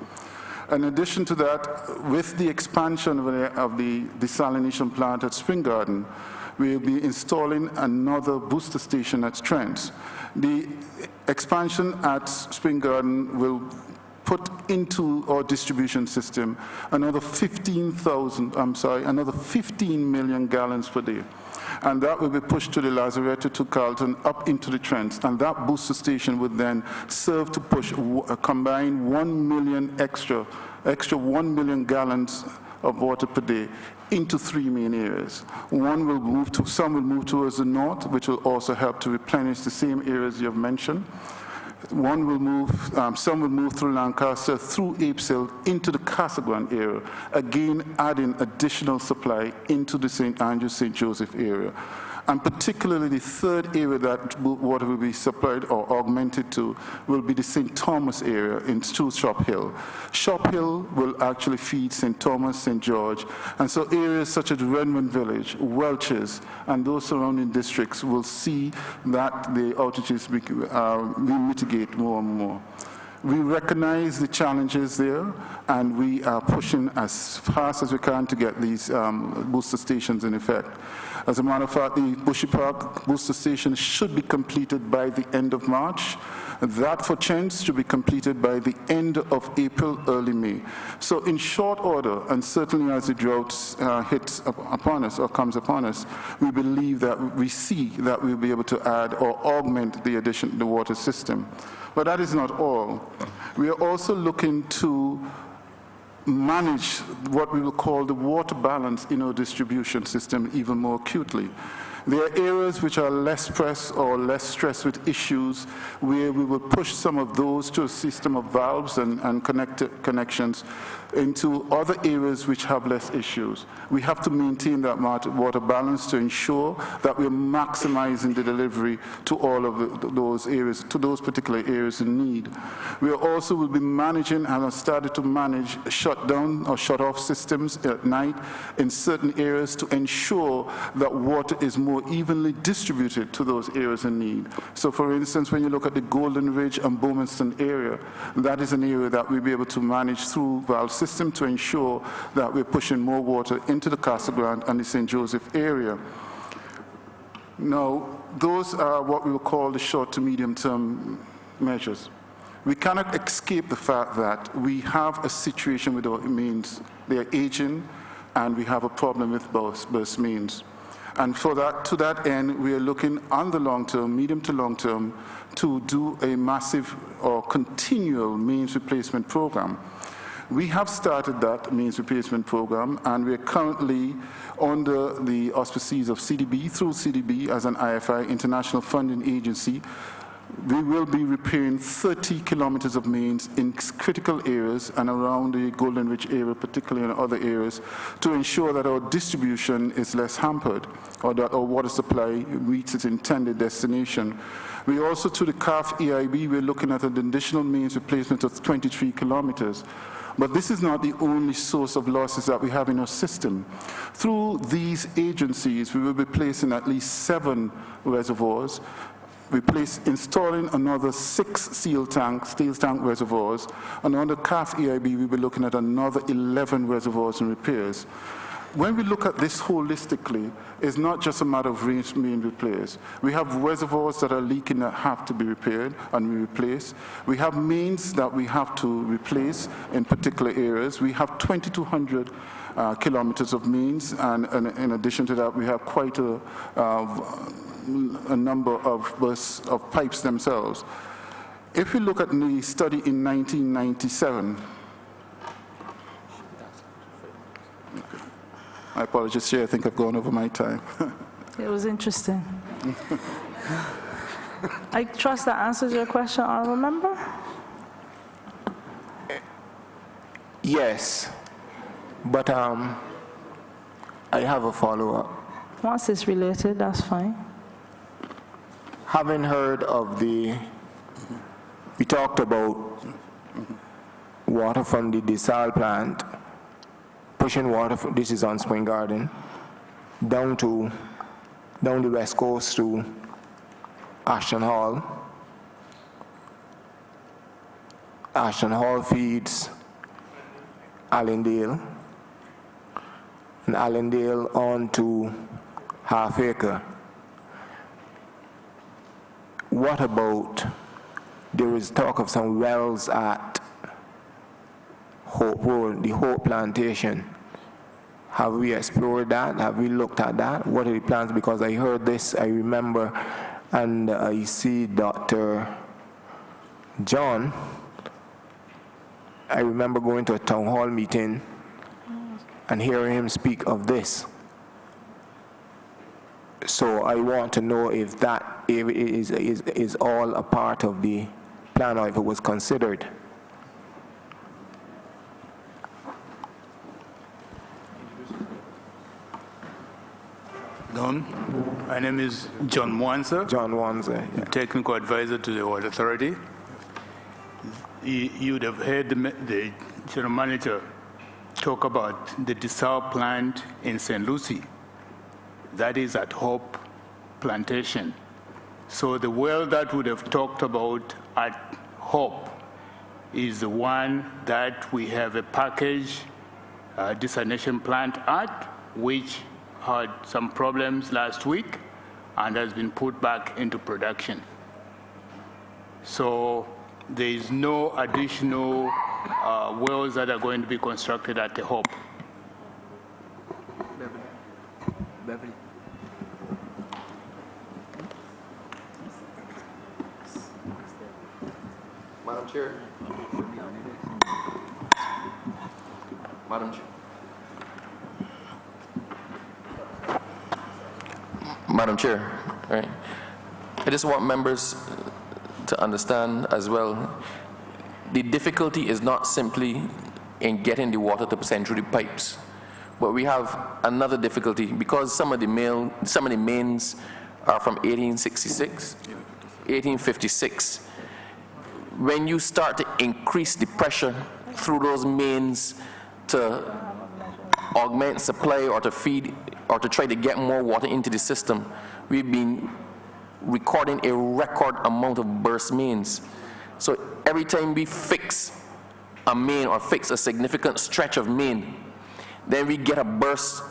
In addition to that, with the expansion of the desalination plant at Spring Garden, we will be installing another booster station at Trent. The expansion at Spring Garden will put into our distribution system another 15 million gallons per day. And that will be pushed to the Lazaretto, to Carlton, up into the Trent. And that booster station would then serve to push a combined 1 million extra 1 million gallons of water per day into three main areas. Some will move towards the north, which will also help to replenish the same areas you have mentioned. Some will move through Lancaster, through Apeshill, into the Casa Grande area, again adding additional supply into the St. Andrew, St. Joseph area. And particularly the third area that water will be supplied or augmented to will be the St. Thomas area through Shop Hill. Shop Hill will actually feed St. Thomas, St. George, and so areas such as Redmond Village, Welches, and those surrounding districts will see that the outages we mitigate more and more. We recognize the challenges there, and we are pushing as fast as we can to get these booster stations in effect. As a matter of fact, the Bushy Park booster station should be completed by the end of March. That for Chents should be completed by the end of April, early May. So in short order, and certainly as the drought hits upon us or comes upon us, we believe that we see that we'll be able to add or augment the water system. But that is not all. We are also looking to manage what we will call the water balance in our distribution system even more acutely. There are areas which are less pressed or less stressed with issues where we will push some of those to a system of valves and connections into other areas which have less issues. We have to maintain that water balance to ensure that we're maximizing the delivery to all of those areas, to those particular areas in need. We also will be managing and have started to manage shutdown or shut-off systems at night in certain areas to ensure that water is more evenly distributed to those areas in need. So for instance, when you look at the Golden Ridge and Bowmanston area, that is an area that we'll be able to manage through valve system to ensure that we're pushing more water into the Casa Grande and the St. Joseph area. Now, those are what we will call the short to medium term measures. We cannot escape the fact that we have a situation with our mains. They are aging, and we have a problem with burst mains. And to that end, we are looking on the long term, medium to long term, to do a massive or continual mains replacement program. We have started that means replacement program, and we are currently under the auspices of CDB, through CDB as an IFI, International Funding Agency. We will be repairing 30 kilometers of mains in critical areas and around the Golden Ridge area, particularly in other areas, to ensure that our distribution is less hampered or that our water supply reaches its intended destination. We also, to the CAF EIB, we're looking at an additional mains replacement of 23 kilometers. But this is not the only source of losses that we have in our system. Through these agencies, we will be placing at least 7 reservoirs. Installing another 6 steel tank reservoirs, and under CAF EIB, we'll be looking at another 11 reservoirs and repairs. When we look at this holistically, it's not just a matter of main repairs. We have reservoirs that are leaking that have to be repaired and we replace. We have mains that we have to replace in particular areas. We have 2,200 kilometers of mains, and in addition to that, we have quite a number of pipes themselves. If we look at the study in 1997, I apologize, Chair, I think I've gone over my time. It was interesting. I trust that answers your question, honorable member? Yes, but I have a follow-up. Once it's related, that's fine. Having heard of we talked about water from the desal plant, pushing water, this is on Spring Garden, down the west coast to Ashton Hall. Ashton Hall feeds Allendale, and Allendale on to Half Acre. What about, there is talk of some wells at Hope Road, the Hope Plantation. Have we explored that? Have we looked at that? What are the plans? Because I heard this, I remember, and I see Dr. John. I remember going to a town hall meeting and hearing him speak of this. So I want to know if that is all a part of the plan or if it was considered. afternoon. My name is John Mwanza. John Wanze. I'm technical advisor to the Water Authority. You'd have heard the general manager talk about the desal plant in St. Lucie. That is at Hope Plantation. So the well that would have talked about at Hope is the one that we have a package desalination plant at, which had some problems last week and has been put back into production. So there is no additional wells that are going to be constructed at the Hope. Beverly. Madam Chair. Madam Chair. Madam Chair, right. I just want members to understand as well, the difficulty is not simply in getting the water to send through the pipes, but we have another difficulty because some of the mains are from 1866, 1856. When you start to increase the pressure through those mains to augment supply or to feed or to try to get more water into the system, we've been recording a record amount of burst mains. So every time we fix a main or fix a significant stretch of main, then we get a burst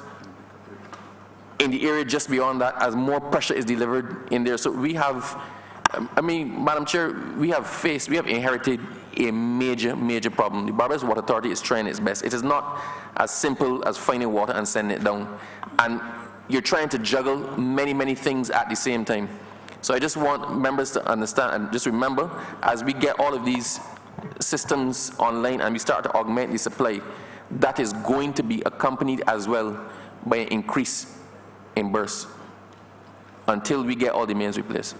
in the area just beyond that as more pressure is delivered in there. So we have, Madam Chair, we have inherited a major problem. The Barbados Water Authority is trying its best. It is not as simple as finding water and sending it down. And you're trying to juggle many things at the same time. So I just want members to understand and just remember, as we get all of these systems online and we start to augment the supply, that is going to be accompanied as well by an increase in bursts until we get all the mains replaced.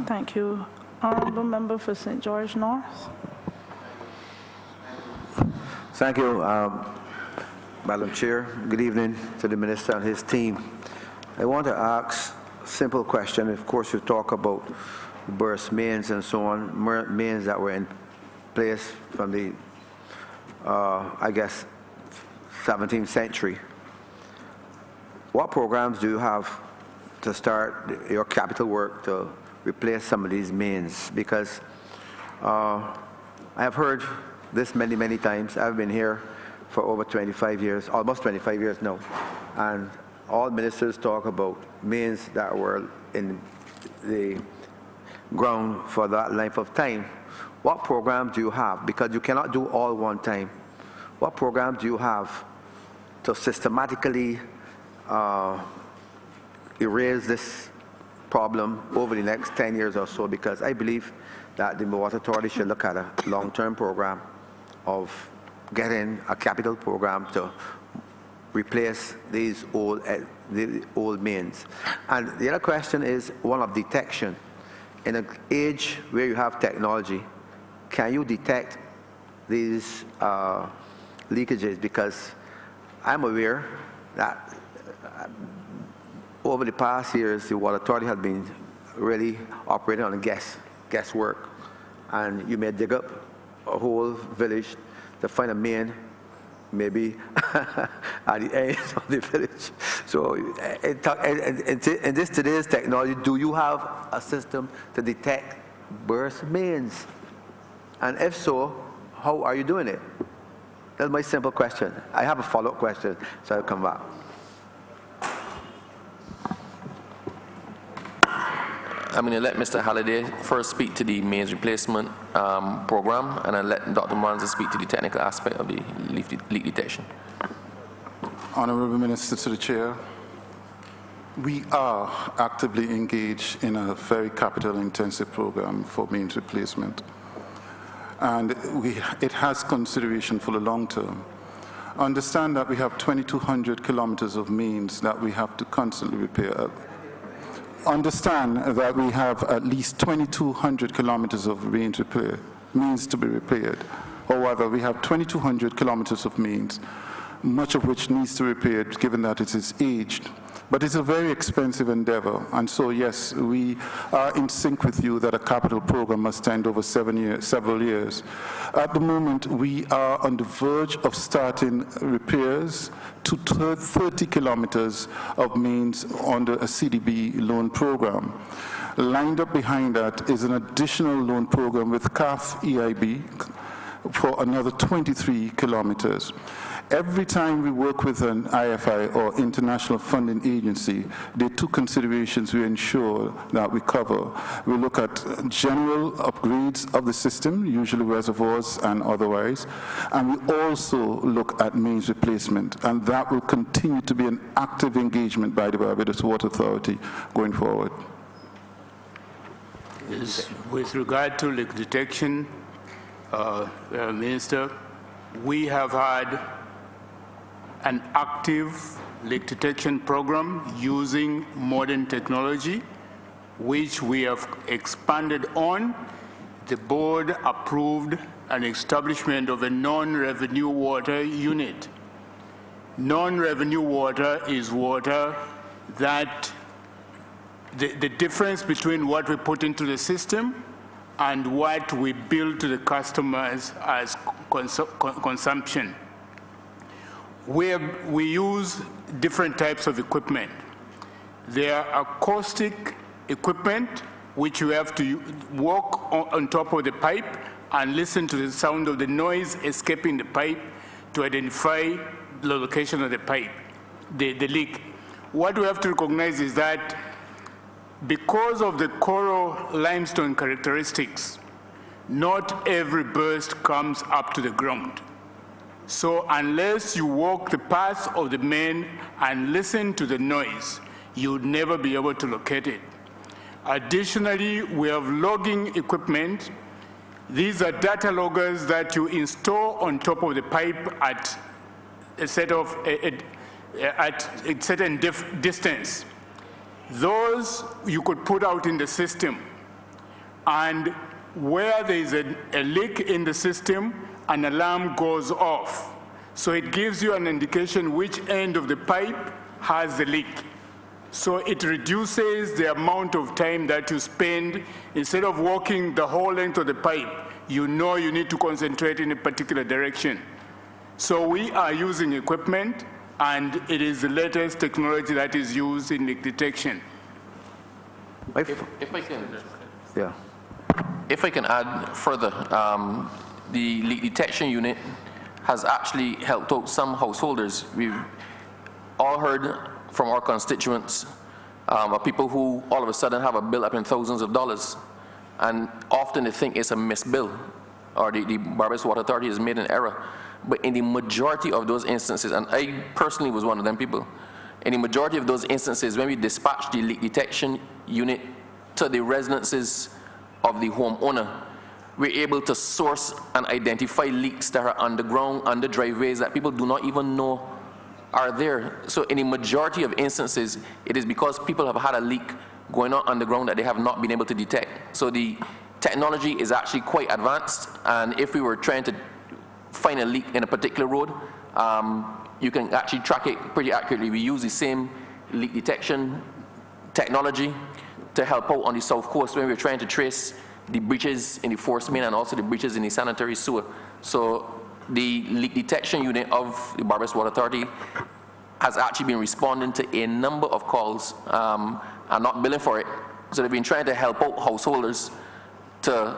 Thank you. Honorable member for St. George North. Thank you, Madam Chair. Good evening to the Minister and his team. I want to ask a simple question. Of course, you talk about burst mains and so on, mains that were in place from the, I guess, 17th century. What programs do you have to start your capital work to replace some of these mains? Because I have heard this many times. I've been here for over 25 years, almost 25 years now, and all ministers talk about mains that were in the ground for that length of time. What programs do you have? Because you cannot do all one time. What programs do you have to systematically erase this problem over the next 10 years or so? Because I believe that the Water Authority should look at a long-term program of getting a capital program to replace these old mains. And the other question is one of detection. In an age where you have technology, can you detect these leakages? Because I'm aware that over the past years, the Water Authority has been really operating on guesswork. And you may dig up a whole village to find a main maybe at the end of the village. So in this today's technology, do you have a system to detect burst mains? And if so, how are you doing it? That's my simple question. I have a follow-up question, so I'll come back. I'm going to let Mr. Halliday first speak to the mains replacement program, and I'll let Dr. Mwanza speak to the technical aspect of the leak detection. Honorable Minister to the Chair, we are actively engaged in a very capital-intensive program for mains replacement, and it has consideration for the long term. Understand that we have 2,200 kilometers of mains that we have to constantly repair. Understand that we have at least 2,200 kilometers of mains to be repaired. However, we have 2,200 kilometers of mains, much of which needs to be repaired given that it is aged. But it's a very expensive endeavor, and so yes, we are in sync with you that a capital program must stand over several years. At the moment, we are on the verge of starting repairs to 30 kilometers of mains under a CDB loan program. Lined up behind that is an additional loan program with CAF EIB for another 23 kilometers. Every time we work with an IFI or international funding agency, there are two considerations we ensure that we cover. We look at general upgrades of the system, usually reservoirs and otherwise, and we also look at mains replacement, and that will continue to be an active engagement by the Barbados Water Authority going forward. Yes, with regard to leak detection, Minister, we have had an active leak detection program using modern technology, which we have expanded on. The board approved an establishment of a non-revenue water unit. Non-revenue water is water that the difference between what we put into the system and what we bill to the customers as consumption. We use different types of equipment. There are acoustic equipment, which you have to walk on top of the pipe and listen to the sound of the noise escaping the pipe to identify the location of the pipe, the leak. What we have to recognize is that because of the coral limestone characteristics, not every burst comes up to the ground. So unless you walk the path of the main and listen to the noise, you would never be able to locate it. Additionally, we have logging equipment. These are data loggers that you install on top of the pipe at a certain distance. Those you could put out in the system, and where there is a leak in the system, an alarm goes off. So it gives you an indication which end of the pipe has the leak. So it reduces the amount of time that you spend. Instead of walking the whole length of the pipe, you know you need to concentrate in a particular direction. So we are using equipment, and it is the latest technology that is used in leak detection. If I can, Yeah. if I can add further, the leak detection unit has actually helped out some householders. We've all heard from our constituents of people who all of a sudden have a bill up in thousands of dollars, and often they think it's a missed bill, or the Barbados Water Authority has made an error. But in the majority of those instances, and I personally was one of them people, in the majority of those instances, when we dispatch the leak detection unit to the residences of the homeowner, we're able to source and identify leaks that are underground, under driveways that people do not even know are there. So in the majority of instances, it is because people have had a leak going on underground that they have not been able to detect. So the technology is actually quite advanced, and if we were trying to find a leak in a particular road, you can actually track it pretty accurately. We use the same leak detection technology to help out on the South Coast when we're trying to trace the breaches in the force main and also the breaches in the sanitary sewer. So the leak detection unit of the Barbados Water Authority has actually been responding to a number of calls and not billing for it. So they've been trying to help out householders to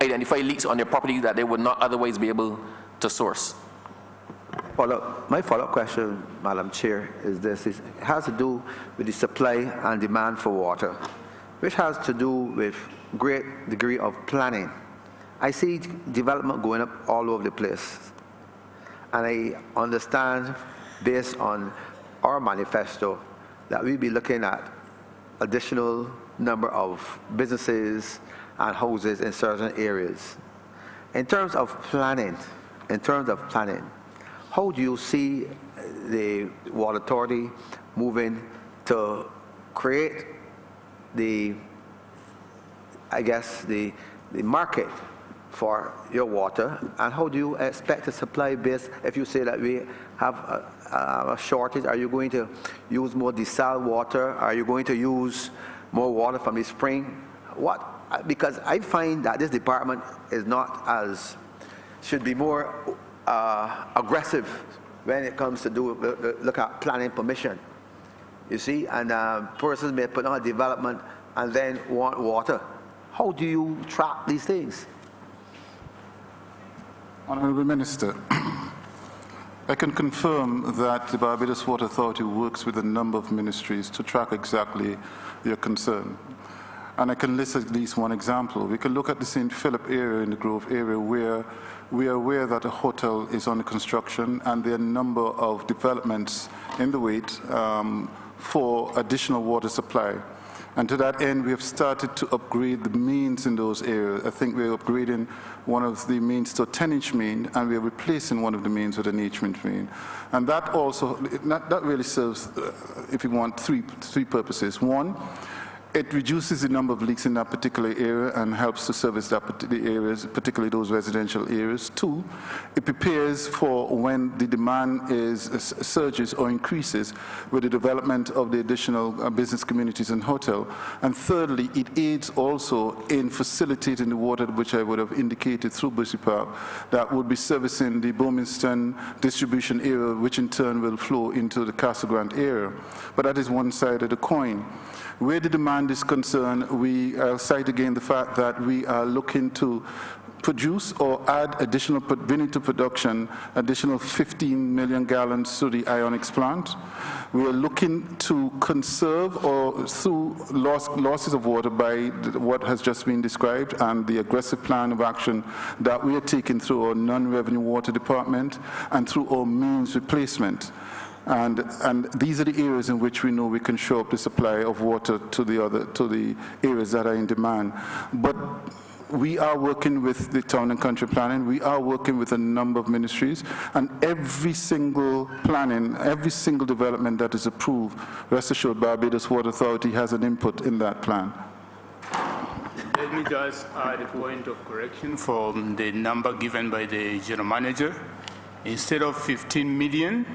identify leaks on their property that they would not otherwise be able to source. My follow-up question, Madam Chair, is this. It has to do with the supply and demand for water, which has to do with great degree of planning. I see development going up all over the place, and I understand, based on our manifesto, that we'll be looking at additional number of businesses and houses in certain areas. In terms of planning, how do you see the Water Authority moving to create the market for your water, and how do you expect to supply base if you say that we have a shortage? Are you going to use more desaled water? Are you going to use more water from the spring? Because I find that this department is not as, should be more aggressive when it comes to look at planning permission. You see, and persons may put on a development and then want water. How do you track these things? Honourable Minister, I can confirm that the Barbados Water Authority works with a number of ministries to track exactly your concern. And I can list at least one example. We can look at the St. Philip area in the Grove area where we are aware that a hotel is under construction and there are a number of developments in the wait for additional water supply. And to that end, we have started to upgrade the mains in those areas. I think we're upgrading one of the mains to a 10-inch main, and we're replacing one of the mains with an 8-inch main. And that also, that really serves, if you want, three purposes. One, it reduces the number of leaks in that particular area and helps to service that particular areas, particularly those residential areas. Two, it prepares for when the demand surges or increases with the development of the additional business communities and hotel. And thirdly, it aids also in facilitating the water, which I would have indicated through Bushy Park, that would be servicing the Bowmanston distribution area, which in turn will flow into the Castle Grant area. But that is one side of the coin. Where the demand is concerned, we cite again the fact that we are looking to produce or add additional, bring into production additional 15 million gallons to the Ionics plant. We are looking to conserve or through losses of water by what has just been described and the aggressive plan of action that we are taking through our non-revenue water department and through our means replacement. And these are the areas in which we know we can show up the supply of water to the areas that are in demand. But we are working with the town and country planning. We are working with a number of ministries, and every single planning, every single development that is approved, rest assured Barbados Water Authority has an input in that plan. Let me just add a point of correction from the number given by the general manager. Instead of 15 million,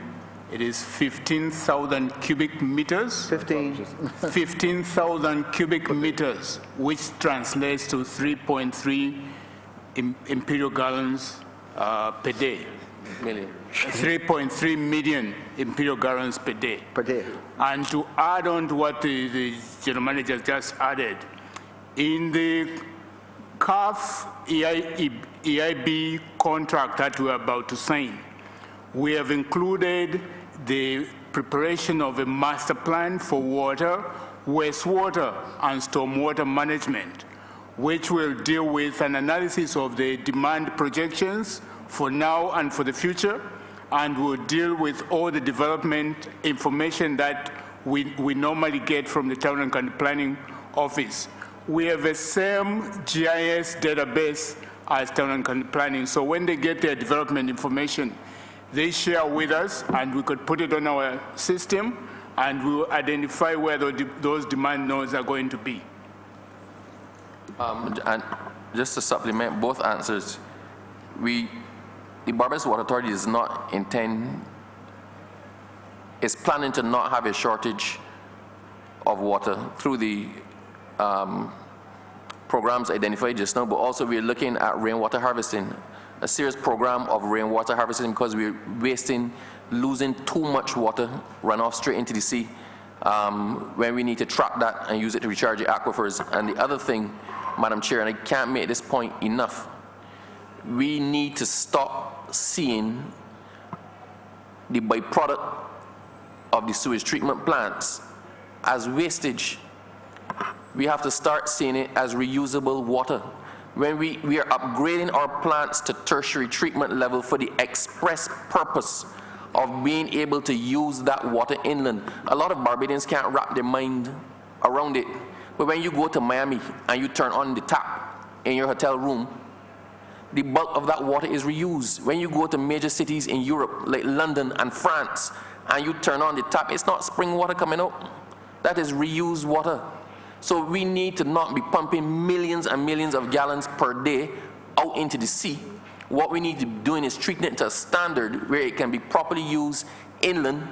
it is 15,000 cubic meters. 15,000 cubic meters, which translates to 3.3 imperial gallons per day. 3.3 million imperial gallons per day. And to add on to what the general manager just added, in the CAF EIB contract that we're about to sign, we have included the preparation of a master plan for water, wastewater, and stormwater management, which will deal with an analysis of the demand projections for now and for the future, and will deal with all the development information that we normally get from the Town and County Planning Office. We have the same GIS database as Town and County Planning, so when they get their development information, they share with us, and we could put it on our system, and we will identify where those demand nodes are going to be. And just to supplement both answers, the Barbados Water Authority is planning to not have a shortage of water through the programs identified just now, but also we're looking at rainwater harvesting, a serious program of rainwater harvesting, because we're losing too much water runoff straight into the sea when we need to track that and use it to recharge the aquifers. And the other thing, Madam Chair, and I can't make this point enough, we need to stop seeing the byproduct of the sewage treatment plants as wastage. We have to start seeing it as reusable water. When we are upgrading our plants to tertiary treatment level for the express purpose of being able to use that water inland. A lot of Barbadians can't wrap their mind around it. But when you go to Miami and you turn on the tap in your hotel room, the bulk of that water is reused. When you go to major cities in Europe, like London and France, and you turn on the tap, it's not spring water coming out. That is reused water. So we need to not be pumping millions and millions of gallons per day out into the sea. What we need to be doing is treating it to a standard where it can be properly used inland,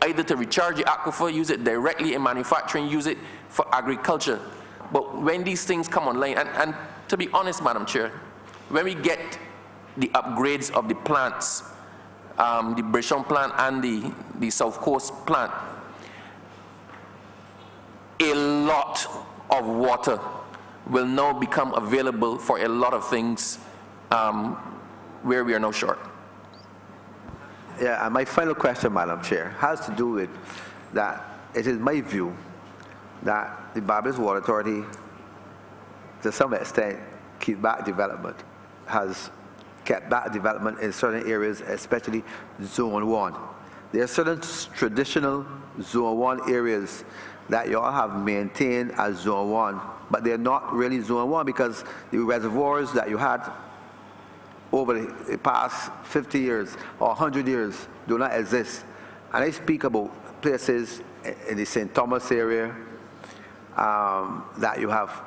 either to recharge the aquifer, use it directly in manufacturing, use it for agriculture. But when these things come online, and to be honest, Madam Chair, when we get the upgrades of the plants, the Brishon plant and the South Coast plant, a lot of water will now become available for a lot of things where we are now short. Yeah, and my final question, Madam Chair, has to do with that it is my view that the Barbados Water Authority, to some extent, has kept back development in certain areas, especially Zone 1. There are certain traditional Zone 1 areas that you all have maintained as Zone 1, but they're not really Zone 1 because the reservoirs that you had over the past 50 years or 100 years do not exist. And I speak about places in the St. Thomas area that you have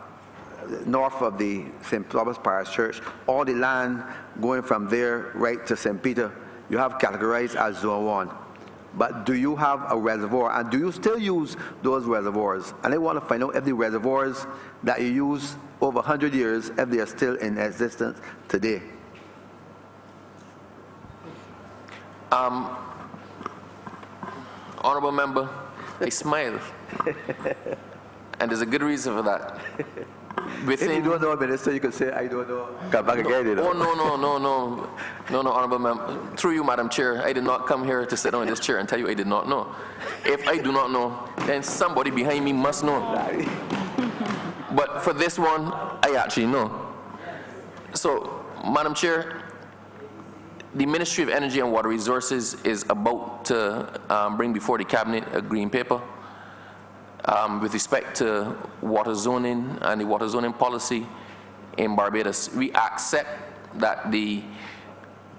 north of the St. Thomas Parish Church, all the land going from there right to St. Peter, you have categorized as Zone 1. But do you have a reservoir, and do you still use those reservoirs? And I want to find out if the reservoirs that you use over 100 years, if they are still in existence today. Honorable member, I smile. And there's a good reason for that. If you don't know, Minister, you can say, I don't know. Come back again. You know? Oh, no, Honorable Member. Through you, Madam Chair, I did not come here to sit on this chair and tell you I did not know. If I do not know, then somebody behind me must know. But for this one, I actually know. So, Madam Chair, the Ministry of Energy and Water Resources is about to bring before the Cabinet a green paper with respect to water zoning and the water zoning policy in Barbados. We accept that the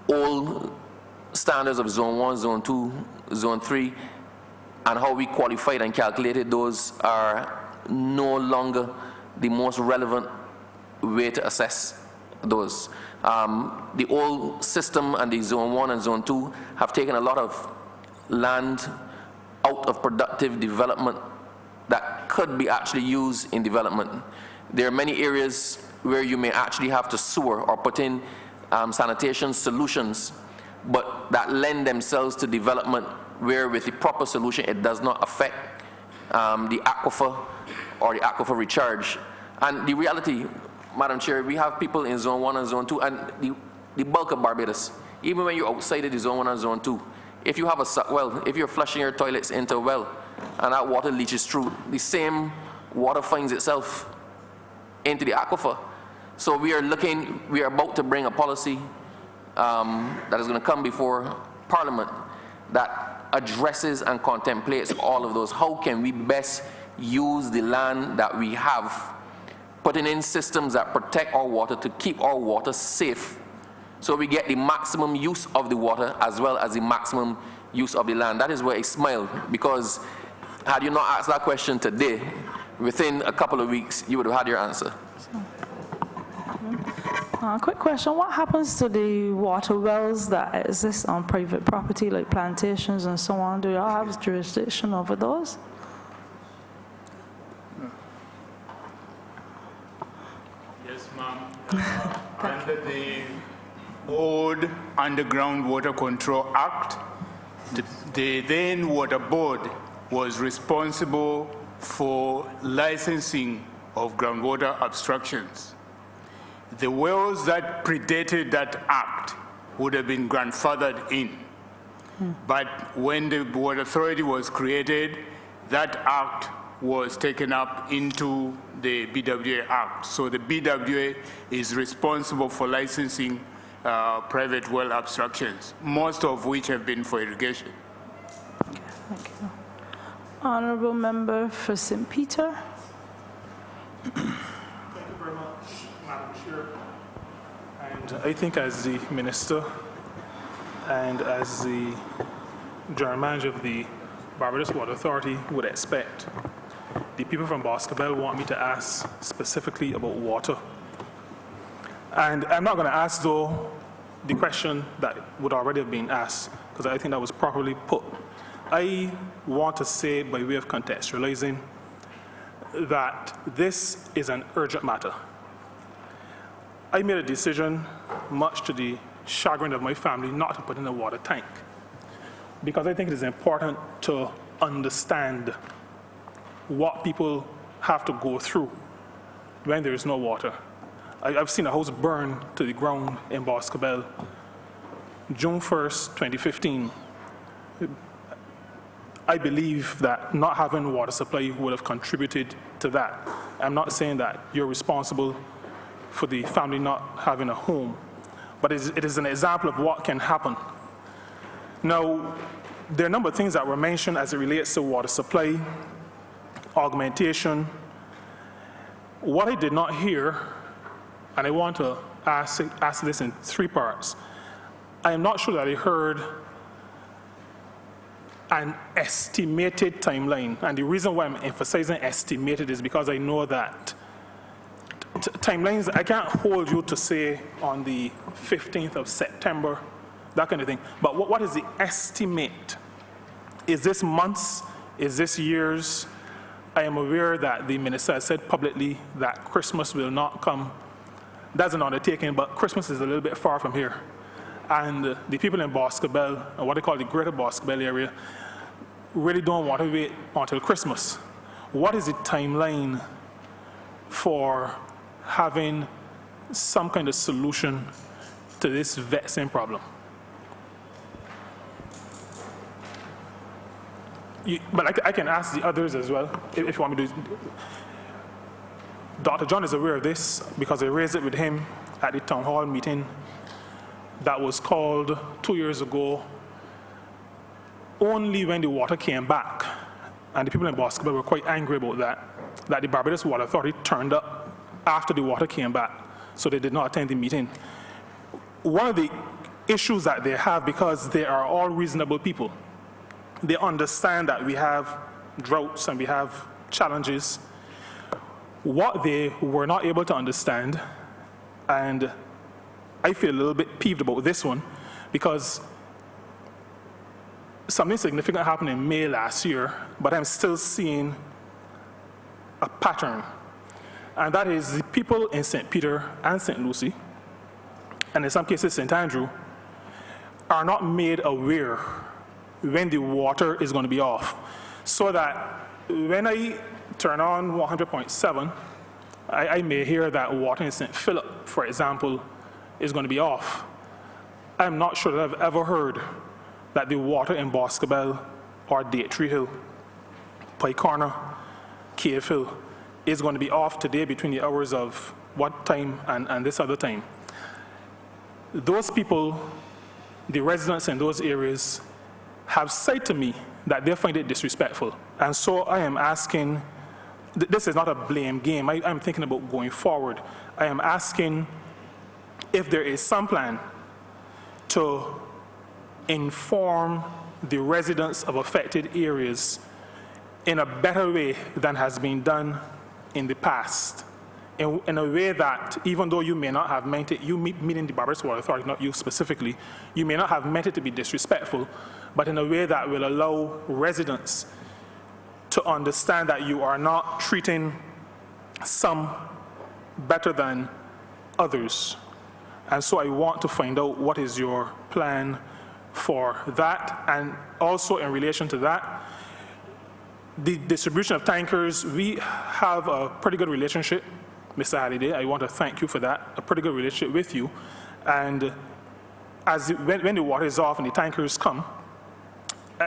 old standards of Zone 1, Zone 2, Zone 3, and how we qualified and calculated those are no longer the most relevant way to assess those. The old system and the Zone 1 and Zone 2 have taken a lot of land out of productive development that could be actually used in development. There are many areas where you may actually have to sewer or put in sanitation solutions, but that lend themselves to development where with the proper solution it does not affect the aquifer or the aquifer recharge. And the reality, Madam Chair, we have people in Zone 1 and Zone 2, and the bulk of Barbados, even when you're outside of the Zone 1 and Zone 2, if you have a well, if you're flushing your toilets into a well, and that water leaches through, the same water finds itself into the aquifer. So we are about to bring a policy that is going to come before Parliament that addresses and contemplates all of those. How can we best use the land that we have, putting in systems that protect our water to keep our water safe, so we get the maximum use of the water as well as the maximum use of the land. That is where I smile, because had you not asked that question today, within a couple of weeks, you would have had your answer. Quick question, what happens to the water wells that exist on private property, like plantations and so on? Do y'all have jurisdiction over those? Yes, ma'am. Under the old Underground Water Control Act, the then Water Board was responsible for licensing of groundwater obstructions. The wells that predated that act would have been grandfathered in. But when the Water Authority was created, that act was taken up into the BWA Act. So the BWA is responsible for licensing private well obstructions, most of which have been for irrigation. Thank you. Honorable Member for St. Peter. Thank you very much, Madam Chair. And I think as the Minister and as the General Manager of the Barbados Water Authority would expect, the people from Boscobel want me to ask specifically about water. And I'm not going to ask, though, the question that would already have been asked, because I think that was properly put. I want to say, by way of contextualizing, that this is an urgent matter. I made a decision, much to the chagrin of my family, not to put in a water tank, because I think it is important to understand what people have to go through when there is no water. I've seen a house burn to the ground in Boscobel, June 1st, 2015. I believe that not having water supply would have contributed to that. I'm not saying that you're responsible for the family not having a home, but it is an example of what can happen. Now, there are a number of things that were mentioned as it relates to water supply, augmentation. What I did not hear, and I want to ask this in three parts. I am not sure that I heard an estimated timeline. And the reason why I'm emphasizing estimated is because I know that timelines, I can't hold you to say on the 15th of September, that kind of thing. But what is the estimate? Is this months? Is this years? I am aware that the minister has said publicly that Christmas will not come. That's an undertaking, but Christmas is a little bit far from here. And the people in Boscobel, or what they call the greater Boscobel area, really don't want to wait until Christmas. What is the timeline for having some kind of solution to this vexing problem? But I can ask the others as well, if you want me to. Dr. John is aware of this because I raised it with him at the town hall meeting that was called 2 years ago, only when the water came back. And the people in Boscobel were quite angry about that the Barbados Water Authority turned up after the water came back, so they did not attend the meeting. One of the issues that they have, because they are all reasonable people, they understand that we have droughts and we have challenges. What they were not able to understand, and I feel a little bit peeved about this one, because something significant happened in May last year, but I'm still seeing a pattern. And that is the people in St. Peter and St. Lucie, and in some cases St. Andrew, are not made aware when the water is going to be off. So that when I turn on 100.7, I may hear that water in St. Philip, for example, is going to be off. I'm not sure that I've ever heard that the water in Boscobel or Datetree Hill, Pike Corner, Cave Hill is going to be off today between the hours of what time and this other time. Those people, the residents in those areas, have said to me that they find it disrespectful. And so I am asking, this is not a blame game, I'm thinking about going forward. I am asking if there is some plan to inform the residents of affected areas in a better way than has been done in the past. In a way that, even though you may not have meant it, you meaning the Barbados Water Authority, not you specifically, you may not have meant it to be disrespectful, but in a way that will allow residents to understand that you are not treating some better than others. And so I want to find out what is your plan for that, and also in relation to that, the distribution of tankers. We have a pretty good relationship, Mr. Halliday. I want to thank you for that, a pretty good relationship with you. And when the water is off and the tankers come,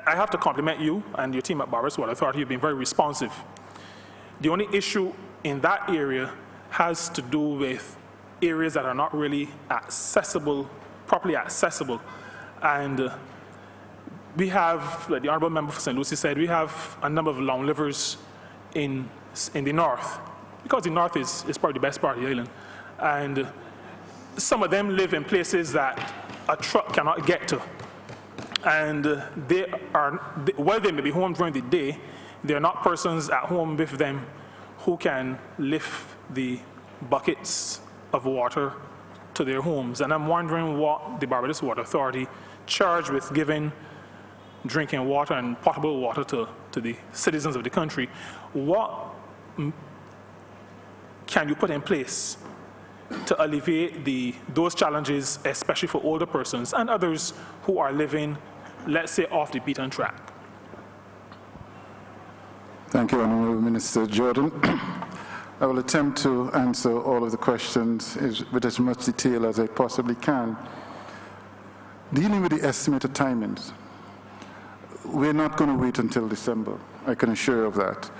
I have to compliment you and your team at Barbados Water Authority. You've been very responsive. The only issue in that area has to do with areas that are not really accessible, properly accessible. And we have, like the Honorable Member for St. Lucie said, we have a number of long livers in the north, because the north is probably the best part of the island. And some of them live in places that a truck cannot get to. And while they may be home during the day, they are not persons at home with them who can lift the buckets of water to their homes. And I'm wondering what the Barbados Water Authority charged with giving drinking water and potable water to the citizens of the country. What can you put in place to alleviate those challenges, especially for older persons and others who are living, let's say, off the beaten track? Thank you, Honourable Minister Jordan. I will attempt to answer all of the questions with as much detail as I possibly can. Dealing with the estimated timings, we're not going to wait until December, I can assure you of that.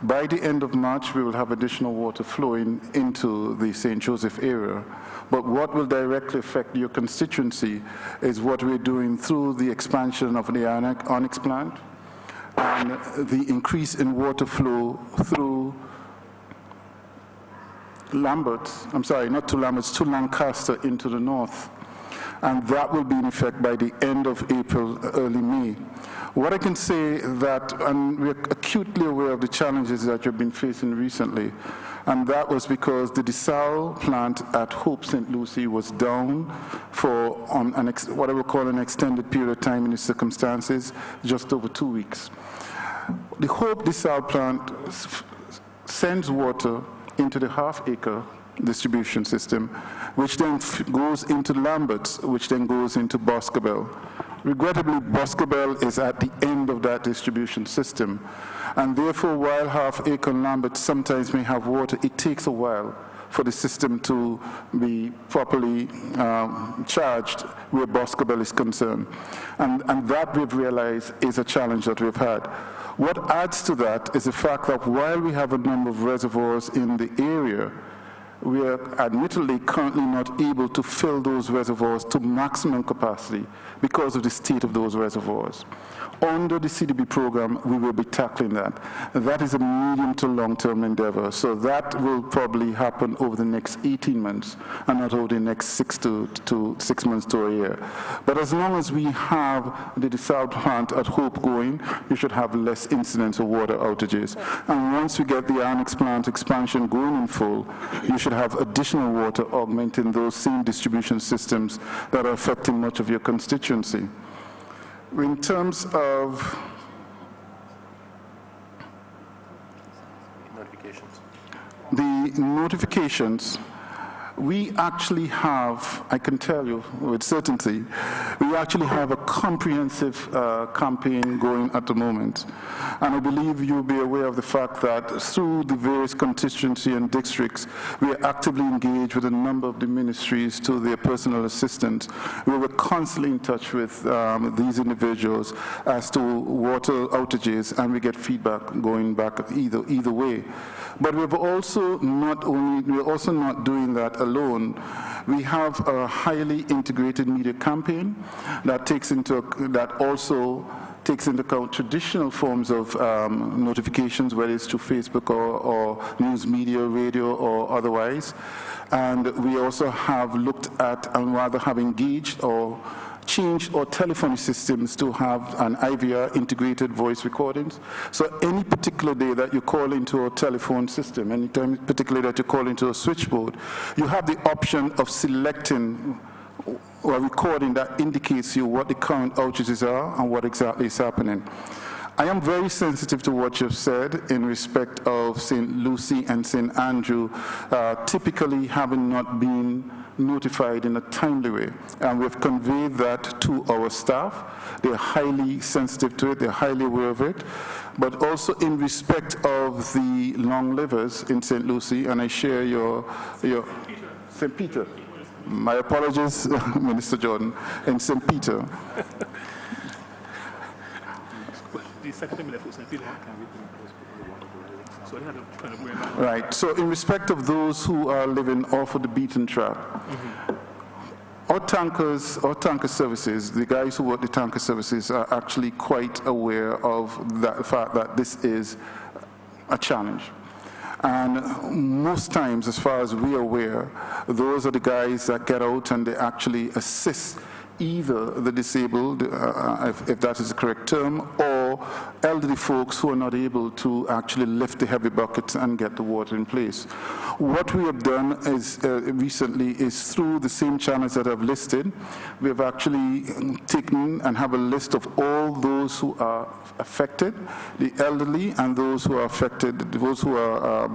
By the end of March, we will have additional water flowing into the St. Joseph area. But what will directly affect your constituency is what we're doing through the expansion of the Onyx plant and the increase in water flow through to Lancaster into the north. And that will be in effect by the end of April, early May. What I can say that, and we're acutely aware of the challenges that you've been facing recently, and that was because the desal plant at Hope St. Lucie was down for what I would call an extended period of time in the circumstances, just over 2 weeks. The Hope desal plant sends water into the half-acre distribution system, which then goes into Lamberts, which then goes into Boscobel. Regrettably, Boscobel is at the end of that distribution system, and therefore, while half-acre and Lamberts sometimes may have water, it takes a while for the system to be properly charged where Boscobel is concerned. And that we've realized is a challenge that we've had. What adds to that is the fact that while we have a number of reservoirs in the area, we are admittedly currently not able to fill those reservoirs to maximum capacity because of the state of those reservoirs. Under the CDB program, we will be tackling that. That is a medium to long-term endeavor, so that will probably happen over the next 18 months and not over the next 6 months to a year. But as long as we have the desal plant at Hope going, you should have less incidents of water outages. And once we get the Annex plant expansion going in full, you should have additional water augmenting those same distribution systems that are affecting much of your constituency. In terms of the notifications, we actually have, I can tell you with certainty, we actually have a comprehensive campaign going at the moment. And I believe you'll be aware of the fact that through the various constituency and districts, we are actively engaged with a number of the ministries to their personal assistants. We were constantly in touch with these individuals as to water outages, and we get feedback going back either way. But we're also not doing that alone. We have a highly integrated media campaign that also takes into account traditional forms of notifications, whether it's through Facebook or news media, radio, or otherwise. And we also have looked at and rather have engaged or changed our telephony systems to have an IVR, integrated voice recordings. So any particular day that you call into a telephone system, any time particular that you call into a switchboard, you have the option of selecting or recording that indicates you what the current outages are and what exactly is happening. I am very sensitive to what you've said in respect of St. Lucie and St. Andrew typically having not been notified in a timely way. And we've conveyed that to our staff. They're highly sensitive to it, they're highly aware of it. But also in respect of the long livers in St. Lucie, and I share your St. Peter. My apologies, Minister Jordan, in St. Peter. Right, so in respect of those who are living off of the beaten track, our tanker services, the guys who work the tanker services are actually quite aware of the fact that this is a challenge. And most times, as far as we're aware, those are the guys that get out and they actually assist either the disabled, if that is the correct term, or or elderly folks who are not able to actually lift the heavy buckets and get the water in place. What we have done is recently is through the same channels that I've listed, we have actually taken and have a list of all those who are affected, the elderly and those who are affected, those who are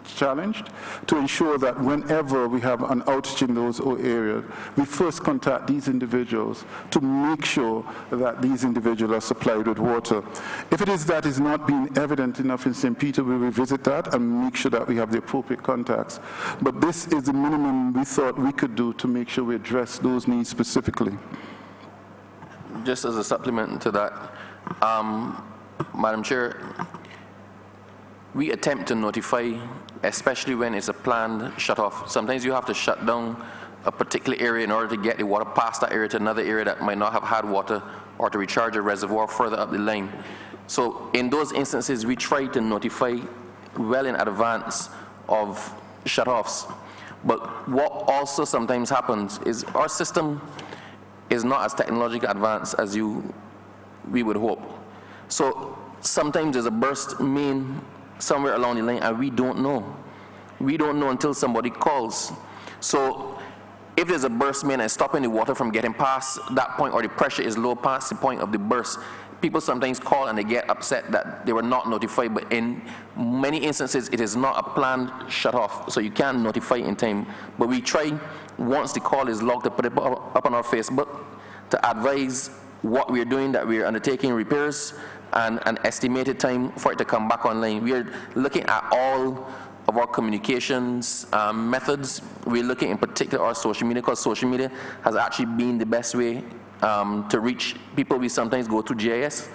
challenged, to ensure that whenever we have an outage in those areas, we first contact these individuals to make sure that these individuals are supplied with water. If it is that is not being evident enough in St. Peter, we revisit that and make sure that we have the appropriate contacts. But this is the minimum we thought we could do to make sure we address those needs specifically. Just as a supplement to that, Madam Chair, we attempt to notify, especially when it's a planned shut-off. Sometimes you have to shut down a particular area in order to get the water past that area to another area that might not have had water, or to recharge a reservoir further up the line. So in those instances, we try to notify well in advance of shut-offs. But what also sometimes happens is our system is not as technologically advanced as we would hope. So sometimes there's a burst main somewhere along the line and we don't know. We don't know until somebody calls. So if there's a burst main and stopping the water from getting past that point, or the pressure is low past the point of the burst, people sometimes call and they get upset that they were not notified, but in many instances it is not a planned shut-off, so you can't notify in time. But we try, once the call is logged, to put it up on our Facebook to advise what we're doing, that we're undertaking repairs, and an estimated time for it to come back online. We are looking at all of our communications methods. We're looking in particular our social media, because social media has actually been the best way to reach people. We sometimes go through GIS,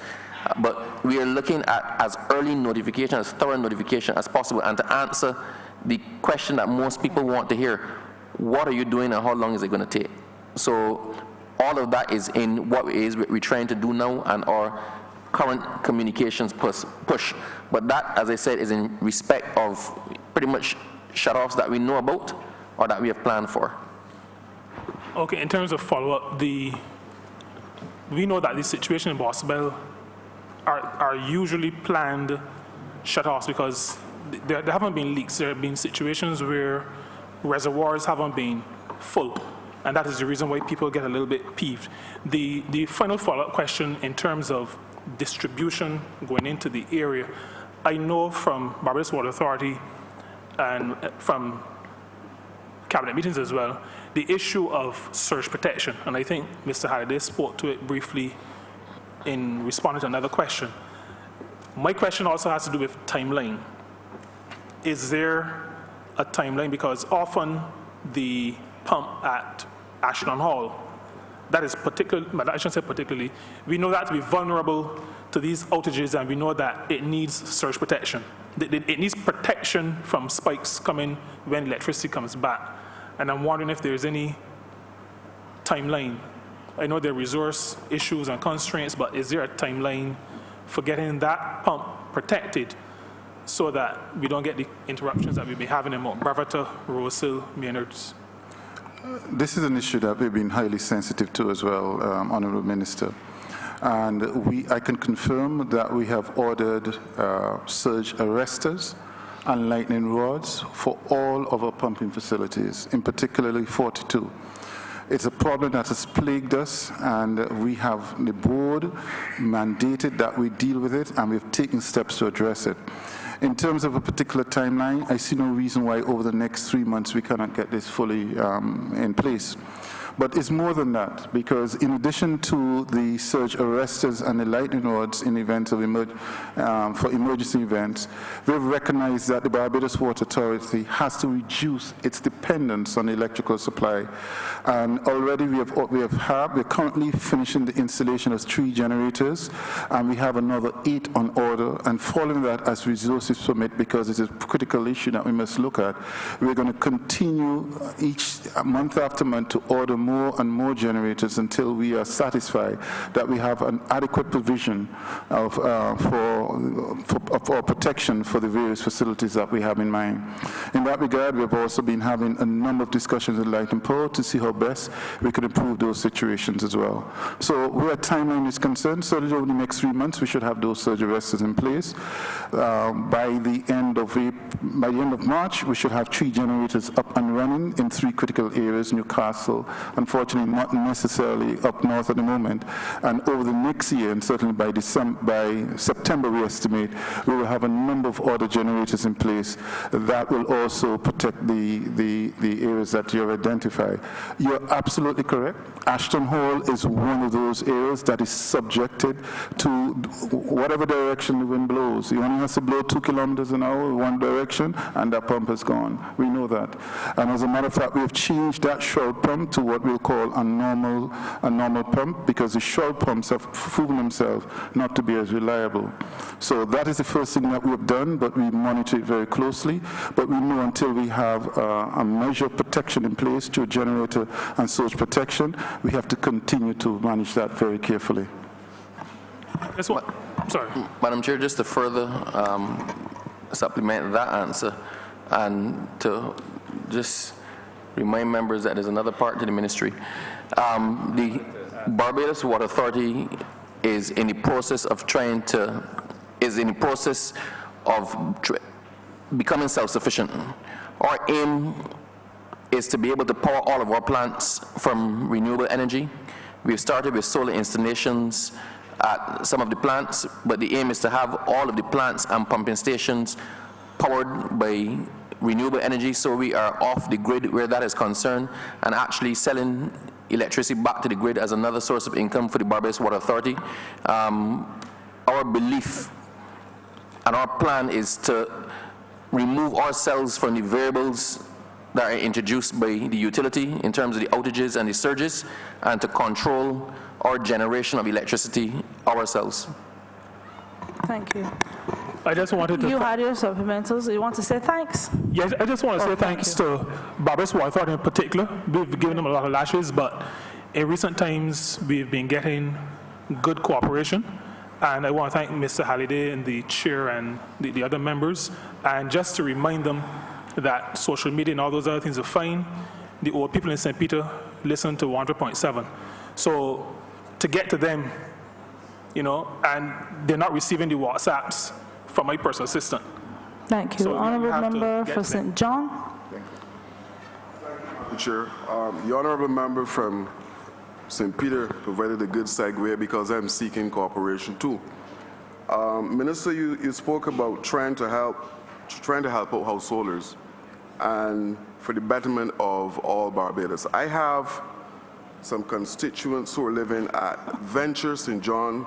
but we are looking at as early notification, as thorough notification as possible. And to answer the question that most people want to hear, what are you doing and how long is it going to take? So all of that is in what we're trying to do now and our current communications push. But that, as I said, is in respect of pretty much shut-offs that we know about or that we have planned for. Okay, in terms of follow-up, we know that the situation in Boswell are usually planned shut-offs, because there haven't been leaks. There have been situations where reservoirs haven't been full, and that is the reason why people get a little bit peeved. The final follow-up question in terms of distribution going into the area, I know from Barbados Water Authority and from cabinet meetings as well, the issue of surge protection, and I think Mr. Halliday spoke to it briefly in responding to another question. My question also has to do with timeline. Is there a timeline? Because often the pump at Ashland Hall, that is I shouldn't say particularly, we know that to be vulnerable to these outages, and we know that it needs surge protection. It needs protection from spikes coming when electricity comes back. And I'm wondering if there's any timeline. I know there are resource issues and constraints, but is there a timeline for getting that pump protected so that we don't get the interruptions that we've been having in Mount Bravata, Rosehill, Maynards? This is an issue that we've been highly sensitive to as well, Honourable Minister. And I can confirm that we have ordered surge arresters and lightning rods for all of our pumping facilities, in particularly 42. It's a problem that has plagued us, and we have the board mandated that we deal with it, and we've taken steps to address it. In terms of a particular timeline, I see no reason why over the next 3 months we cannot get this fully in place. But it's more than that, because in addition to the surge arresters and the lightning rods in events of for emergency events, we've recognized that the Barbados Water Authority has to reduce its dependence on electrical supply. And already we're currently finishing the installation of 3 generators, and we have another 8 on order. And following that, as resources permit, because it's a critical issue that we must look at, we're going to continue each month after month to order more more and more generators until we are satisfied that we have an adequate provision of, for protection for the various facilities that we have in mind. In that regard, we have also been having a number of discussions with Light and Power to see how best we can improve those situations as well. So where timeline is concerned, certainly over the next 3 months, we should have those surge arresters in place. By the end of March, we should have 3 generators up and running in 3 critical areas, Newcastle, unfortunately not necessarily up north at the moment. And over the next year, and certainly by September, we estimate, we will have a number of other generators in place that will also protect the areas that you've identified. You're absolutely correct. Ashton Hall is one of those areas that is subjected to whatever direction the wind blows. It only has to blow 2 kilometers an hour one direction, and that pump is gone. We know that. And as a matter of fact, we have changed that shroud pump to what we'll call a normal pump, because the shroud pumps have proven themselves not to be as reliable. So that is the first thing that we have done, but we monitor it very closely. But we know until we have a measure of protection in place to generator and source protection, we have to continue to manage that very carefully. That's what. Sorry. Madam Chair, just to further supplement that answer, and to just remind members that there's another part to the ministry. The Barbados Water Authority is in the process of becoming self-sufficient. Our aim is to be able to power all of our plants from renewable energy. We've started with solar installations at some of the plants, but the aim is to have all of the plants and pumping stations powered by renewable energy, so we are off the grid where that is concerned, and actually selling electricity back to the grid as another source of income for the Barbados Water Authority. Our belief and our plan is to remove ourselves from the variables that are introduced by the utility in terms of the outages and the surges, and to control our generation of electricity ourselves. Thank you. I just wanted to... You had your supplementals. You want to say thanks? Yes, I just want to say thanks to Barbados Water Authority in particular. We've given them a lot of lashes, but in recent times, we've been getting good cooperation. And I want to thank Mr. Halliday and the chair and the other members. And just to remind them that social media and all those other things are fine. The old people in St. Peter listen to 100.7. So to get to them, you know, and they're not receiving the WhatsApps from my personal assistant. Thank you. So Honourable member for St. John. Chair, the honourable member from St. Peter provided a good segue because I'm seeking cooperation too. Minister, you spoke about trying to help out householders and for the betterment of all Barbados. I have some constituents who are living at Venture, St. John,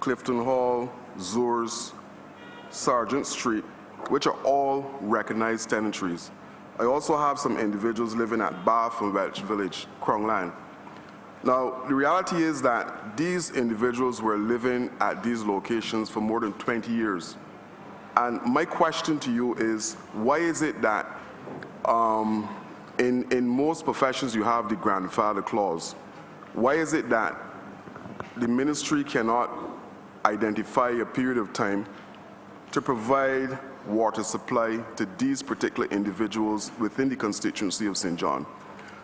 Clifton Hall, Zors, Sargent Street, which are all recognized tenantries. I also have some individuals living at Bath and Welch Village, Krongland. Now, the reality is that these individuals were living at these locations for more than 20 years. And my question to you is, why is it that in most professions you have the grandfather clause? Why is it that the ministry cannot identify a period of time to provide water supply to these particular individuals within the constituency of St. John?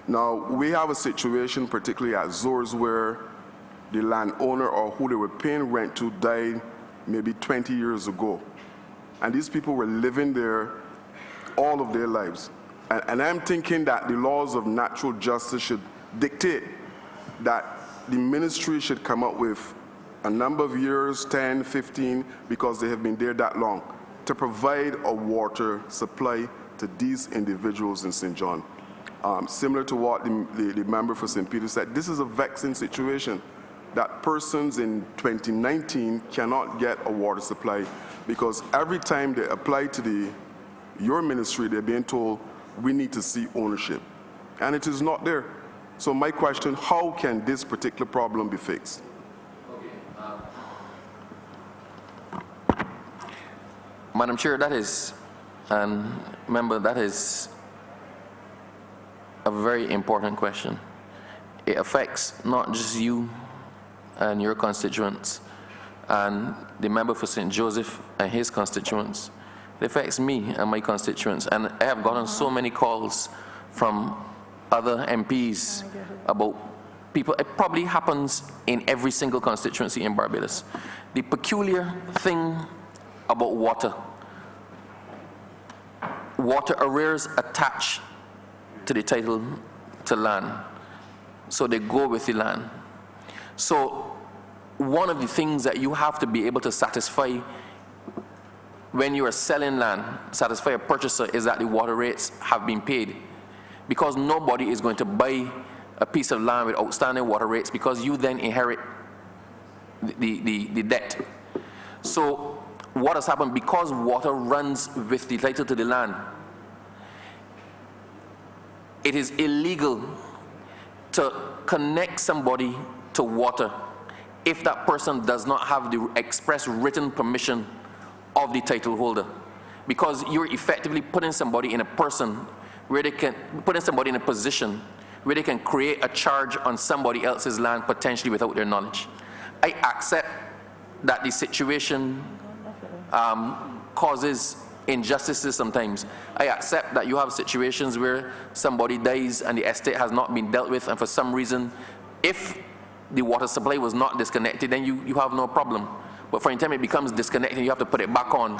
Now, we have a situation, particularly at Zors, where the landowner or who they were paying rent to died maybe 20 years ago. And these people were living there all of their lives. And I'm thinking that the laws of natural justice should dictate that the ministry should come up with a number of years, 10, 15, because they have been there that long, to provide a water supply to these individuals in St. John. Similar to what the member for St. Peter said, this is a vexing situation that persons in 2019 cannot get a water supply because every time they apply to your ministry, they're being told, we need to see ownership. And it is not there. So my question, how can this particular problem be fixed? Madam Chair, that is, and member, that is a very important question, it affects not just you and your constituents and the member for St. Joseph and his constituents. It affects me and my constituents. And I have gotten so many calls from other MPs about people. It probably happens in every single constituency in Barbados. The peculiar thing about water arrears attach to the title to land. So they go with the land. So one of the things that you have to be able to satisfy when you are selling land, satisfy a purchaser, is that the water rates have been paid. Because nobody is going to buy a piece of land with outstanding water rates, because you then inherit the debt. So what has happened, because water runs with the title to the land, it is illegal to connect somebody to water if that person does not have the express written permission of the title holder, because you're effectively putting somebody in a position where they can create a charge on somebody else's land potentially without their knowledge. I accept that the situation causes injustices sometimes. I accept that you have situations where somebody dies and the estate has not been dealt with, and for some reason, if the water supply was not disconnected, then you have no problem. But for any time it becomes disconnected, you have to put it back on,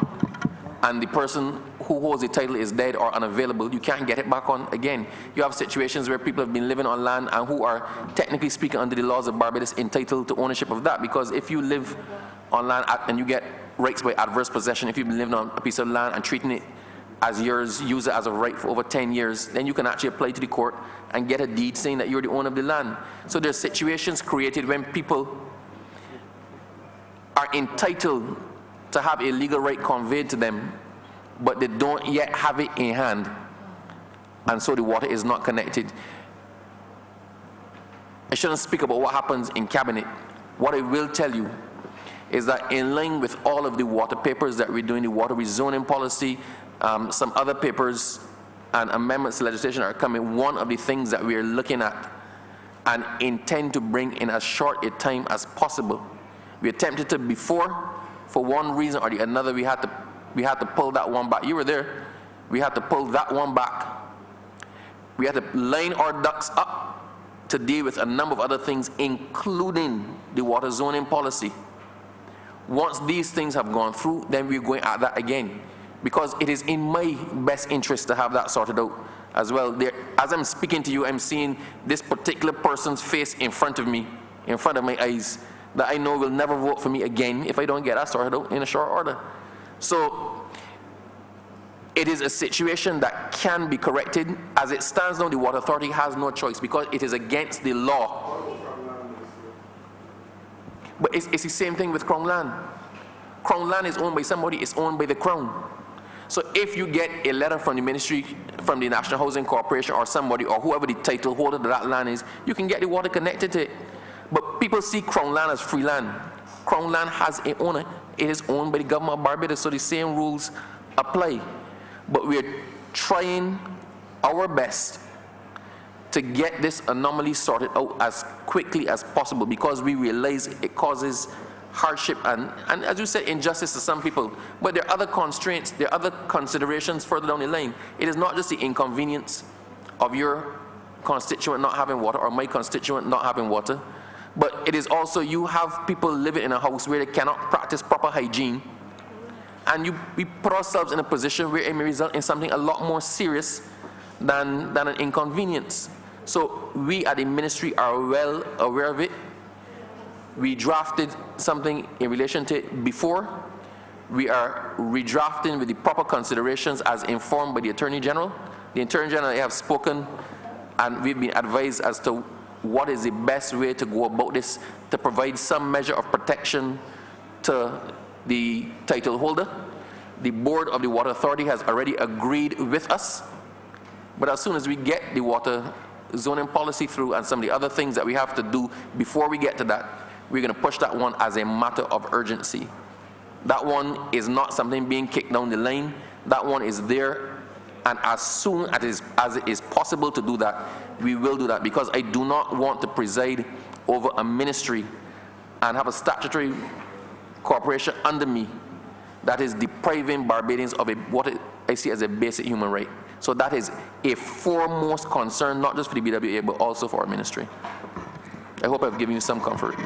and the person who holds the title is dead or unavailable, you can't get it back on again. You have situations where people have been living on land and who are, technically speaking, under the laws of Barbados, entitled to ownership of that, because if you live on land and you get rights by adverse possession, if you've been living on a piece of land and treating it as yours, use it as a right for over 10 years, then you can actually apply to the court and get a deed saying that you're the owner of the land. So there's situations created when people are entitled to have a legal right conveyed to them, but they don't yet have it in hand, and so the water is not connected. I shouldn't speak about what happens in cabinet. What I will tell you is that in line with all of the water papers that we're doing, the water rezoning policy, some other papers and amendments to legislation are coming, one of the things that we are looking at and intend to bring in as short a time as possible. We attempted to before, for one reason or the another, we had to pull that one back. You were there. We had to pull that one back. We had to line our ducks up to deal with a number of other things, including the water zoning policy. Once these things have gone through, then we're going at that again, because it is in my best interest to have that sorted out as well. As I'm speaking to you, I'm seeing this particular person's face in front of me, in front of my eyes, that I know will never vote for me again if I don't get that sorted out in a short order. So it is a situation that can be corrected. As it stands now, the Water Authority has no choice because it is against the law. But it's the same thing with Crown land. Crown land is owned by somebody, it's owned by the Crown. So if you get a letter from the ministry, from the National Housing Corporation or somebody, or whoever the title holder of that land is, you can get the water connected to it. But people see Crown land as free land. Crown land has an owner. It is owned by the government of Barbados, so the same rules apply. But we're trying our best to get this anomaly sorted out as quickly as possible, because we realize it causes hardship and as you said, injustice to some people. But there are other constraints, there are other considerations further down the line. It is not just the inconvenience of your constituent not having water or my constituent not having water, but it is also you have people living in a house where they cannot practice proper hygiene, and we put ourselves in a position where it may result in something a lot more serious than an inconvenience. So we at the ministry are well aware of it. We drafted something in relation to it before. We are redrafting with the proper considerations as informed by the Attorney General. The Attorney General and I have spoken, and we've been advised as to what is the best way to go about this to provide some measure of protection to the title holder. The board of the Water Authority has already agreed with us, but as soon as we get the water zoning policy through and some of the other things that we have to do before we get to that, we're going to push that one as a matter of urgency. That one is not something being kicked down the line. That one is there, and as soon as it is possible to do that, we will do that, because I do not want to preside over a ministry and have a statutory corporation under me that is depriving Barbadians of what I see as a basic human right. So that is a foremost concern, not just for the BWA, but also for our ministry. I hope I've given you some comfort.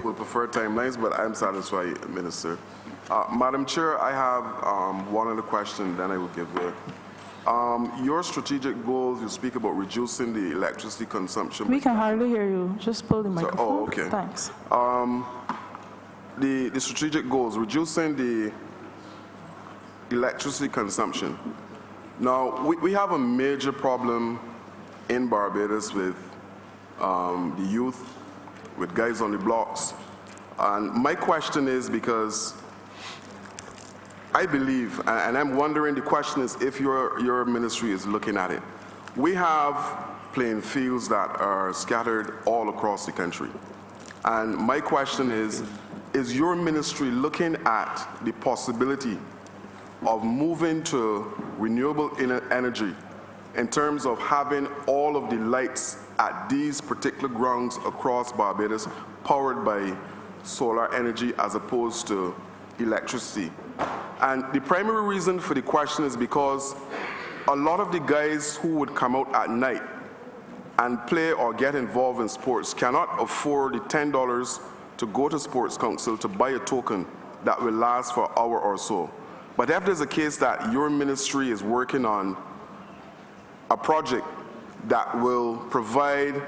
We'll prefer timelines, but I'm satisfied, Minister. Madam Chair, I have one other question, then I will give way. Your strategic goals, you speak about reducing the electricity consumption. We can hardly hear you. Just pull the microphone. Oh, okay. Thanks. The strategic goals, reducing the electricity consumption. Now, we have a major problem in Barbados with the youth, with guys on the blocks. And my question is, because I believe, and I'm wondering, the question is if your ministry is looking at it. We have playing fields that are scattered all across the country. And my question is your ministry looking at the possibility of moving to renewable energy in terms of having all of the lights at these particular grounds across Barbados powered by solar energy as opposed to electricity? And the primary reason for the question is because a lot of the guys who would come out at night and play or get involved in sports cannot afford the $10 to go to Sports Council to buy a token that will last for an hour or so. But if there's a case that your ministry is working on a project that will provide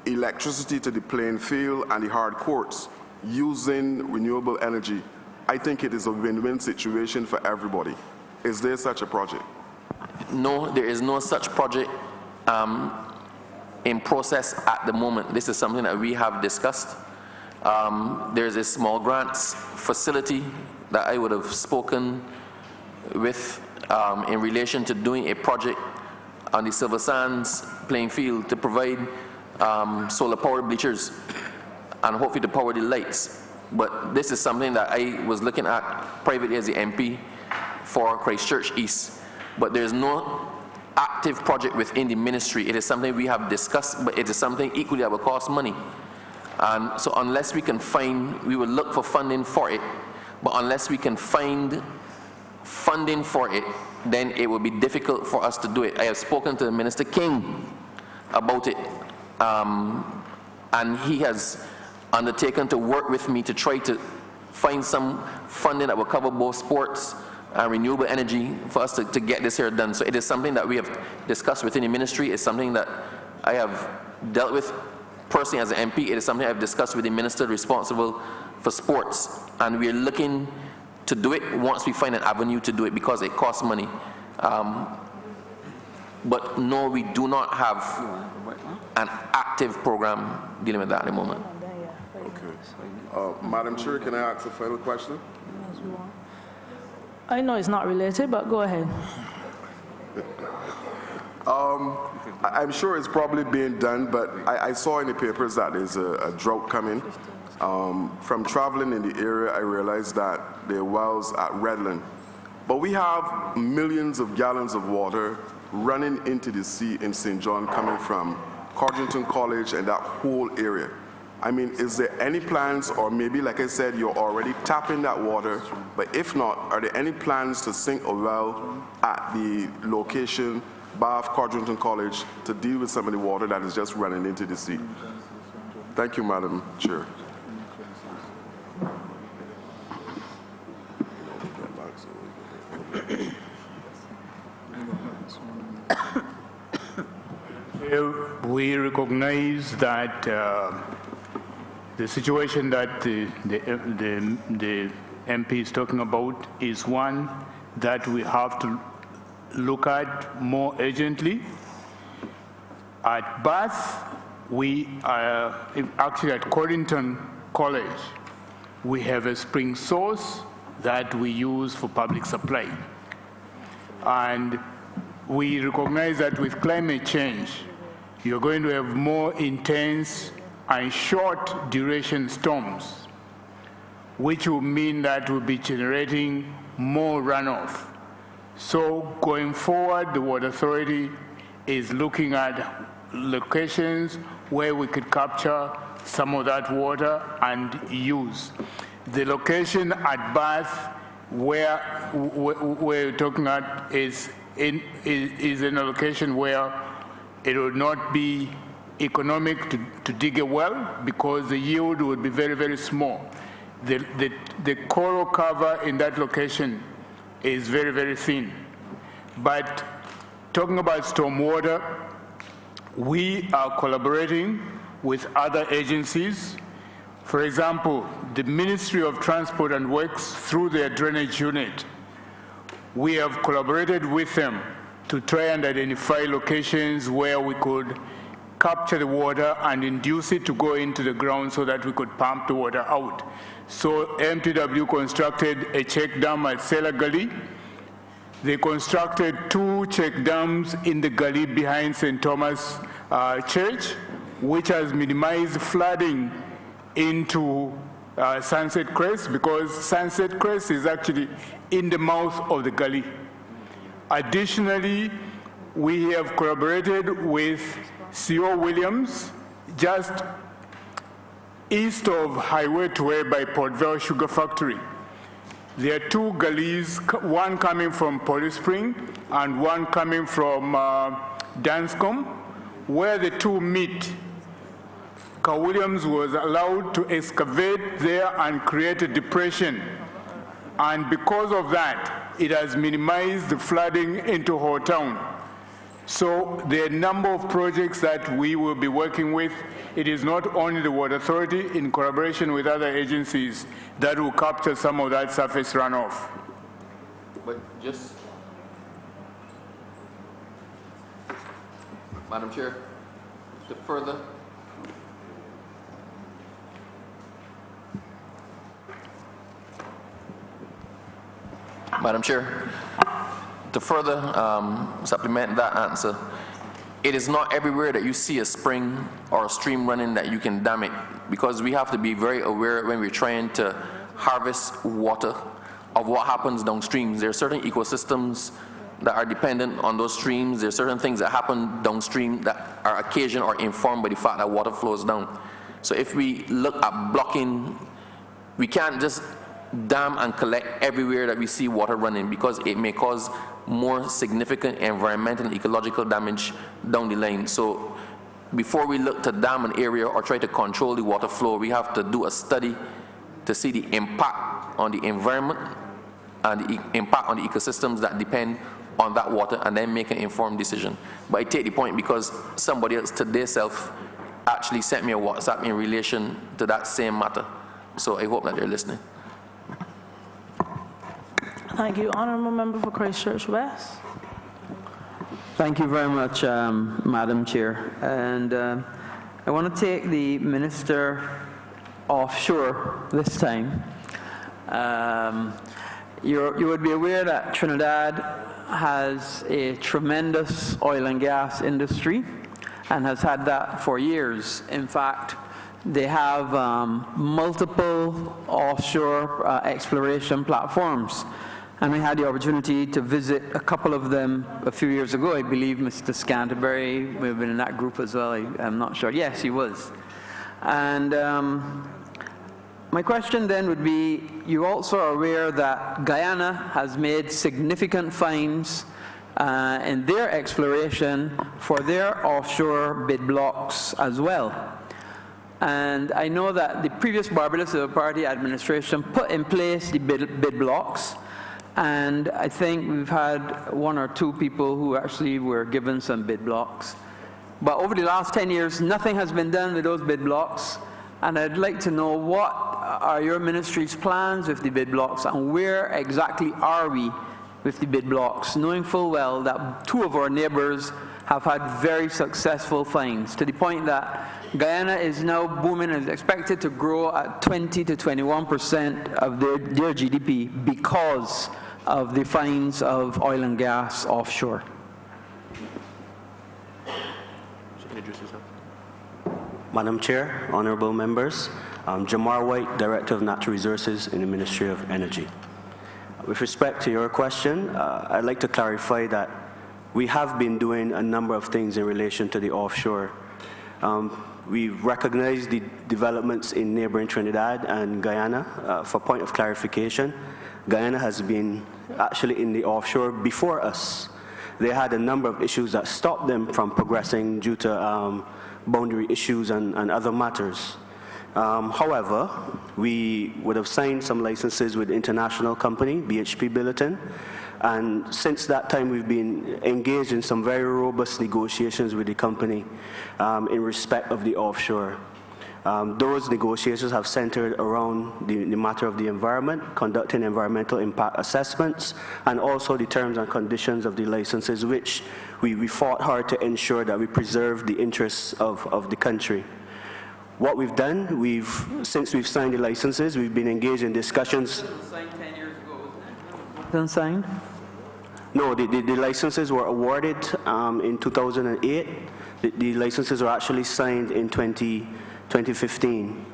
electricity to the playing field and the hard courts using renewable energy, I think it is a win-win situation for everybody. Is there such a project? No, there is no such project in process at the moment. This is something that we have discussed. There's a small grants facility that I would have spoken with in relation to doing a project on the Silver Sands playing field to provide solar-powered bleachers and hopefully to power the lights. But this is something that I was looking at privately as the MP for Christchurch East. But there's no active project within the ministry. It is something we have discussed, but it is something equally that will cost money. And so unless we can find, we will look for funding for it, but unless we can find funding for it, then it will be difficult for us to do it. I have spoken to Minister King about it, and he has undertaken to work with me to try to find some funding that will cover both sports and renewable energy for us to get this here done. So it is something that we have discussed within the ministry. It's something that I have dealt with personally as an MP. It is something I've discussed with the minister responsible for sports, and we're looking to do it once we find an avenue to do it because it costs money. But no, we do not have an active program dealing with that at the moment. Madam Chair, can I ask a final question? I know it's not related, but go ahead. I'm sure it's probably being done, but I saw in the papers that there's a drought coming. From traveling in the area, I realized that there are wells at Redland. But we have millions of gallons of water running into the sea in St. John coming from Codrington College and that whole area. I mean, is there any plans, or maybe, like I said, you're already tapping that water, but if not, are there any plans to sink a well at the location, Bath, Codrington College, to deal with some of the water that is just running into the sea? Thank you, Madam Chair. We recognize that the situation that the MP is talking about is one that we have to look at more urgently. At Bath, we are actually at Codrington College. We have a spring source that we use for public supply. And we recognize that with climate change, you're going to have more intense and short duration storms, which will mean that we'll be generating more runoff. So going forward, the Water Authority is looking at locations where we could capture some of that water and use. The location at Bath where we're talking at is in a location where it would not be economic to dig a well because the yield would be very, very small. The coral cover in that location is very, very thin. But talking about stormwater, we are collaborating with other agencies. For example, the Ministry of Transport and Works, through their drainage unit, we have collaborated with them to try and identify locations where we could capture the water and induce it to go into the ground so that we could pump the water out. So MTW constructed a check dam at Sela Gully. They constructed 2 check dams in the gully behind St. Thomas Church, which has minimized flooding into Sunset Crest, because Sunset Crest is actually in the mouth of the gully. Additionally, we have collaborated with C.O. Williams, just east of Highway 2A by Port Vale Sugar Factory. There are 2 gullies, one coming from Police Spring and one coming from Danscombe, where the 2 meet. Carl Williams was allowed to excavate there and create a depression. And because of that, it has minimized the flooding into Ho Town. So there are a number of projects that we will be working with. It is not only the Water Authority, in collaboration with other agencies, that will capture some of that surface runoff. But just, Madam Chair, to further. Madam Chair, to further supplement that answer, it is not everywhere that you see a spring or a stream running that you can dam it, because we have to be very aware when we're trying to harvest water of what happens downstream. There are certain ecosystems that are dependent on those streams. There are certain things that happen downstream that are occasioned or informed by the fact that water flows down. So if we look at blocking, we can't just dam and collect everywhere that we see water running, because it may cause more significant environmental and ecological damage down the line. So before we look to dam an area or try to control the water flow, we have to do a study to see the impact on the environment and the impact on the ecosystems that depend on that water, and then make an informed decision. But I take the point because somebody else today self actually sent me a WhatsApp in relation to that same matter. So I hope that they're listening. Thank you. Honourable Member for Christchurch West. Thank you very much, Madam Chair. And I want to take the Minister offshore this time. You would be aware that Trinidad has a tremendous oil and gas industry and has had that for years. In fact, they have multiple offshore exploration platforms. And I had the opportunity to visit a couple of them a few years ago. I believe Mr. Scanterbury may have been in that group as well. I'm not sure. Yes, he was. And my question then would be, you also are aware that Guyana has made significant finds in their exploration for their offshore bid blocks as well. And I know that the previous Barbados Labour Party administration put in place the bid blocks. And I think we've had 1 or 2 people who actually were given some bid blocks. But over the last 10 years, nothing has been done with those bid blocks. And I'd like to know, what are your ministry's plans with the bid blocks, and where exactly are we with the bid blocks, knowing full well that 2 of our neighbors have had very successful finds, to the point that Guyana is now booming and is expected to grow at 20 to 21% of their GDP because of the finds of oil and gas offshore. Madam Chair, honorable members, I'm Jamar White, Director of Natural Resources in the Ministry of Energy. With respect to your question, I'd like to clarify that we have been doing a number of things in relation to the offshore. We recognize the developments in neighboring Trinidad and Guyana. For point of clarification, Guyana has been actually in the offshore before us. They had a number of issues that stopped them from progressing due to boundary issues and other matters. However, we would have signed some licenses with the international company, BHP Billiton, and since that time we've been engaged in some very robust negotiations with the company in respect of the offshore. Those negotiations have centered around the matter of the environment, conducting environmental impact assessments, and also the terms and conditions of the licenses, which we fought hard to ensure that we preserve the interests of the country. What we've done, since we've signed the licenses, we've been engaged in discussions. Signed 10 years ago, wasn't it? Signed? No, the licenses were awarded in 2008. The licenses were actually signed in 2015.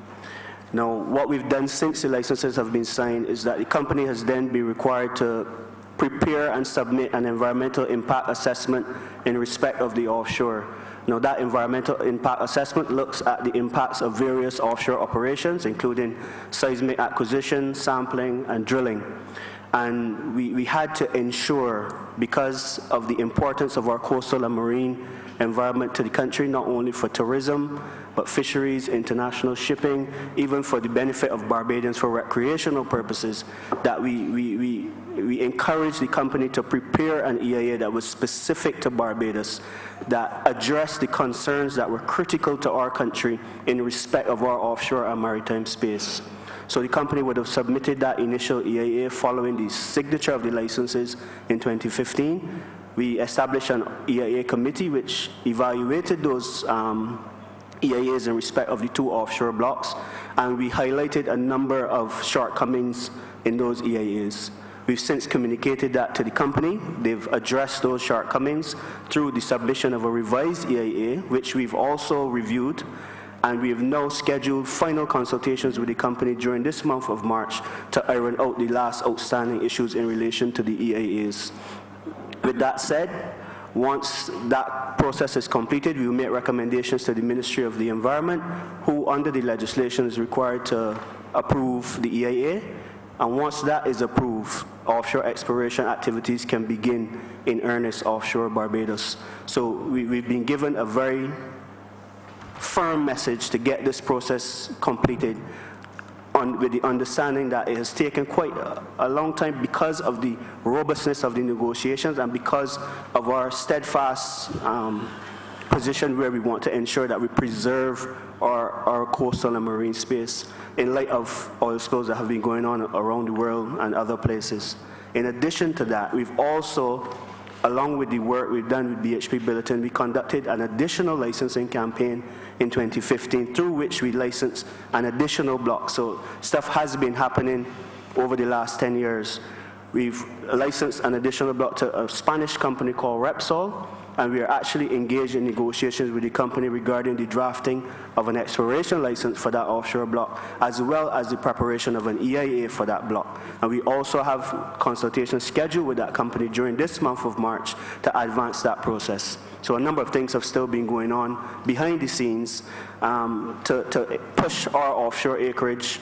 Now, what we've done since the licenses have been signed is that the company has then been required to prepare and submit an environmental impact assessment in respect of the offshore. Now, that environmental impact assessment looks at the impacts of various offshore operations, including seismic acquisition, sampling, and drilling. And we had to ensure, because of the importance of our coastal and marine environment to the country, not only for tourism, but fisheries, international shipping, even for the benefit of Barbadians for recreational purposes, that we encouraged the company to prepare an EIA that was specific to Barbados, that addressed the concerns that were critical to our country in respect of our offshore and maritime space. So the company would have submitted that initial EIA following the signature of the licenses in 2015. We established an EIA committee which evaluated those EIAs in respect of the 2 offshore blocks, and we highlighted a number of shortcomings in those EIAs. We've since communicated that to the company. They've addressed those shortcomings through the submission of a revised EIA, which we've also reviewed, and we have now scheduled final consultations with the company during this month of March to iron out the last outstanding issues in relation to the EIAs. With that said, once that process is completed, we will make recommendations to the Ministry of the Environment, who under the legislation is required to approve the EIA. And once that is approved, offshore exploration activities can begin in earnest offshore Barbados. So we've been given a very firm message to get this process completed, with the understanding that it has taken quite a long time because of the robustness of the negotiations and because of our steadfast position where we want to ensure that we preserve our coastal and marine space in light of oil spills that have been going on around the world and other places. In addition to that, we've also, along with the work we've done with BHP Billiton, we conducted an additional licensing campaign in 2015 through which we licensed an additional block. So stuff has been happening over the last 10 years. We've licensed an additional block to a Spanish company called Repsol, and we are actually engaged in negotiations with the company regarding the drafting of an exploration license for that offshore block, as well as the preparation of an EIA for that block. And we also have consultations scheduled with that company during this month of March to advance that process. So a number of things have still been going on behind the scenes to push our offshore acreage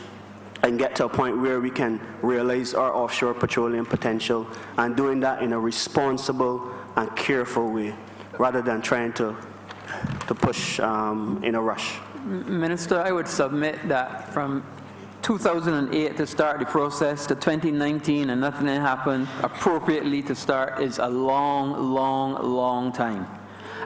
and get to a point where we can realize our offshore petroleum potential, and doing that in a responsible and careful way, rather than trying to push in a rush. Minister, I would submit that from 2008 to start the process to 2019 and nothing happened appropriately to start is a long, long, long time.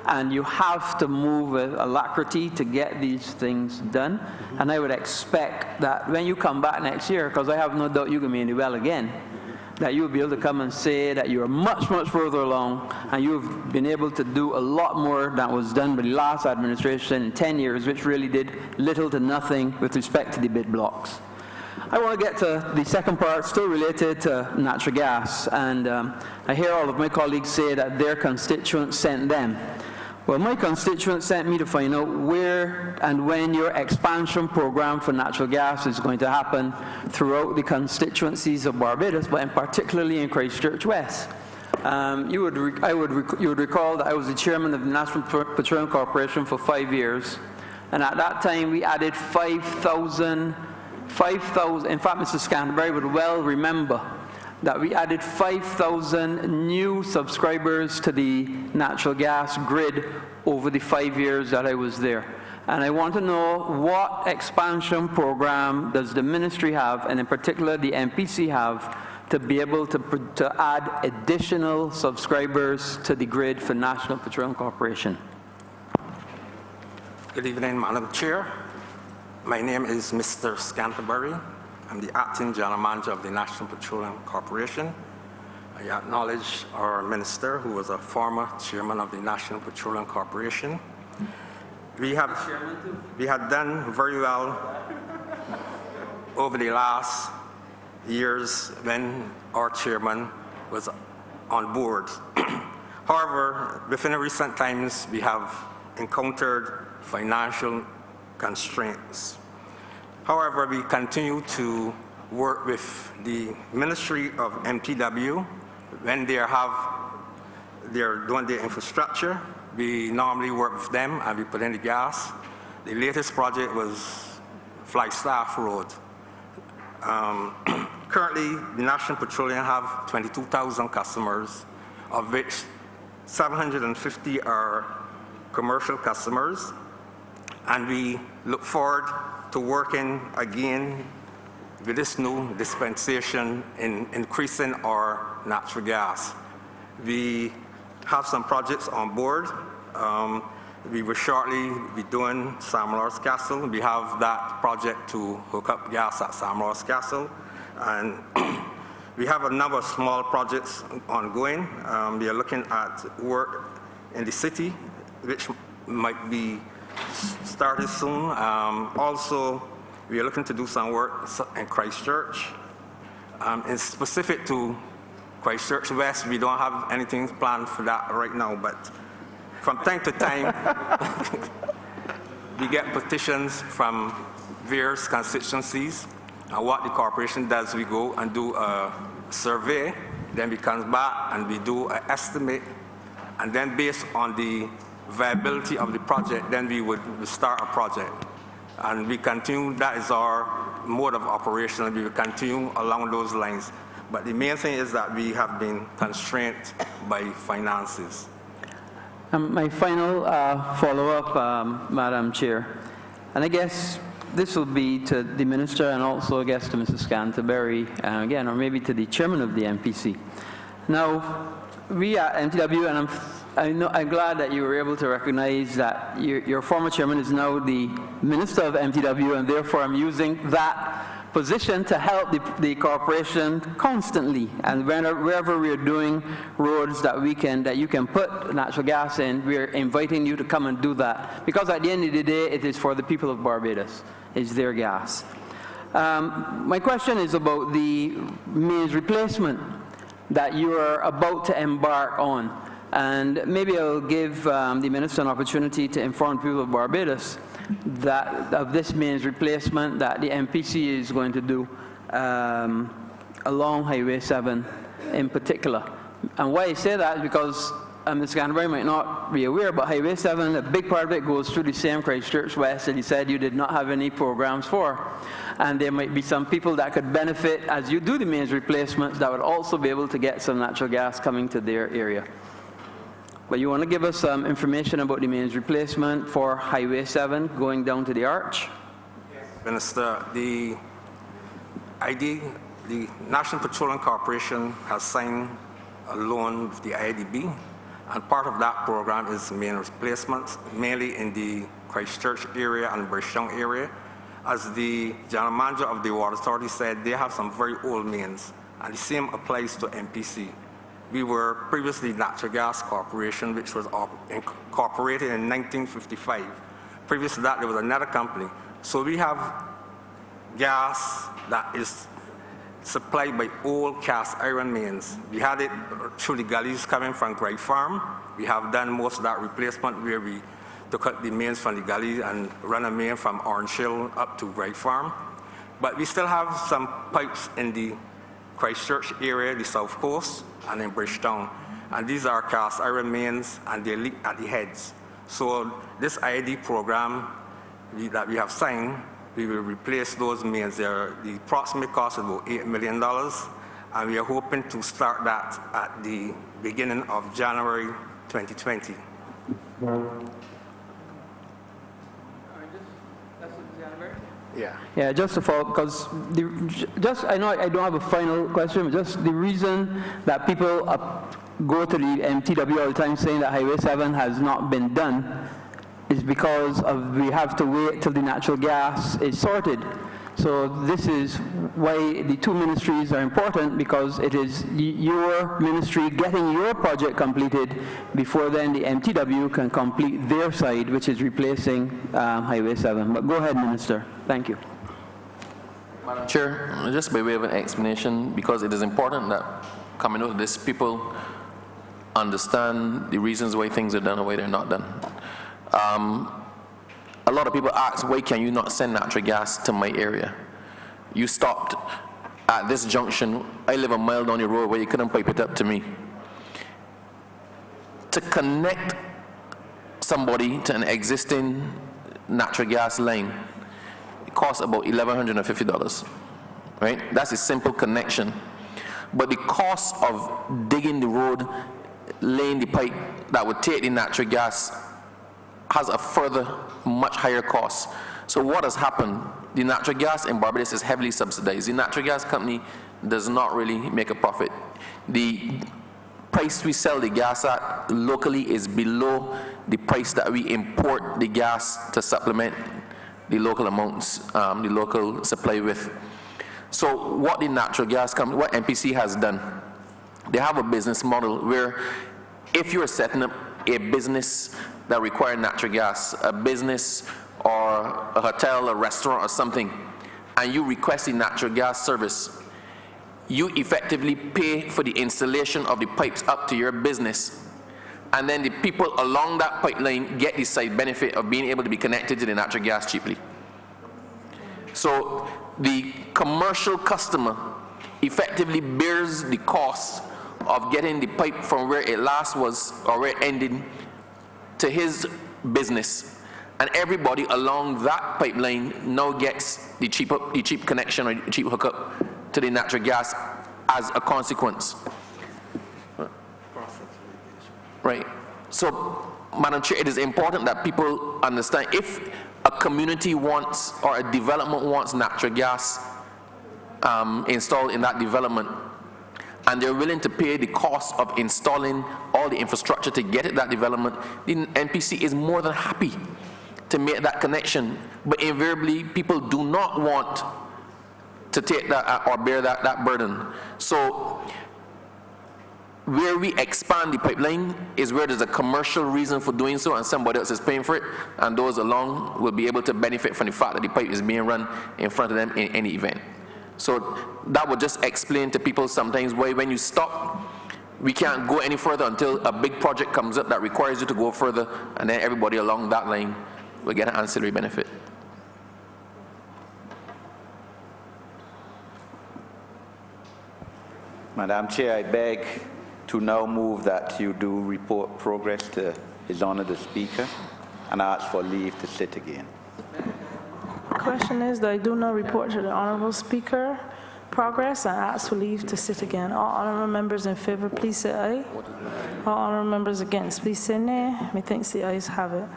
And you have to move with alacrity to get these things done. And I would expect that when you come back next year, because I have no doubt you're going to be in the well again, that you'll be able to come and say that you're much, much further along and you've been able to do a lot more than was done by the last administration in 10 years, which really did little to nothing with respect to the bid blocks. I want to get to the second part, still related to natural gas. And I hear all of my colleagues say that their constituents sent them. Well, my constituents sent me to find out where and when your expansion program for natural gas is going to happen throughout the constituencies of Barbados, but particularly in Christchurch West. You would recall that I was the chairman of the National Petroleum Corporation for 5 years, and at that time we added 5,000, in fact Mr. Scantlebury would well remember that we added 5,000 new subscribers to the natural gas grid over the 5 years that I was there. And I want to know what expansion program does the ministry have, and in particular the MPC have, to be able to add additional subscribers to the grid for National Petroleum Corporation. Good evening, Madam Chair. My name is Mr. Scantlebury. I'm the acting general manager of the National Petroleum Corporation. I acknowledge our minister, who was a former chairman of the National Petroleum Corporation. We had done very well over the last years when our chairman was on board. However, within recent times, we have encountered financial constraints. However, we continue to work with the Ministry of MPW when they're doing their infrastructure. We normally work with them and we put in the gas. The latest project was Flagstaff Road. Currently, the National Petroleum have 22,000 customers, of which 750 are commercial customers, and we look forward to working again with this new dispensation in increasing our natural gas. We have some projects on board. We will shortly be doing Sam Ross Castle. We have that project to hook up gas at Sam Ross Castle. And we have a number of small projects ongoing. We are looking at work in the city, which might be started soon. Also, we are looking to do some work in Christchurch. It's specific to Christchurch West. We don't have anything planned for that right now, but from time to time, we get petitions from various constituencies. And what the corporation does, we go and do a survey, then we come back and we do an estimate, and then based on the viability of the project, then we would start a project. And we continue, that is our mode of operation, and we will continue along those lines. But the main thing is that we have been constrained by finances. My final follow-up, Madam Chair, and I guess this will be to the Minister and also I guess to Mrs. Scantlebury again, or maybe to the Chairman of the MPC. Now, we at MTW, and I'm glad that you were able to recognize that your former Chairman is now the Minister of MTW, and therefore I'm using that position to help the corporation constantly, and wherever we're doing roads that you can put natural gas in, we're inviting you to come and do that, because at the end of the day it is for the people of Barbados. It's their gas. My question is about the mains replacement that you are about to embark on, and maybe I'll give the Minister an opportunity to inform people of Barbados that of this mains replacement that the MPC is going to do along Highway 7 in particular. And why I say that is because Ms. Scantlebury might not be aware, but Highway 7, a big part of it goes through the same Christchurch West that he said you did not have any programs for. And there might be some people that could benefit as you do the mains replacements that would also be able to get some natural gas coming to their area. But you want to give us some information about the mains replacement for Highway 7 going down to the Arch? Yes. Minister, the National Petroleum Corporation has signed a loan with the IDB, and part of that program is main replacements, mainly in the Christchurch area and Bridgetown area. As the general manager of the Water Authority said, they have some very old mains, and the same applies to MPC. We were previously Natural Gas Corporation, which was incorporated in 1955. Previous to that, there was another company. So we have gas that is supplied by old cast iron mains. We had it through the gullies coming from Grey Farm. We have done most of that replacement where we took out the mains from the gully and run a main from Orange Hill up to Grey Farm. But we still have some pipes in the Christchurch area, the South Coast, and in Bridgetown. and these are cast iron mains, and they leak at the heads. So this ID program that we have signed, we will replace those mains. The approximate cost is about $8 million, and we are hoping to start that at the beginning of January 2020. Yeah, just to follow, because I know I don't have a final question, but just the reason that people go to the MTW all the time saying that Highway 7 has not been done is because we have to wait till the natural gas is sorted. So this is why the two ministries are important, because it is your ministry getting your project completed before then the MTW can complete their side, which is replacing Highway 7. But go ahead, Minister. Thank you. Madam Chair, just by way of an explanation, because it is important that coming out of this, people understand the reasons why things are done or why they're not done. A lot of people ask, why can you not send natural gas to my area? You stopped at this junction. I live a mile down the road where you couldn't pipe it up to me. To connect somebody to an existing natural gas line, it costs about $1,150, right? That's a simple connection. But the cost of digging the road, laying the pipe that would take the natural gas has a further much higher cost. So what has happened, the natural gas in Barbados is heavily subsidized. The natural gas company does not really make a profit. The price we sell the gas at locally is below the price that we import the gas to supplement the local amounts, the local supply with. So what the natural gas company, what MPC has done, they have a business model where if you're setting up a business that require natural gas, a business or a hotel, a restaurant or something, and you request a natural gas service, you effectively pay for the installation of the pipes up to your business, and then the people along that pipeline get the side benefit of being able to be connected to the natural gas cheaply. So the commercial customer effectively bears the cost of getting the pipe from where it last was or where it ended to his business, and everybody along that pipeline now gets the cheap connection or cheap hookup to the natural gas as a consequence. Right. So, Madam Chair, it is important that people understand if a community wants or a development wants natural gas installed in that development, and they're willing to pay the cost of installing all the infrastructure to get it that development, the NPC is more than happy to make that connection. But invariably, people do not want to take that or bear that burden. So where we expand the pipeline is where there's a commercial reason for doing so and somebody else is paying for it, and those along will be able to benefit from the fact that the pipe is being run in front of them in any event. So that would just explain to people sometimes why when you stop, we can't go any further until a big project comes up that requires you to go further, and then everybody along that line will get an ancillary benefit. Madam Chair, I beg to now move that you do report progress to His Honor the Speaker and ask for leave to sit again. Question is that I do not report to the Honorable Speaker progress and ask for leave to sit again. All honorable members in favor, please say aye. All honorable members against, please say nay. Methinks the ayes have it.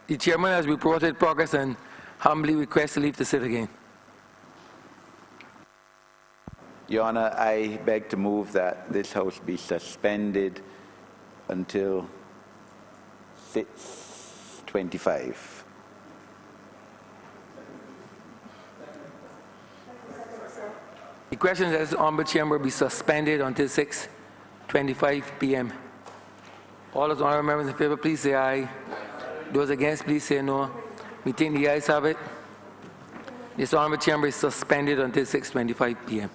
The chairman has reported progress and humbly requests to leave the sit again. Your Honor, I beg to move that this House be suspended until 6:25. The question is that the Honorable Chamber be suspended until 6:25 p.m. All those honorable members in favor, please say aye. Those against, please say no. We think the ayes have it. This Honorable Chamber is suspended until 6:25 p.m.